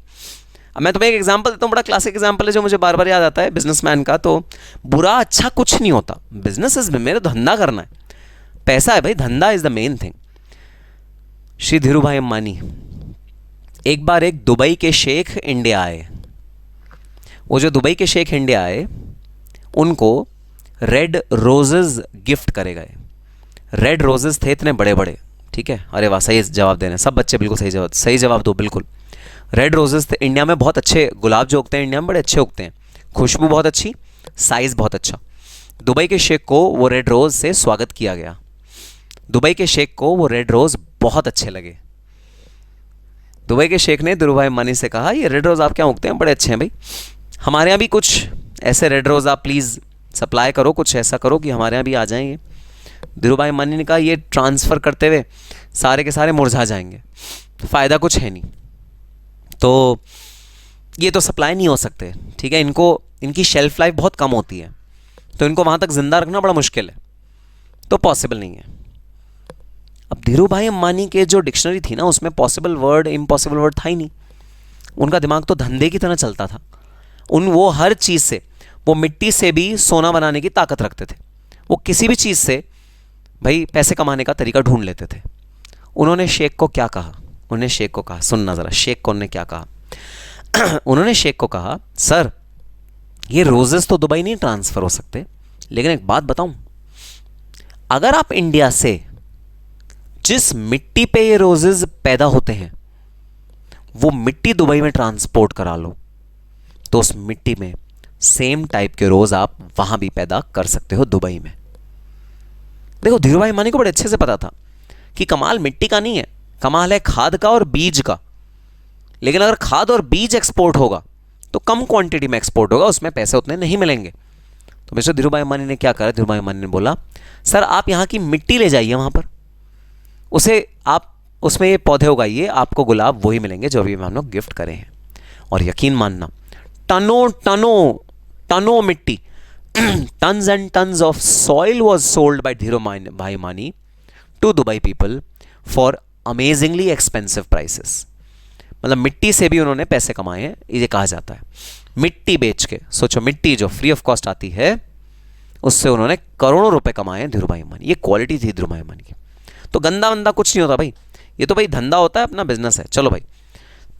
अब मैं तुम्हें एक एग्जांपल देता हूँ, बड़ा क्लासिक एग्जांपल है जो मुझे बार बार याद आता है बिजनेसमैन का। तो बुरा अच्छा कुछ नहीं होता, बिजनेस इज, मेरे धंधा करना है, पैसा है भाई, धंधा is the main thing. Shri Dhiru भाई अंबानी, एक बार एक दुबई के शेख इंडिया आए। वो जो दुबई के शेख इंडिया आए उनको रेड रोजेज गिफ्ट करे गए। रेड रोजेज थे इतने बड़े बड़े, ठीक है, अरे वाह सही जवाब दे रहे हैं सब बच्चे, बिल्कुल सही जवाब दो, बिल्कुल। रेड रोजेस थे, इंडिया में बहुत अच्छे गुलाब जो उगते हैं इंडिया में बड़े अच्छे उगते हैं, खुशबू बहुत अच्छी, साइज बहुत अच्छा। दुबई के शेख को वो रेड रोज से स्वागत किया गया, दुबई के शेख को वो रेड रोज बहुत अच्छे लगे। दुबई के शेख ने धीरू भाई अंबानी से कहा, ये रेड रोज आप क्या उगते हैं, बड़े अच्छे हैं भाई, हमारे यहाँ भी कुछ ऐसे रेड रोज आप प्लीज़ सप्लाई करो, कुछ ऐसा करो कि हमारे यहाँ भी आ जाएंगे। धीरू भाई अंबानी ने कहा, ये ट्रांसफ़र करते हुए सारे के सारे मुरझा जाएंगे, फ़ायदा कुछ है नहीं, तो ये तो सप्लाई नहीं हो सकते, ठीक है, इनको इनकी शेल्फ लाइफ बहुत कम होती है, तो इनको वहाँ तक ज़िंदा रखना बड़ा मुश्किल है, तो पॉसिबल नहीं है। अब धीरू भाई अंबानी के जो डिक्शनरी थी ना उसमें पॉसिबल वर्ड इम्पॉसिबल वर्ड था ही नहीं, उनका दिमाग तो धंधे की तरह चलता था। वो हर चीज़ से, वो मिट्टी से भी सोना बनाने की ताकत रखते थे, वो किसी भी चीज़ से भाई पैसे कमाने का तरीका ढूंढ लेते थे। उन्होंने शेख को क्या कहा, उन्होंने शेख को कहा, सुनना ज़रा शेख को उन्होंने क्या कहा उन्होंने शेख को कहा, सर ये रोजेस तो दुबई नहीं ट्रांसफ़र हो सकते, लेकिन एक बात बताऊं, अगर आप इंडिया से जिस मिट्टी पे ये रोजेस पैदा होते हैं वो मिट्टी दुबई में ट्रांसपोर्ट करा लो, तो उस मिट्टी में सेम टाइप के रोज आप वहां भी पैदा कर सकते हो दुबई में। देखो धीरू भाई अंबानी को बड़े अच्छे से पता था कि कमाल मिट्टी का नहीं है, कमाल है खाद का और बीज का। लेकिन अगर खाद और बीज एक्सपोर्ट होगा तो कम क्वांटिटी में एक्सपोर्ट होगा, उसमें पैसे उतने नहीं मिलेंगे। तो मिस्टर धीरू भाई अंबानी ने क्या करा, धीरू भाई अंबानी ने बोला, सर आप यहाँ की मिट्टी ले जाइए वहाँ पर, उसे आप उसमें ये पौधे उगाइए, आपको गुलाब वही मिलेंगे जो अभी हम लोग गिफ्ट करे हैं। और यकीन मानना, टनों टनों टनों मिट्टी tons and tons of soil was sold by Dhiro Bhai Ambani to Dubai people for amazingly expensive prices। मतलब मिट्टी से भी उन्होंने पैसे कमाए हैं, ये कहा जाता है। मिट्टी बेच के, सोचो मिट्टी जो फ्री ऑफ कॉस्ट आती है उससे उन्होंने करोड़ों रुपए कमाए हैं धीरू भाई अंबानी। ये क्वालिटी थी धीरू भाई अंबानी की। तो गंदा वंदा कुछ नहीं होता भाई, ये तो भाई धंधा होता है, अपना बिजनेस है। चलो भाई,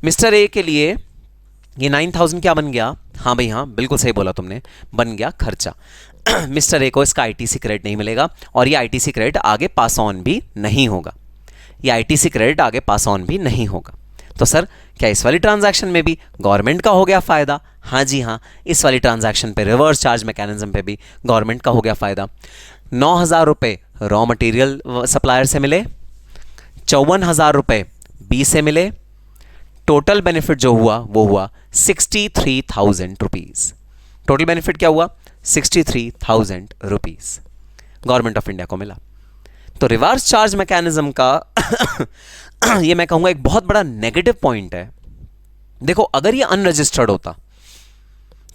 मिस्टर ए के लिए ये 9000 क्या बन गया, हाँ भाई हाँ बिल्कुल सही बोला तुमने, बन गया खर्चा। मिस्टर ए को इसका आईटीसी क्रेडिट नहीं मिलेगा और ये आईटीसी क्रेडिट आगे पास ऑन भी नहीं होगा, ये आईटीसी क्रेडिट आगे पास ऑन भी नहीं होगा। तो सर क्या इस वाली ट्रांजैक्शन में भी गवर्नमेंट का हो गया फ़ायदा? हाँ जी हाँ, इस वाली ट्रांजैक्शन पे रिवर्स चार्ज मैकेनिज्म पे भी गवर्नमेंट का हो गया फ़ायदा। 9000 रुपये रॉ मटेरियल सप्लायर से मिले, 54,000 रुपये बी से मिले, टोटल बेनिफिट जो हुआ वो हुआ 63,000 रुपीज़। टोटल बेनिफिट क्या हुआ? 63,000 रुपीज़ गवर्नमेंट ऑफ इंडिया को मिला। तो रिवर्स चार्ज मैकेनिज्म का ये मैं कहूँगा एक बहुत बड़ा नेगेटिव पॉइंट है। देखो अगर ये अनरजिस्टर्ड होता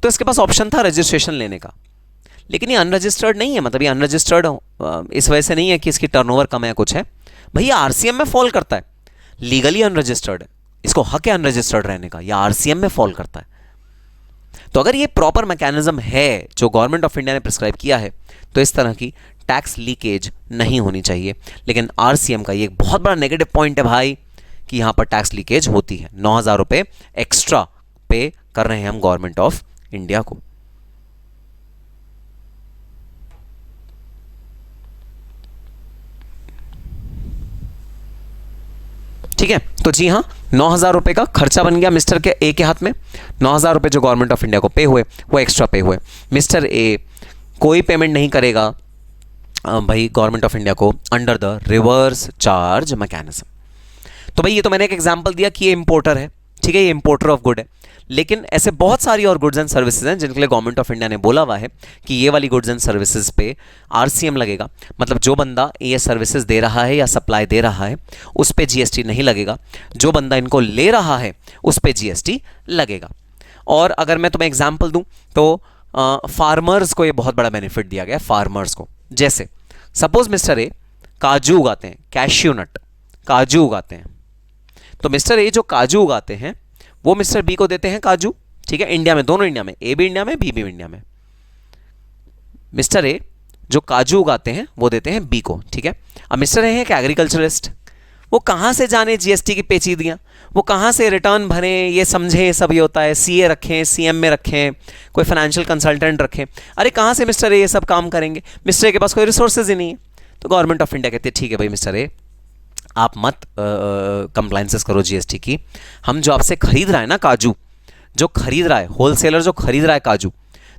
तो इसके पास ऑप्शन था रजिस्ट्रेशन लेने का, लेकिन ये अनरजिस्टर्ड नहीं है, मतलब ये अनरजिस्टर्ड इस वजह से नहीं है कि इसकी टर्नओवर कम है कुछ है, भैया आरसीएम में फॉल करता है, लीगली अनरजिस्टर्ड है, इसको हक है अनरजिस्टर्ड रहने का, या आरसीएम में फॉल करता है। तो अगर ये प्रॉपर मैकेनिज्म है जो गवर्नमेंट ऑफ इंडिया ने प्रिस्क्राइब किया है, तो इस तरह की टैक्स लीकेज नहीं होनी चाहिए। लेकिन आरसीएम का ये एक बहुत बड़ा नेगेटिव पॉइंट है भाई कि यहां पर टैक्स लीकेज होती है। 9,000 रुपए एक्स्ट्रा पे कर रहे हैं हम गवर्नमेंट ऑफ इंडिया को। ठीक है, तो जी हाँ, 9,000 रुपए का खर्चा बन गया मिस्टर के ए के हाथ में। 9,000 रुपए जो गवर्नमेंट ऑफ इंडिया को पे हुए वो एक्स्ट्रा पे हुए। मिस्टर ए कोई पेमेंट नहीं करेगा भाई गवर्नमेंट ऑफ इंडिया को under the reverse charge mechanism. तो भाई ये तो मैंने एक एग्जांपल दिया कि ये इंपोर्टर है, ठीक है, ये इंपोर्टर ऑफ गुड है, लेकिन ऐसे बहुत सारी और गुड्स एंड सर्विसेज हैं जिनके लिए गवर्नमेंट ऑफ इंडिया ने बोला हुआ है कि ये वाली गुड्स एंड सर्विसेज पे आरसीएम लगेगा। मतलब जो बंदा ये सर्विसेज दे रहा है या सप्लाई दे रहा है उस पे जीएसटी नहीं लगेगा, जो बंदा इनको ले रहा है उस पे जीएसटी लगेगा। और अगर मैं तुम्हें एग्जाम्पल दूं तो फार्मर्स को ये बहुत बड़ा बेनिफिट दिया गया है, फार्मर्स को। जैसे सपोज मिस्टर ए काजू उगाते हैं, कैश्यू नट, काजू उगाते हैं, तो मिस्टर ए जो काजू उगाते हैं वो मिस्टर बी को देते हैं काजू, ठीक है, इंडिया में, दोनों इंडिया में, ए भी इंडिया में, बी भी इंडिया में। मिस्टर ए जो काजू उगाते हैं वो देते हैं बी को, ठीक है। अब मिस्टर ए है एक एग्रीकल्चरिस्ट, वो कहां से जाने जीएसटी की पेचीदगियां, वो कहां से रिटर्न भरें, ये समझे, सब ये होता है, सीए रखें, सीएम में रखें, कोई फाइनेंशियल कंसल्टेंट रखें, अरे कहां से मिस्टर ए ये सब काम करेंगे, मिस्टर ए के पास कोई रिसोर्सेज ही नहीं है। तो गवर्नमेंट ऑफ इंडिया कहती है ठीक है भाई मिस्टर ए, आप मत कंप्लाइंसेस करो जीएसटी की, हम जो आपसे खरीद रहा है ना काजू, जो खरीद रहा है, होलसेलर जो खरीद रहा है काजू,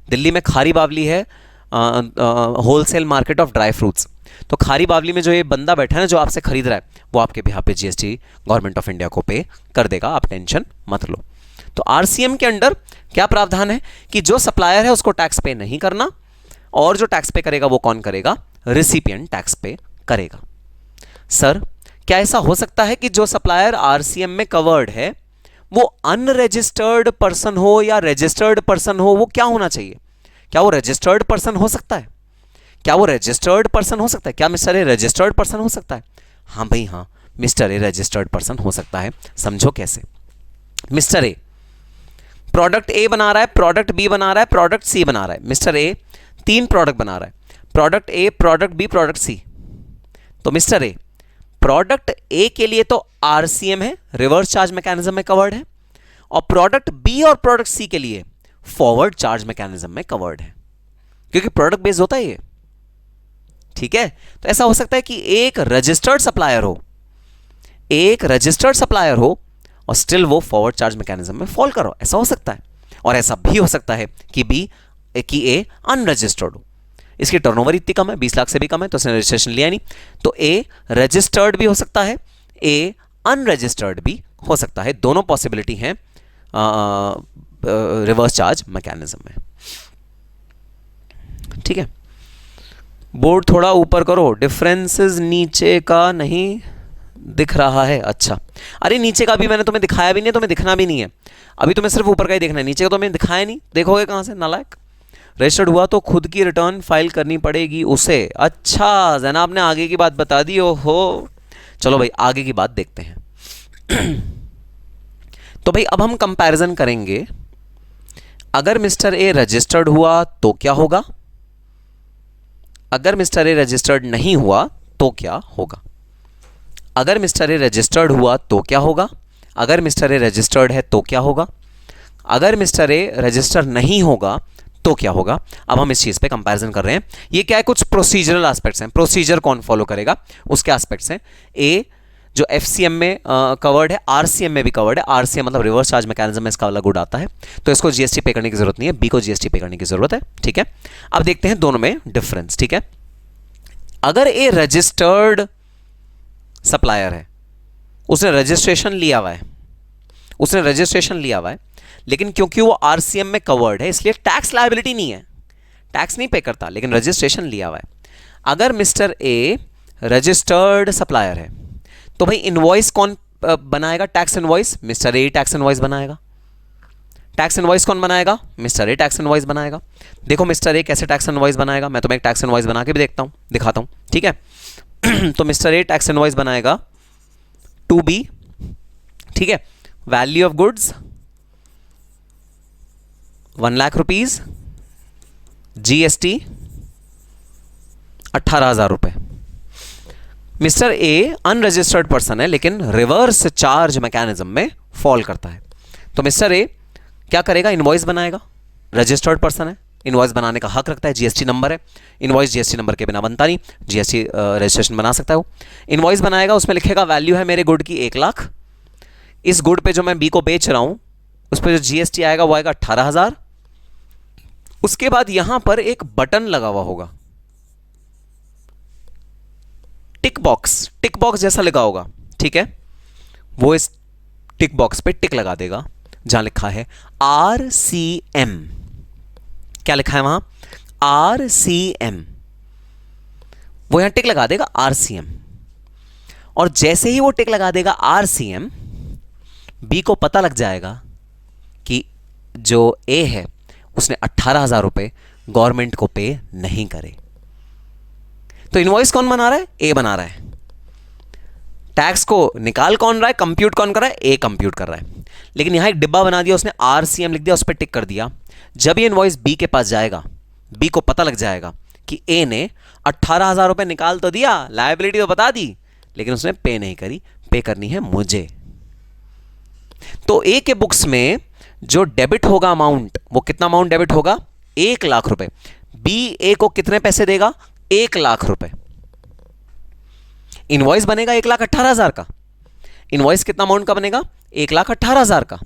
दिल्ली में खारी बावली है wholesale market of dry fruits, तो खारी बावली में जो ये बंदा बैठा है ना जो आपसे खरीद रहा है वो आपके बिहाफ पे जीएसटी गवर्नमेंट ऑफ इंडिया को पे कर देगा, आप टेंशन मत लो। तो आरसीएम के अंडर क्या प्रावधान है कि जो सप्लायर है उसको टैक्स पे नहीं करना, और जो टैक्स पे करेगा वो कौन करेगा, रिसिपिएंट टैक्स पे करेगा। सर क्या ऐसा हो सकता है कि जो सप्लायर आरसीएम में कवर्ड है वो अनरजिस्टर्ड पर्सन हो या रजिस्टर्ड पर्सन हो, वो क्या होना चाहिए, क्या वो रजिस्टर्ड पर्सन हो सकता है, क्या वो रजिस्टर्ड पर्सन हो सकता है, क्या मिस्टर ए रजिस्टर्ड पर्सन हो सकता है? हाँ भाई हाँ, मिस्टर ए रजिस्टर्ड पर्सन हो सकता है। समझो कैसे। मिस्टर ए प्रोडक्ट ए बना रहा है, प्रोडक्ट बी बना रहा है, प्रोडक्ट सी बना रहा है। मिस्टर ए 3 प्रोडक्ट बना रहा है, product A, product B, product C. तो मिस्टर ए प्रोडक्ट ए के लिए तो आरसीएम है, रिवर्स चार्ज मैकेनिज्म में कवर्ड है, और प्रोडक्ट बी और प्रोडक्ट सी के लिए फॉरवर्ड चार्ज मैकेनिज्म में कवर्ड है, क्योंकि प्रोडक्ट बेस्ड होता है ये, ठीक है। तो ऐसा हो सकता है कि एक रजिस्टर्ड सप्लायर हो, एक रजिस्टर्ड सप्लायर हो और स्टिल वो फॉरवर्ड चार्ज मैकेनिज्म में फॉल करो, ऐसा हो सकता है। और ऐसा भी हो सकता है कि ए अनरजिस्टर्ड हो, इसकी टर्नओवर इतनी कम है, 20 लाख से भी कम है, तो उसने रजिस्ट्रेशन लिया नहीं, तो ए रजिस्टर्ड भी हो सकता है, ए अनरजिस्टर्ड भी हो सकता है, दोनों पॉसिबिलिटी हैं रिवर्स चार्ज मैकेनिज्म में, ठीक है। बोर्ड थोड़ा ऊपर करो, डिफरेंसेस नीचे का नहीं दिख रहा है। अच्छा, अरे नीचे का भी मैंने तुम्हें दिखाया भी नहीं, तुम्हें दिखना भी नहीं है, अभी तुम्हें सिर्फ ऊपर का ही देखना है, नीचे का तो मैंने दिखाया नहीं, देखोगे कहां से नालायक। रजिस्टर्ड हुआ तो खुद की रिटर्न फाइल करनी पड़ेगी उसे। अच्छा जनाब ने आगे की बात बता दी, ओहो। चलो भाई आगे की बात देखते हैं। तो भाई अब हम कंपैरिजन करेंगे, अगर मिस्टर ए रजिस्टर्ड हुआ तो क्या होगा, अगर मिस्टर ए रजिस्टर्ड नहीं हुआ तो क्या होगा, अगर मिस्टर ए रजिस्टर्ड हुआ तो क्या होगा, अगर मिस्टर ए रजिस्टर्ड है तो क्या होगा, अगर मिस्टर ए रजिस्टर नहीं होगा तो क्या होगा। अब हम इस चीज पे कंपैरिजन कर रहे हैं। ये क्या है, कुछ प्रोसीजरल एस्पेक्ट्स हैं, प्रोसीजर कौन फॉलो करेगा उसके एस्पेक्ट्स हैं। ए जो एफसीएम में कवर्ड है, आरसीएम में भी कवर्ड है, आरसीएम मतलब रिवर्स चार्ज मैकेनिज्म में इसका वाला गुड आता है, तो इसको जीएसटी पे करने की जरूरत नहीं है, बी को जीएसटी पे करने की जरूरत है, ठीक है। अब देखते हैं दोनों में डिफरेंस, ठीक है। अगर ए रजिस्टर्ड सप्लायर है, उसने रजिस्ट्रेशन लिया हुआ है, उसने रजिस्ट्रेशन लिया हुआ है, लेकिन क्योंकि वो आरसीएम में कवर्ड है इसलिए टैक्स लायबिलिटी नहीं है, टैक्स नहीं पे करता, लेकिन रजिस्ट्रेशन लिया हुआ है। अगर मिस्टर ए रजिस्टर्ड सप्लायर है तो भाई इनवॉइस कौन बनाएगा, टैक्स इनवॉइस, मिस्टर ए टैक्स इनवॉइस बनाएगा, टैक्स इनवॉइस कौन बनाएगा? मिस्टर ए टैक्स इनवॉइस बनाएगा। देखो मिस्टर ए कैसे टैक्स इनवॉइस बनाएगा, मैं तुम्हें एक टैक्स इनवॉइस बना के भी दिखाता हूँ, ठीक है। तो मिस्टर ए टैक्स इनवॉइस बनाएगा टू बी, ठीक है, value of goods 1 lakh rupees, GST 18,000 रुपए। मिस्टर ए अनरजिस्टर्ड पर्सन है लेकिन रिवर्स चार्ज मैकेनिज्म में फॉल करता है। तो मिस्टर ए क्या करेगा? इनवॉइस बनाएगा। रजिस्टर्ड पर्सन है, इनवॉइस बनाने का हक रखता है, जीएसटी नंबर है, इनवॉइस जीएसटी नंबर के बिना बनता नहीं, जीएसटी रजिस्ट्रेशन बना सकता है वो। इनवॉइस बनाएगा, उसमें लिखेगा वैल्यू है मेरे गुड की 1 लाख, इस गुड पे जो मैं बी को बेच रहा हूं उस पर जो जीएसटी आएगा वो आएगा 18,000। उसके बाद यहां पर एक बटन लगा हुआ होगा, टिक बॉक्स जैसा लगा होगा, ठीक है। वो इस टिक बॉक्स पे टिक लगा देगा जहां लिखा है RCM। क्या लिखा है वहां? RCM। वो यहां टिक लगा देगा RCM, और जैसे ही वो टिक लगा देगा RCM, बी को पता लग जाएगा कि जो ए है उसने 18,000 रुपए गवर्नमेंट को पे नहीं करे। तो इनवॉइस कौन बना रहा है? ए बना रहा है। टैक्स को निकाल कौन रहा है? कंप्यूट कौन कर रहा है? ए कंप्यूट कर रहा है। लेकिन यहां एक डिब्बा बना दिया उसने, RCM लिख दिया, उस पर टिक कर दिया। जब ये इनवॉइस बी के पास जाएगा, बी को पता लग जाएगा कि ए ने 18,000 रुपए निकाल तो दिया, लायबिलिटी तो बता दी, लेकिन उसने पे नहीं करी, पे करनी है मुझे। तो ए के बुक्स में जो डेबिट होगा अमाउंट, वो कितना अमाउंट डेबिट होगा? 1 लाख रुपए। बी ए को कितने पैसे देगा? 1 लाख रुपए। इनवॉइस बनेगा 1,18,000 का। इनवॉइस कितना अमाउंट का बनेगा? 1,18,000 का।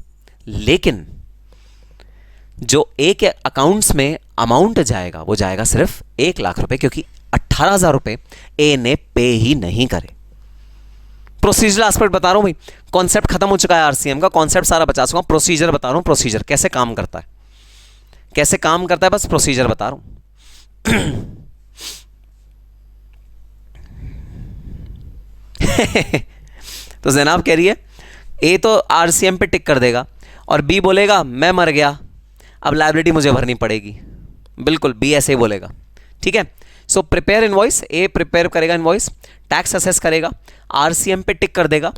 लेकिन जो ए के अकाउंट्स में अमाउंट जाएगा वो जाएगा सिर्फ 1 लाख रुपए, क्योंकि 18,000 रुपए ए ने पे ही नहीं करे। प्रोसीजर एस्पेक्ट बता रहा हूं भाई, कॉन्सेप्ट खत्म हो चुका है आरसीएम का, कॉन्सेप्ट सारा बचा चुका हूं, प्रोसीजर बता रहा हूं, प्रोसीजर कैसे काम करता है, कैसे काम करता है, बस प्रोसीजर बता रहा हूं। तो जैनाब कह रही है ए तो आरसीएम पे टिक कर देगा और बी बोलेगा मैं मर गया, अब लायबिलिटी मुझे भरनी पड़ेगी। बिल्कुल बी ऐसे ही बोलेगा, ठीक है। सो प्रिपेयर इनवॉइस, ए प्रिपेयर करेगा इनवॉइस, टैक्स असेस करेगा, आरसीएम पे टिक कर देगा,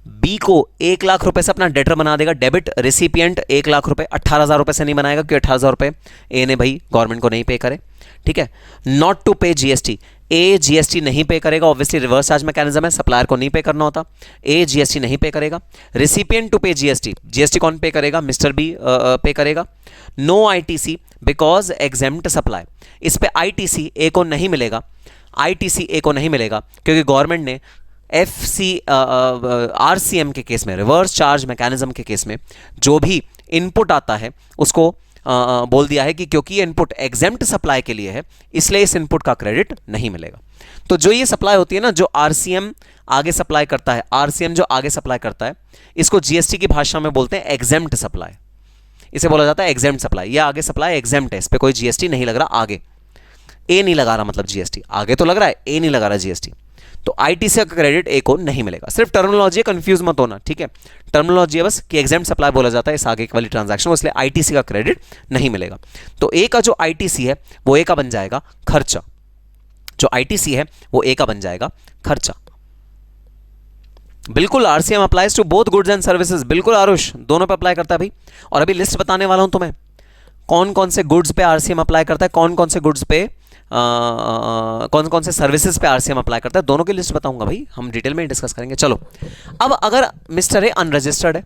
बी को 1 लाख रुपए से अपना डेटर बना देगा, डेबिट रिसिपिएंट 1 लाख रुपए, 18,000 रुपए से नहीं बनाएगा क्योंकि 18,000 रुपए ए ने भाई गवर्नमेंट को नहीं पे करे, ठीक है। Not to pay GST, A GST नहीं पे करेगा, ऑब्वियसली रिवर्स चार्ज मैकेनिज्म है, सप्लायर को नहीं पे करना होता, ए जीएसटी नहीं पे करेगा। Recipient to pay GST, GST कौन पे करेगा? मिस्टर बी पे करेगा। No ITC because exempt supply, इस पे आईटीसी ए को नहीं मिलेगा, आईटीसी ए को नहीं मिलेगा क्योंकि गवर्नमेंट ने आरसीएम के केस में, रिवर्स चार्ज मैकेनिज्म के केस में जो भी इनपुट आता है उसको बोल दिया है कि क्योंकि ये इनपुट एग्जेम्प्ट सप्लाई के लिए है इसलिए इस इनपुट का क्रेडिट नहीं मिलेगा। तो जो ये सप्लाई होती है ना, जो आरसीएम आगे सप्लाई करता है, आरसीएम जो आगे सप्लाई करता है, इसको जीएसटी की भाषा में बोलते हैं एग्जेम्प्ट सप्लाई, इसे बोला जाता है एग्जेम्प्ट सप्लाई। ये आगे सप्लाई एग्जेम्प्ट है, इस पर कोई जीएसटी नहीं लग रहा, आगे ए नहीं लगा रहा, मतलब जीएसटी आगे तो लग रहा है, ए नहीं लगा रहा जीएसटी, तो आईटीसी का क्रेडिट ए को नहीं मिलेगा। सिर्फ टर्मिनोलॉजी है, कंफ्यूज मत होना, ठीक है। टर्मिनोलॉजी है बस कि एग्जेम्प्ट सप्लाई बोला जाता है इस आगे वाली ट्रांजैक्शन में, इसलिए आईटीसी का क्रेडिट नहीं मिलेगा। तो ए का जो आईटीसी है वो ए का बन जाएगा खर्चा, जो आईटीसी है वो ए का बन जाएगा खर्चा। बिल्कुल RCM applies to both goods and services, बिल्कुल आरुष दोनों पे अप्लाई करता है भाई। और अभी लिस्ट बताने वाला हूं तुम्हें कौन कौन से गुड्स पे आरसीएम अप्लाई करता है, कौन कौन से गुड्स पे कौन कौन से सर्विसेज पे आरसीएम अप्लाई करता है, दोनों की लिस्ट बताऊंगा भाई, हम डिटेल में डिस्कस करेंगे। चलो अब अगर मिस्टर ए अनरजिस्टर्ड है,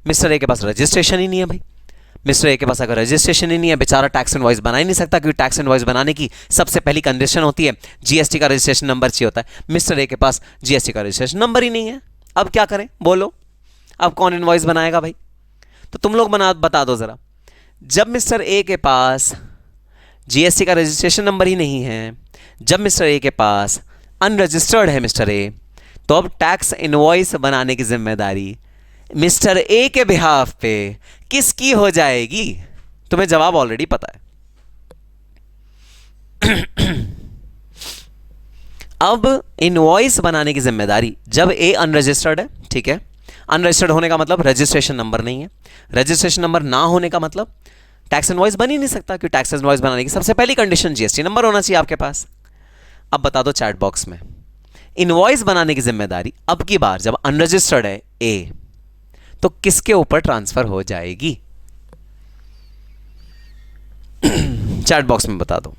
मिस्टर ए के पास रजिस्ट्रेशन ही नहीं है भाई, मिस्टर ए के पास अगर रजिस्ट्रेशन ही नहीं है, बेचारा टैक्स इनवॉइस बना ही नहीं सकता क्योंकि टैक्स इनवॉइस बनाने की सबसे पहली कंडीशन होती है जीएसटी का रजिस्ट्रेशन नंबर चाहिए होता है। मिस्टर ए के पास जीएसटी का रजिस्ट्रेशन नंबर ही नहीं है, अब क्या करें बोलो, अब कौन इनवॉइस बनाएगा भाई? तो तुम लोग बता दो जरा। जब मिस्टर ए के पास जीएसटी का रजिस्ट्रेशन नंबर ही नहीं है, जब मिस्टर ए के पास अनरजिस्टर्ड है मिस्टर ए, तो अब टैक्स इनवॉइस बनाने की जिम्मेदारी मिस्टर ए के बिहाफ पे किसकी हो जाएगी? तुम्हें जवाब ऑलरेडी पता है। अब इनवॉइस बनाने की जिम्मेदारी, जब ए अनरजिस्टर्ड है, ठीक है, अनरजिस्टर्ड होने का मतलब रजिस्ट्रेशन नंबर नहीं है, रजिस्ट्रेशन नंबर ना होने का मतलब टैक्स इनवॉइस बन ही नहीं सकता, क्योंकि टैक्स इनवॉइस बनाने की सबसे पहली कंडीशन जीएसटी नंबर होना चाहिए आपके पास। अब बता दो चैट बॉक्स में, इनवॉइस बनाने की जिम्मेदारी अब की बार जब अनरजिस्टर्ड है ए, तो किसके ऊपर ट्रांसफर हो जाएगी? चैट बॉक्स में बता दो।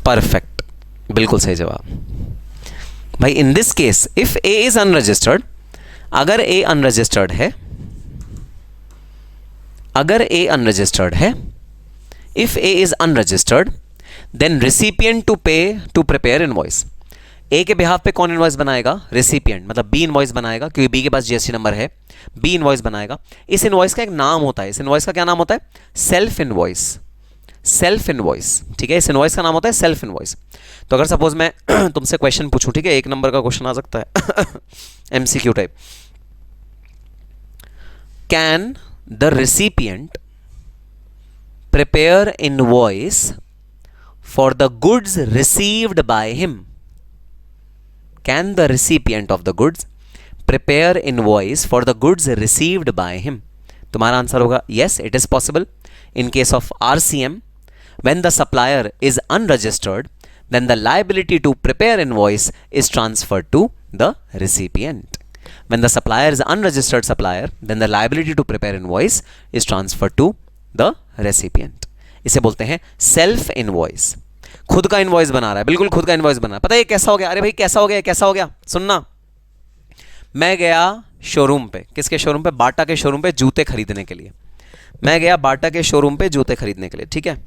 परफेक्ट, बिल्कुल सही जवाब भाई। In this case if A is unregistered, अगर ए अनरजिस्टर्ड है, अगर ए अनरजिस्टर्ड है, if A is unregistered, then recipient to pay to prepare invoice. A के बिहाफ पे कौन इनवॉइस बनाएगा? रिसिपिएंट, मतलब बी इनवॉइस बनाएगा, क्योंकि बी के पास जीएसटी नंबर है, बी इनवॉइस बनाएगा। इस इनवॉइस का एक नाम होता है, इस इनवॉइस का क्या नाम होता है? सेल्फ इनवॉइस, सेल्फ इनवॉइस, ठीक है। इस इनवॉइस का नाम होता है सेल्फ इनवॉइस। तो अगर सपोज मैं तुमसे क्वेश्चन पूछूं, ठीक है, 1 नंबर का क्वेश्चन आ सकता है MCQ type, can the recipient prepare invoice for the goods received by him? Can the recipient of the goods prepare invoice for the goods received by him? तुम्हारा answer होगा yes, it is possible in case of RCM. When the supplier is unregistered, then the liability to prepare invoice is transferred to the recipient. When the supplier is unregistered supplier, then the liability to prepare invoice is transferred to the recipient. इसे बोलते हैं self invoice. खुद का invoice बना रहा है, बिल्कुल खुद का इनवॉइस बना रहा है। पता है ये कैसा हो गया? अरे भाई कैसा हो गया, कैसा हो गया? सुनना, मैं गया शोरूम पे, किसके शोरूम पे? बाटा के शोरूम पे जूते खरीदने के लिए। मैं गया बाटा के शोरूम पे जूते खरीदने के लिए, ठीक है।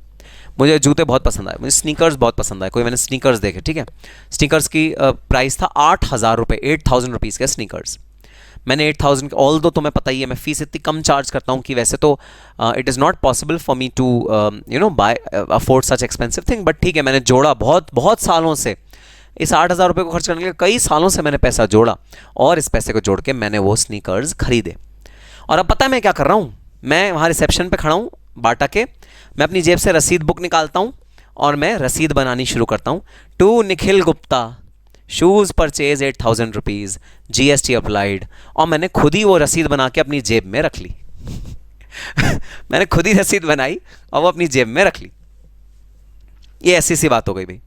मुझे जूते बहुत पसंद आए, मुझे स्नीकर्स बहुत पसंद आए, कोई मैंने स्नीकर्स देखे, ठीक है। स्नीकर्स की प्राइस था 8,000 रुपये, 8,000 रुपीज़ के स्नीकर्स। मैंने 8,000, ऑल दो तुम्हें पता ही है मैं फ़ीस इतनी कम चार्ज करता हूँ कि वैसे तो it is not possible for me to buy afford such expensive thing, but ठीक है, मैंने जोड़ा बहुत बहुत सालों से, इस 8,000 रुपये को खर्च करने के लिए कई सालों से मैंने पैसा जोड़ा, और इस पैसे को जोड़ के मैंने वो स्नीकर्स खरीदे। और अब पता है मैं क्या कर रहा हूँ? मैं वहाँ रिसेप्शन पे खड़ा हूँ बाटा के, मैं अपनी जेब से रसीद बुक निकालता हूँ और मैं रसीद बनानी शुरू करता हूँ। To Nikhil Gupta, shoes purchase 8,000 rupees, GST applied, और मैंने खुद ही वो रसीद बना के अपनी जेब में रख ली मैंने खुद ही रसीद बनाई और वो अपनी जेब में रख ली। ये ऐसी सी बात हो गई भाई,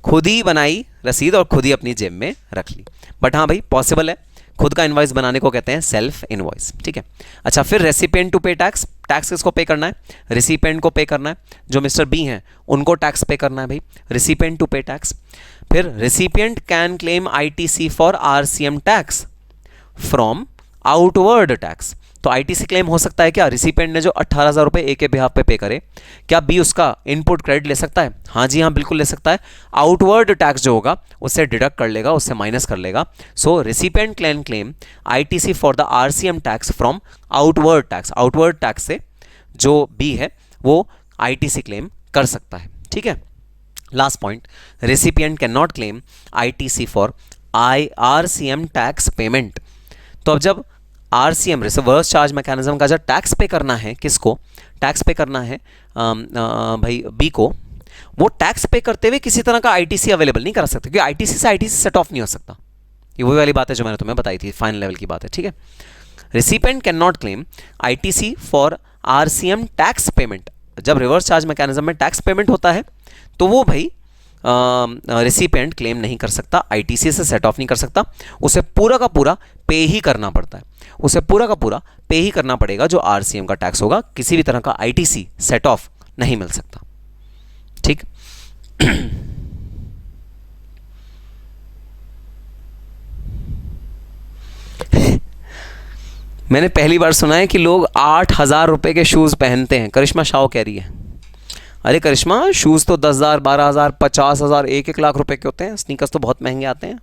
खुद ही बनाई रसीद और खुद ही अपनी जेब में रख ली। बट हाँ भाई पॉसिबल है, खुद का इनवॉइस बनाने को कहते हैं सेल्फ इनवॉइस, ठीक है। अच्छा, फिर रेसिपिएंट टू पे टैक्स, टैक्स किसको पे करना है? रिसिपिएंट को पे करना है, जो मिस्टर बी हैं उनको टैक्स पे करना है भाई, रिसिपिएंट टू पे टैक्स। फिर recipient can claim ITC for RCM tax from outward tax. तो आईटीसी क्लेम हो सकता है क्या? रिसिपिएंट ने जो 18,000 रुपये ए के बिहाफ पे करे, क्या बी उसका इनपुट क्रेडिट ले सकता है? हाँ जी हाँ, बिल्कुल ले सकता है। आउटवर्ड टैक्स जो होगा उससे डिडक्ट कर लेगा, उससे माइनस कर लेगा। So recipient can claim ITC for the RCM tax from outward tax. Outward tax से जो बी है वो आईटीसी क्लेम कर सकता है, ठीक है। Last point, recipient can not claim ITC for RCM tax payment. तो अब जब आरसीएम रिवर्स चार्ज मैकेनिज्म का जब टैक्स पे करना है, किसको टैक्स पे करना है? भाई बी को, वो टैक्स पे करते हुए किसी तरह का आईटीसी अवेलेबल नहीं करा सकते, क्योंकि आईटीसी से आईटीसी सेट ऑफ नहीं हो सकता। ये वही वाली बात है जो मैंने तुम्हें बताई थी, फाइनल लेवल की बात है, ठीक है। Recipient can not claim ITC for RCM tax payment. जब रिवर्स चार्ज मैकेनिज्म में टैक्स पेमेंट होता है तो वो भाई रिसिपिएंट क्लेम नहीं कर सकता, आईटीसी से सेट ऑफ नहीं कर सकता, उसे पूरा का पूरा पे ही करना पड़ता है, उसे पूरा का पूरा पे ही करना पड़ेगा जो आरसीएम का टैक्स होगा। किसी भी तरह का आईटीसी सेट ऑफ नहीं मिल सकता, ठीक। मैंने पहली बार सुना है कि लोग 8,000 रुपए के शूज़ पहनते हैं। करिश्मा शाह कह रही है, अरे करिश्मा शूज़ तो 10,000, 12,000, 50,000, 1-1 लाख रुपए के होते हैं, स्नीकर्स तो बहुत महंगे आते हैं।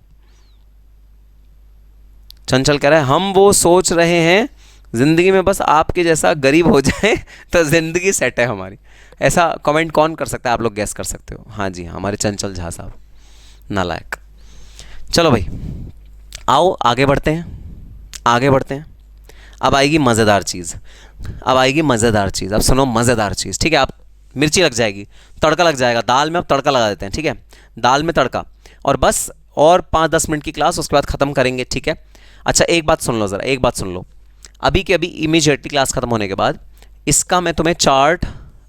चंचल कह रहा है हम वो सोच रहे हैं ज़िंदगी में बस आपके जैसा गरीब हो जाए तो ज़िंदगी सेट है हमारी। ऐसा कमेंट कौन कर सकता है? आप लोग गैस कर सकते हो। हाँ जी हाँ, हमारे चंचल झा साहब, नालायक। चलो भाई आओ आगे बढ़ते हैं, आगे बढ़ते हैं। अब आएगी मज़ेदार चीज़, अब आएगी मज़ेदार चीज़। अब सुनो मज़ेदार चीज़, ठीक है। आप मिर्ची लग जाएगी, तड़का लग जाएगा दाल में। अब तड़का लगा देते हैं, ठीक है। दाल में तड़का, और बस और 5-10 मिनट की क्लास, उसके बाद ख़त्म करेंगे, ठीक है। अच्छा एक बात सुन लो ज़रा, एक बात सुन लो, अभी के अभी इमीडिएटली क्लास ख़त्म होने के बाद इसका मैं तुम्हें चार्ट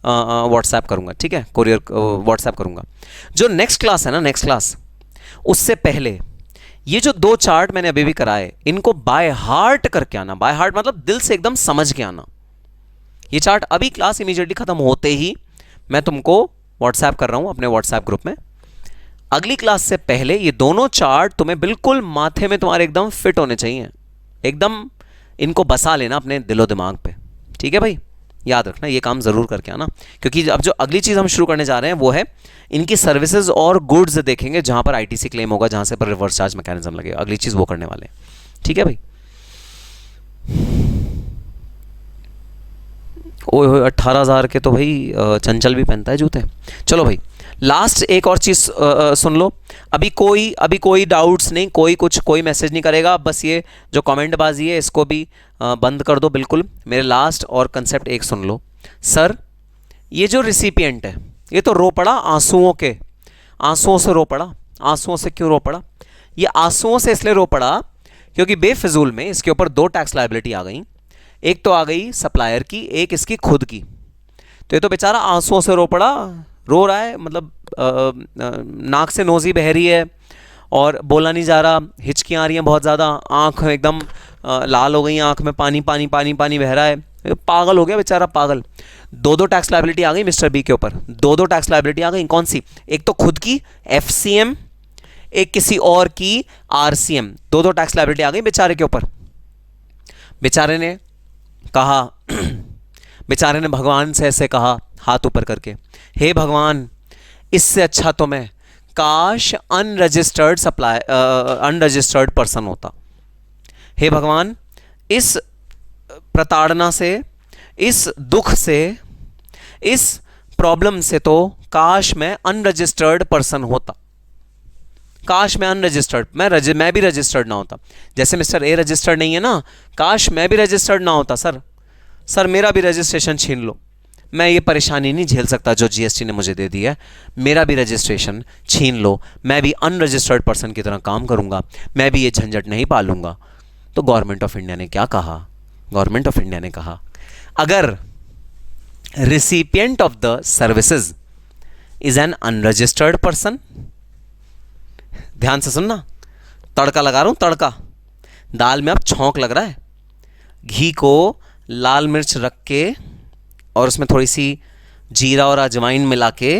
व्हाट्सएप करूँगा, ठीक है, कोरियर व्हाट्सएप करूँगा। जो नेक्स्ट क्लास है ना, नेक्स्ट क्लास, उससे पहले ये जो 2 चार्ट मैंने अभी भी कराए, इनको बाय हार्ट करके आना। बाय हार्ट मतलब दिल से एकदम समझ के आना। ये चार्ट अभी क्लास इमीडिएटली खत्म होते ही मैं तुमको व्हाट्सएप कर रहा हूं अपने व्हाट्सएप ग्रुप में। अगली क्लास से पहले ये दोनों चार्ट तुम्हें बिल्कुल माथे में तुम्हारे एकदम फिट होने चाहिए, एकदम इनको बसा लेना अपने दिलो दिमाग पे, ठीक है भाई। याद रखना, ये काम ज़रूर करके आना, क्योंकि अब जो अगली चीज़ हम शुरू करने जा रहे हैं वो है इनकी सर्विसेज और गुड्स देखेंगे, जहां पर आईटीसी क्लेम होगा, जहां से पर रिवर्स चार्ज मैकेनिज्म लगेगा। अगली चीज़ वो करने वाले हैं, ठीक है भाई। ओए 18,000 के तो भाई चंचल भी पहनता है जूते। चलो भाई लास्ट एक और चीज़ सुन लो। अभी कोई डाउट्स नहीं, कोई मैसेज नहीं करेगा। बस ये जो कमेंट बाजी है इसको भी बंद कर दो बिल्कुल। मेरे लास्ट और कंसेप्ट एक सुन लो। सर ये जो रिसिपिएंट है ये तो रो पड़ा आंसुओं से रो पड़ा। आंसुओं से क्यों रो पड़ा? ये आंसुओं से इसलिए रो पड़ा क्योंकि बेफिजूल में इसके ऊपर 2 टैक्स लायबिलिटी आ गई। एक तो आ गई सप्लायर की, एक इसकी खुद की। तो ये तो बेचारा आंसुओं से रो पड़ा, रो रहा है, मतलब नाक से नोज़ी बह रही है और बोला नहीं जा रहा, हिचकियाँ आ रही हैं बहुत ज़्यादा, आँख एकदम लाल हो गई, आँख में पानी पानी पानी पानी बह रहा है, पागल हो गया बेचारा, पागल। 2 टैक्स लायबिलिटी आ गई मिस्टर बी के ऊपर, 2 टैक्स लायबिलिटी आ गई। कौन सी? एक तो खुद की एफसीएम, एक किसी और की आरसीएम। 2 टैक्स लायबिलिटी आ गई बेचारे के ऊपर। बेचारे ने कहा, बेचारे ने भगवान से ऐसे कहा हाथ ऊपर करके, हे भगवान इससे अच्छा तो मैं काश अनरजिस्टर्ड पर्सन होता। हे भगवान इस प्रताड़ना से, इस दुख से, इस प्रॉब्लम से तो काश मैं अनरजिस्टर्ड पर्सन होता। काश मैं अनरजिस्टर्ड, मैं भी रजिस्टर्ड ना होता। जैसे मिस्टर ए रजिस्टर्ड नहीं है ना, काश मैं भी रजिस्टर्ड ना होता। सर मेरा भी रजिस्ट्रेशन छीन लो, मैं ये परेशानी नहीं झेल सकता जो जीएसटी ने मुझे दे दी है। मेरा भी रजिस्ट्रेशन छीन लो, मैं भी अनरजिस्टर्ड पर्सन की तरह काम करूंगा, मैं भी ये झंझट नहीं पालूंगा। तो गवर्नमेंट ऑफ इंडिया ने क्या कहा? गवर्नमेंट ऑफ इंडिया ने कहा अगर recipient of the services is an unregistered person, ध्यान से सुनना, तड़का लगा रहा हूं, तड़का दाल में अब छौंक लग रहा है। घी को लाल मिर्च रख के और उसमें थोड़ी सी जीरा और अजवाइन मिला के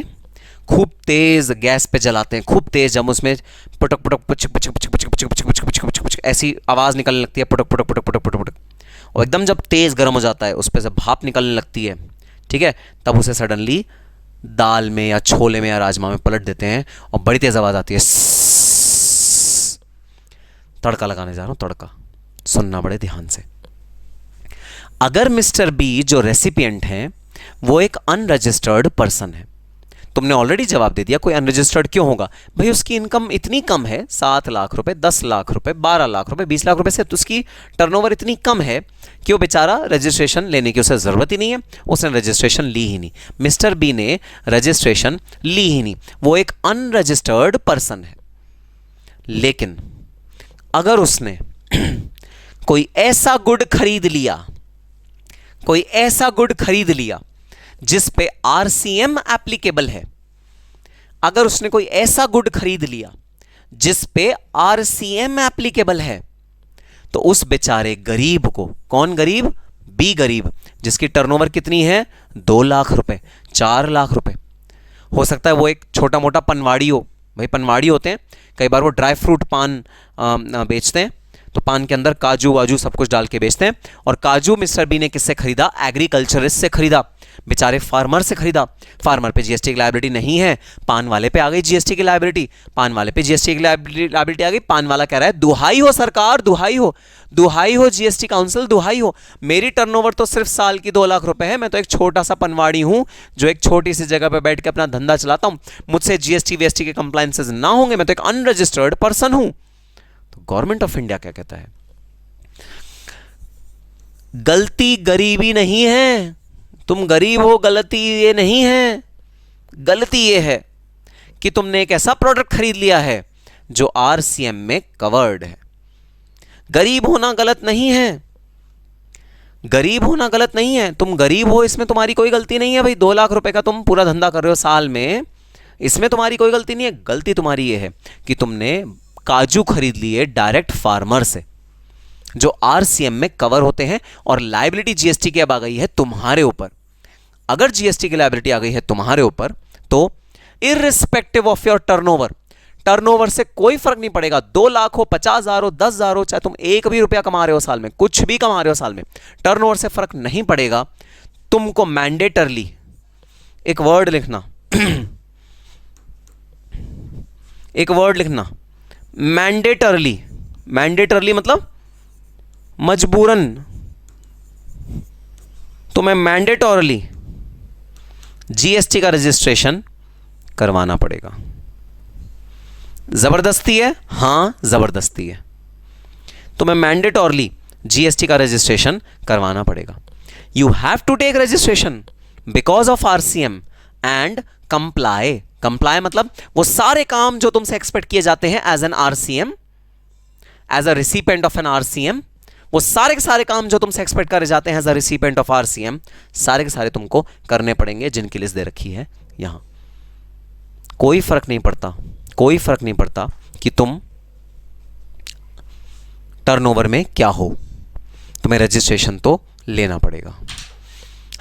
खूब तेज गैस पे जलाते हैं, खूब तेज। जब उसमें पुटक पुटक पुचक पुचक पुचक पुचक पुचक पुचक पुचक पुचक पुचक पुचक ऐसी आवाज़ निकलने लगती है, पुटक पुटक पुटक पुटक पुटक पुटक, और एकदम जब तेज़ गर्म हो जाता है, उस पर से भाप निकलने लगती है, ठीक है, तब उसे सडनली दाल में या छोले में या राजमा में पलट देते हैं और बड़ी तेज़ आवाज़ आती है, तड़का लगाने जा रहा हूँ, तड़का। सुनना बड़े ध्यान से। अगर मिस्टर बी जो रेसिपिएंट हैं वो एक अनरजिस्टर्ड पर्सन है, तुमने ऑलरेडी जवाब दे दिया, कोई अनरजिस्टर्ड क्यों होगा भाई? उसकी इनकम इतनी कम है, 7 लाख रुपए, 10 लाख रुपए, 12 लाख रुपए, 20 लाख रुपए से उसकी टर्नओवर इतनी कम है कि वो बेचारा रजिस्ट्रेशन लेने की उसे ज़रूरत ही नहीं है, उसने रजिस्ट्रेशन ली ही नहीं। मिस्टर बी ने रजिस्ट्रेशन ली ही नहीं, वो एक अनरजिस्टर्ड पर्सन है। लेकिन अगर उसने कोई ऐसा गुड खरीद लिया, कोई ऐसा गुड खरीद लिया जिस पे आरसीएम एप्लीकेबल है, अगर उसने कोई ऐसा गुड खरीद लिया जिस पे आरसीएम एप्लीकेबल है, तो उस बेचारे गरीब को, कौन गरीब? बी गरीब, जिसकी टर्नओवर कितनी है? 2 लाख रुपए, 4 लाख रुपए। हो सकता है वो एक छोटा मोटा पनवाड़ी हो, भाई पनवाड़ी होते हैं, कई बार वो ड्राई फ्रूट पान बेचते हैं, तो पान के अंदर काजू वाजू सब कुछ डाल के बेचते हैं। और काजू मिस्टर बी ने किससे खरीदा? एग्रीकल्चरिस्ट से खरीदा, बेचारे फार्मर से खरीदा। फार्मर पे जीएसटी की लायबिलिटी नहीं है, पान वाले पे आ गई जीएसटी की लायबिलिटी, पान वाले पे जीएसटी की लायबिलिटी आ गई। पान वाला कह रहा है दुहाई हो सरकार, दुहाई हो, दुहाई हो जीएसटी काउंसिल, दुहाई हो, मेरी टर्नओवर तो सिर्फ साल की 2 लाख रुपए है, मैं तो एक छोटा सा पनवाड़ी हूं जो एक छोटी सी जगह पे बैठ के अपना धंधा चलाता हूं, मुझसे जीएसटी वीएसटी के कंप्लायंसेस ना होंगे, मैं तो एक अनरजिस्टर्ड पर्सन हूं। तो गवर्नमेंट ऑफ इंडिया क्या कहता है? गलती गरीबी नहीं है, तुम गरीब हो, गलती ये नहीं है, गलती ये है कि तुमने एक ऐसा प्रोडक्ट खरीद लिया है जो आरसीएम में कवर्ड है। गरीब होना गलत नहीं है, गरीब होना गलत नहीं है, तुम गरीब हो इसमें तुम्हारी कोई गलती नहीं है भाई। 2 लाख रुपए का तुम पूरा धंधा कर रहे हो साल में, इसमें तुम्हारी कोई गलती नहीं है। गलती तुम्हारी ये है कि तुमने काजू खरीद लिए डायरेक्ट फार्मर से, जो आरसीएम में कवर होते हैं, और लायबिलिटी जीएसटी की अब आ गई है तुम्हारे ऊपर। अगर जीएसटी की लायबिलिटी आ गई है तुम्हारे ऊपर तो irrespective of your turnover, turnover से कोई फर्क नहीं पड़ेगा, 2 लाख हो, 50,000 हो, 10,000 हो, चाहे तुम 1 भी रुपया कमा रहे हो साल में, कुछ भी कमा रहे हो साल में, टर्नओवर से फर्क नहीं पड़ेगा। तुमको मैंडेटरली एक वर्ड लिखना एक वर्ड लिखना, मैंडेटरली, मैंडेटरली मतलब मजबूरन, तुम्हें मैंडेटोरली जीएसटी का रजिस्ट्रेशन करवाना पड़ेगा। जबरदस्ती है? हां जबरदस्ती है, तुम्हें मैंडेटोरली जीएसटी का रजिस्ट्रेशन करवाना पड़ेगा। You have to take registration because of RCM and comply. Comply मतलब वो सारे काम जो तुमसे एक्सपेक्ट किए जाते हैं as an RCM, as a recipient of an RCM, वो सारे के सारे काम जो तुमसे एक्सपेक्ट करे जाते हैं as a recipient of RCM, सारे के सारे तुमको करने पड़ेंगे, जिनकी लिस्ट दे रखी है यहां। कोई फर्क नहीं पड़ता, कोई फर्क नहीं पड़ता कि तुम टर्नओवर में क्या हो, तुम्हें रजिस्ट्रेशन तो लेना पड़ेगा।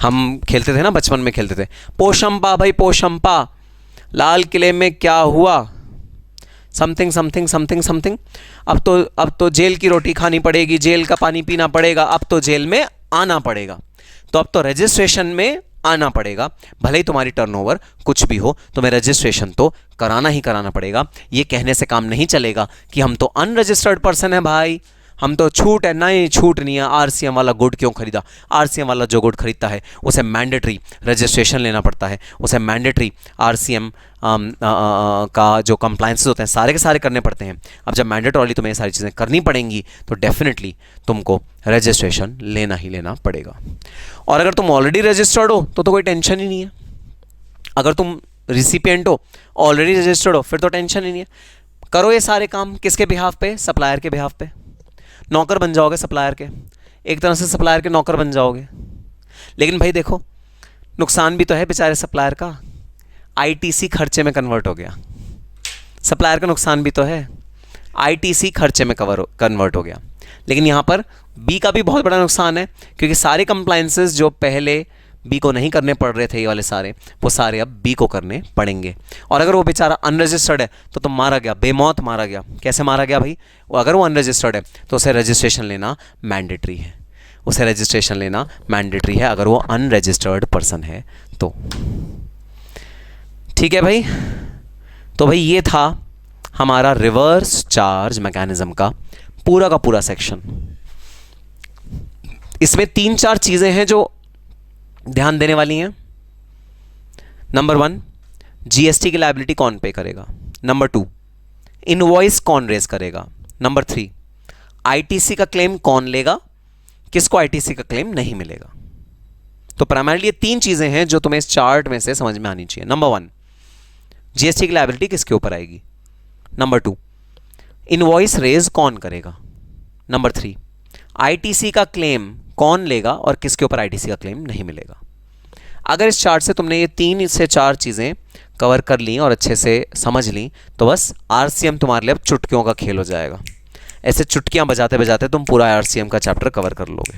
हम खेलते थे ना, बचपन में खेलते थे पोशंपा भाई पोशंपा, लाल किले में क्या हुआ, समथिंग समथिंग समथिंग समथिंग। अब तो जेल की रोटी खानी पड़ेगी, जेल का पानी पीना पड़ेगा, अब तो जेल में आना पड़ेगा। तो अब तो रजिस्ट्रेशन में आना पड़ेगा, भले ही तुम्हारी टर्नओवर कुछ भी हो, तुम्हें रजिस्ट्रेशन तो कराना ही कराना पड़ेगा। ये कहने से काम नहीं चलेगा कि हम तो अनरजिस्टर्ड पर्सन है भाई, हम तो छूट है, नहीं छूट नहीं है, आरसीएम वाला गुड क्यों खरीदा। आरसीएम वाला जो गुड खरीदता है उसे मैंडेटरी रजिस्ट्रेशन लेना पड़ता है, उसे मैंडेटरी आरसीएम का जो कंप्लायंसेस होते हैं सारे के सारे करने पड़ते हैं। अब जब मैंडेटरी तुम्हें ये सारी चीज़ें करनी पड़ेंगी तो डेफिनेटली तुमको रजिस्ट्रेशन लेना ही लेना पड़ेगा। और अगर तुम ऑलरेडी रजिस्टर्ड हो तो कोई टेंशन ही नहीं है। अगर तुम रिसिपिएंट हो, ऑलरेडी रजिस्टर्ड हो, फिर तो टेंशन ही नहीं है। करो ये सारे काम किसके बिहाफ पे? सप्लायर के बिहाफ पे। नौकर बन जाओगे सप्लायर के, एक तरह से सप्लायर के नौकर बन जाओगे। लेकिन भाई देखो, नुकसान भी तो है बेचारे सप्लायर का, आईटीसी खर्चे में कन्वर्ट हो गया। सप्लायर का नुकसान भी तो है, आईटीसी खर्चे में कन्वर्ट हो गया। लेकिन यहाँ पर बी का भी बहुत बड़ा नुकसान है, क्योंकि सारे कंप्लायंसेस जो पहले बी को नहीं करने पड़ रहे थे, ये वाले सारे, वो सारे अब बी को करने पड़ेंगे। और अगर वो बेचारा अनरजिस्टर्ड है तो मारा गया, बेमौत मारा गया। कैसे मारा गया भाई? अगर वो अनरजिस्टर्ड है तो उसे रजिस्ट्रेशन लेना मैंडेटरी है, उसे रजिस्ट्रेशन लेना मैंडेटरी है अगर वो अनरजिस्टर्ड पर्सन है तो। ठीक है भाई, तो भाई ये था हमारा रिवर्स चार्ज मैकेनिज्म का पूरा सेक्शन। इसमें 3-4 चीजें हैं जो ध्यान देने वाली हैं। नंबर 1, जीएसटी की लायबिलिटी कौन पे करेगा। नंबर 2, इनवॉइस कौन रेज करेगा। नंबर 3, आईटीसी का क्लेम कौन लेगा, किसको आईटीसी का क्लेम नहीं मिलेगा। तो प्राइमरीली ये 3 चीजें हैं जो तुम्हें इस चार्ट में से समझ में आनी चाहिए। नंबर 1, जीएसटी की लायबिलिटी किसके ऊपर आएगी। नंबर 2, इनवॉइस रेज कौन करेगा। नंबर 3, आईटीसी का क्लेम कौन लेगा और किसके ऊपर आईटीसी का क्लेम नहीं मिलेगा। अगर इस चार्ट से तुमने ये 3 से 4 चीज़ें कवर कर ली और अच्छे से समझ ली तो बस आरसीएम तुम्हारे लिए अब चुटकियों का खेल हो जाएगा। ऐसे चुटकियां बजाते बजाते तुम पूरा आरसीएम का चैप्टर कवर कर लोगे।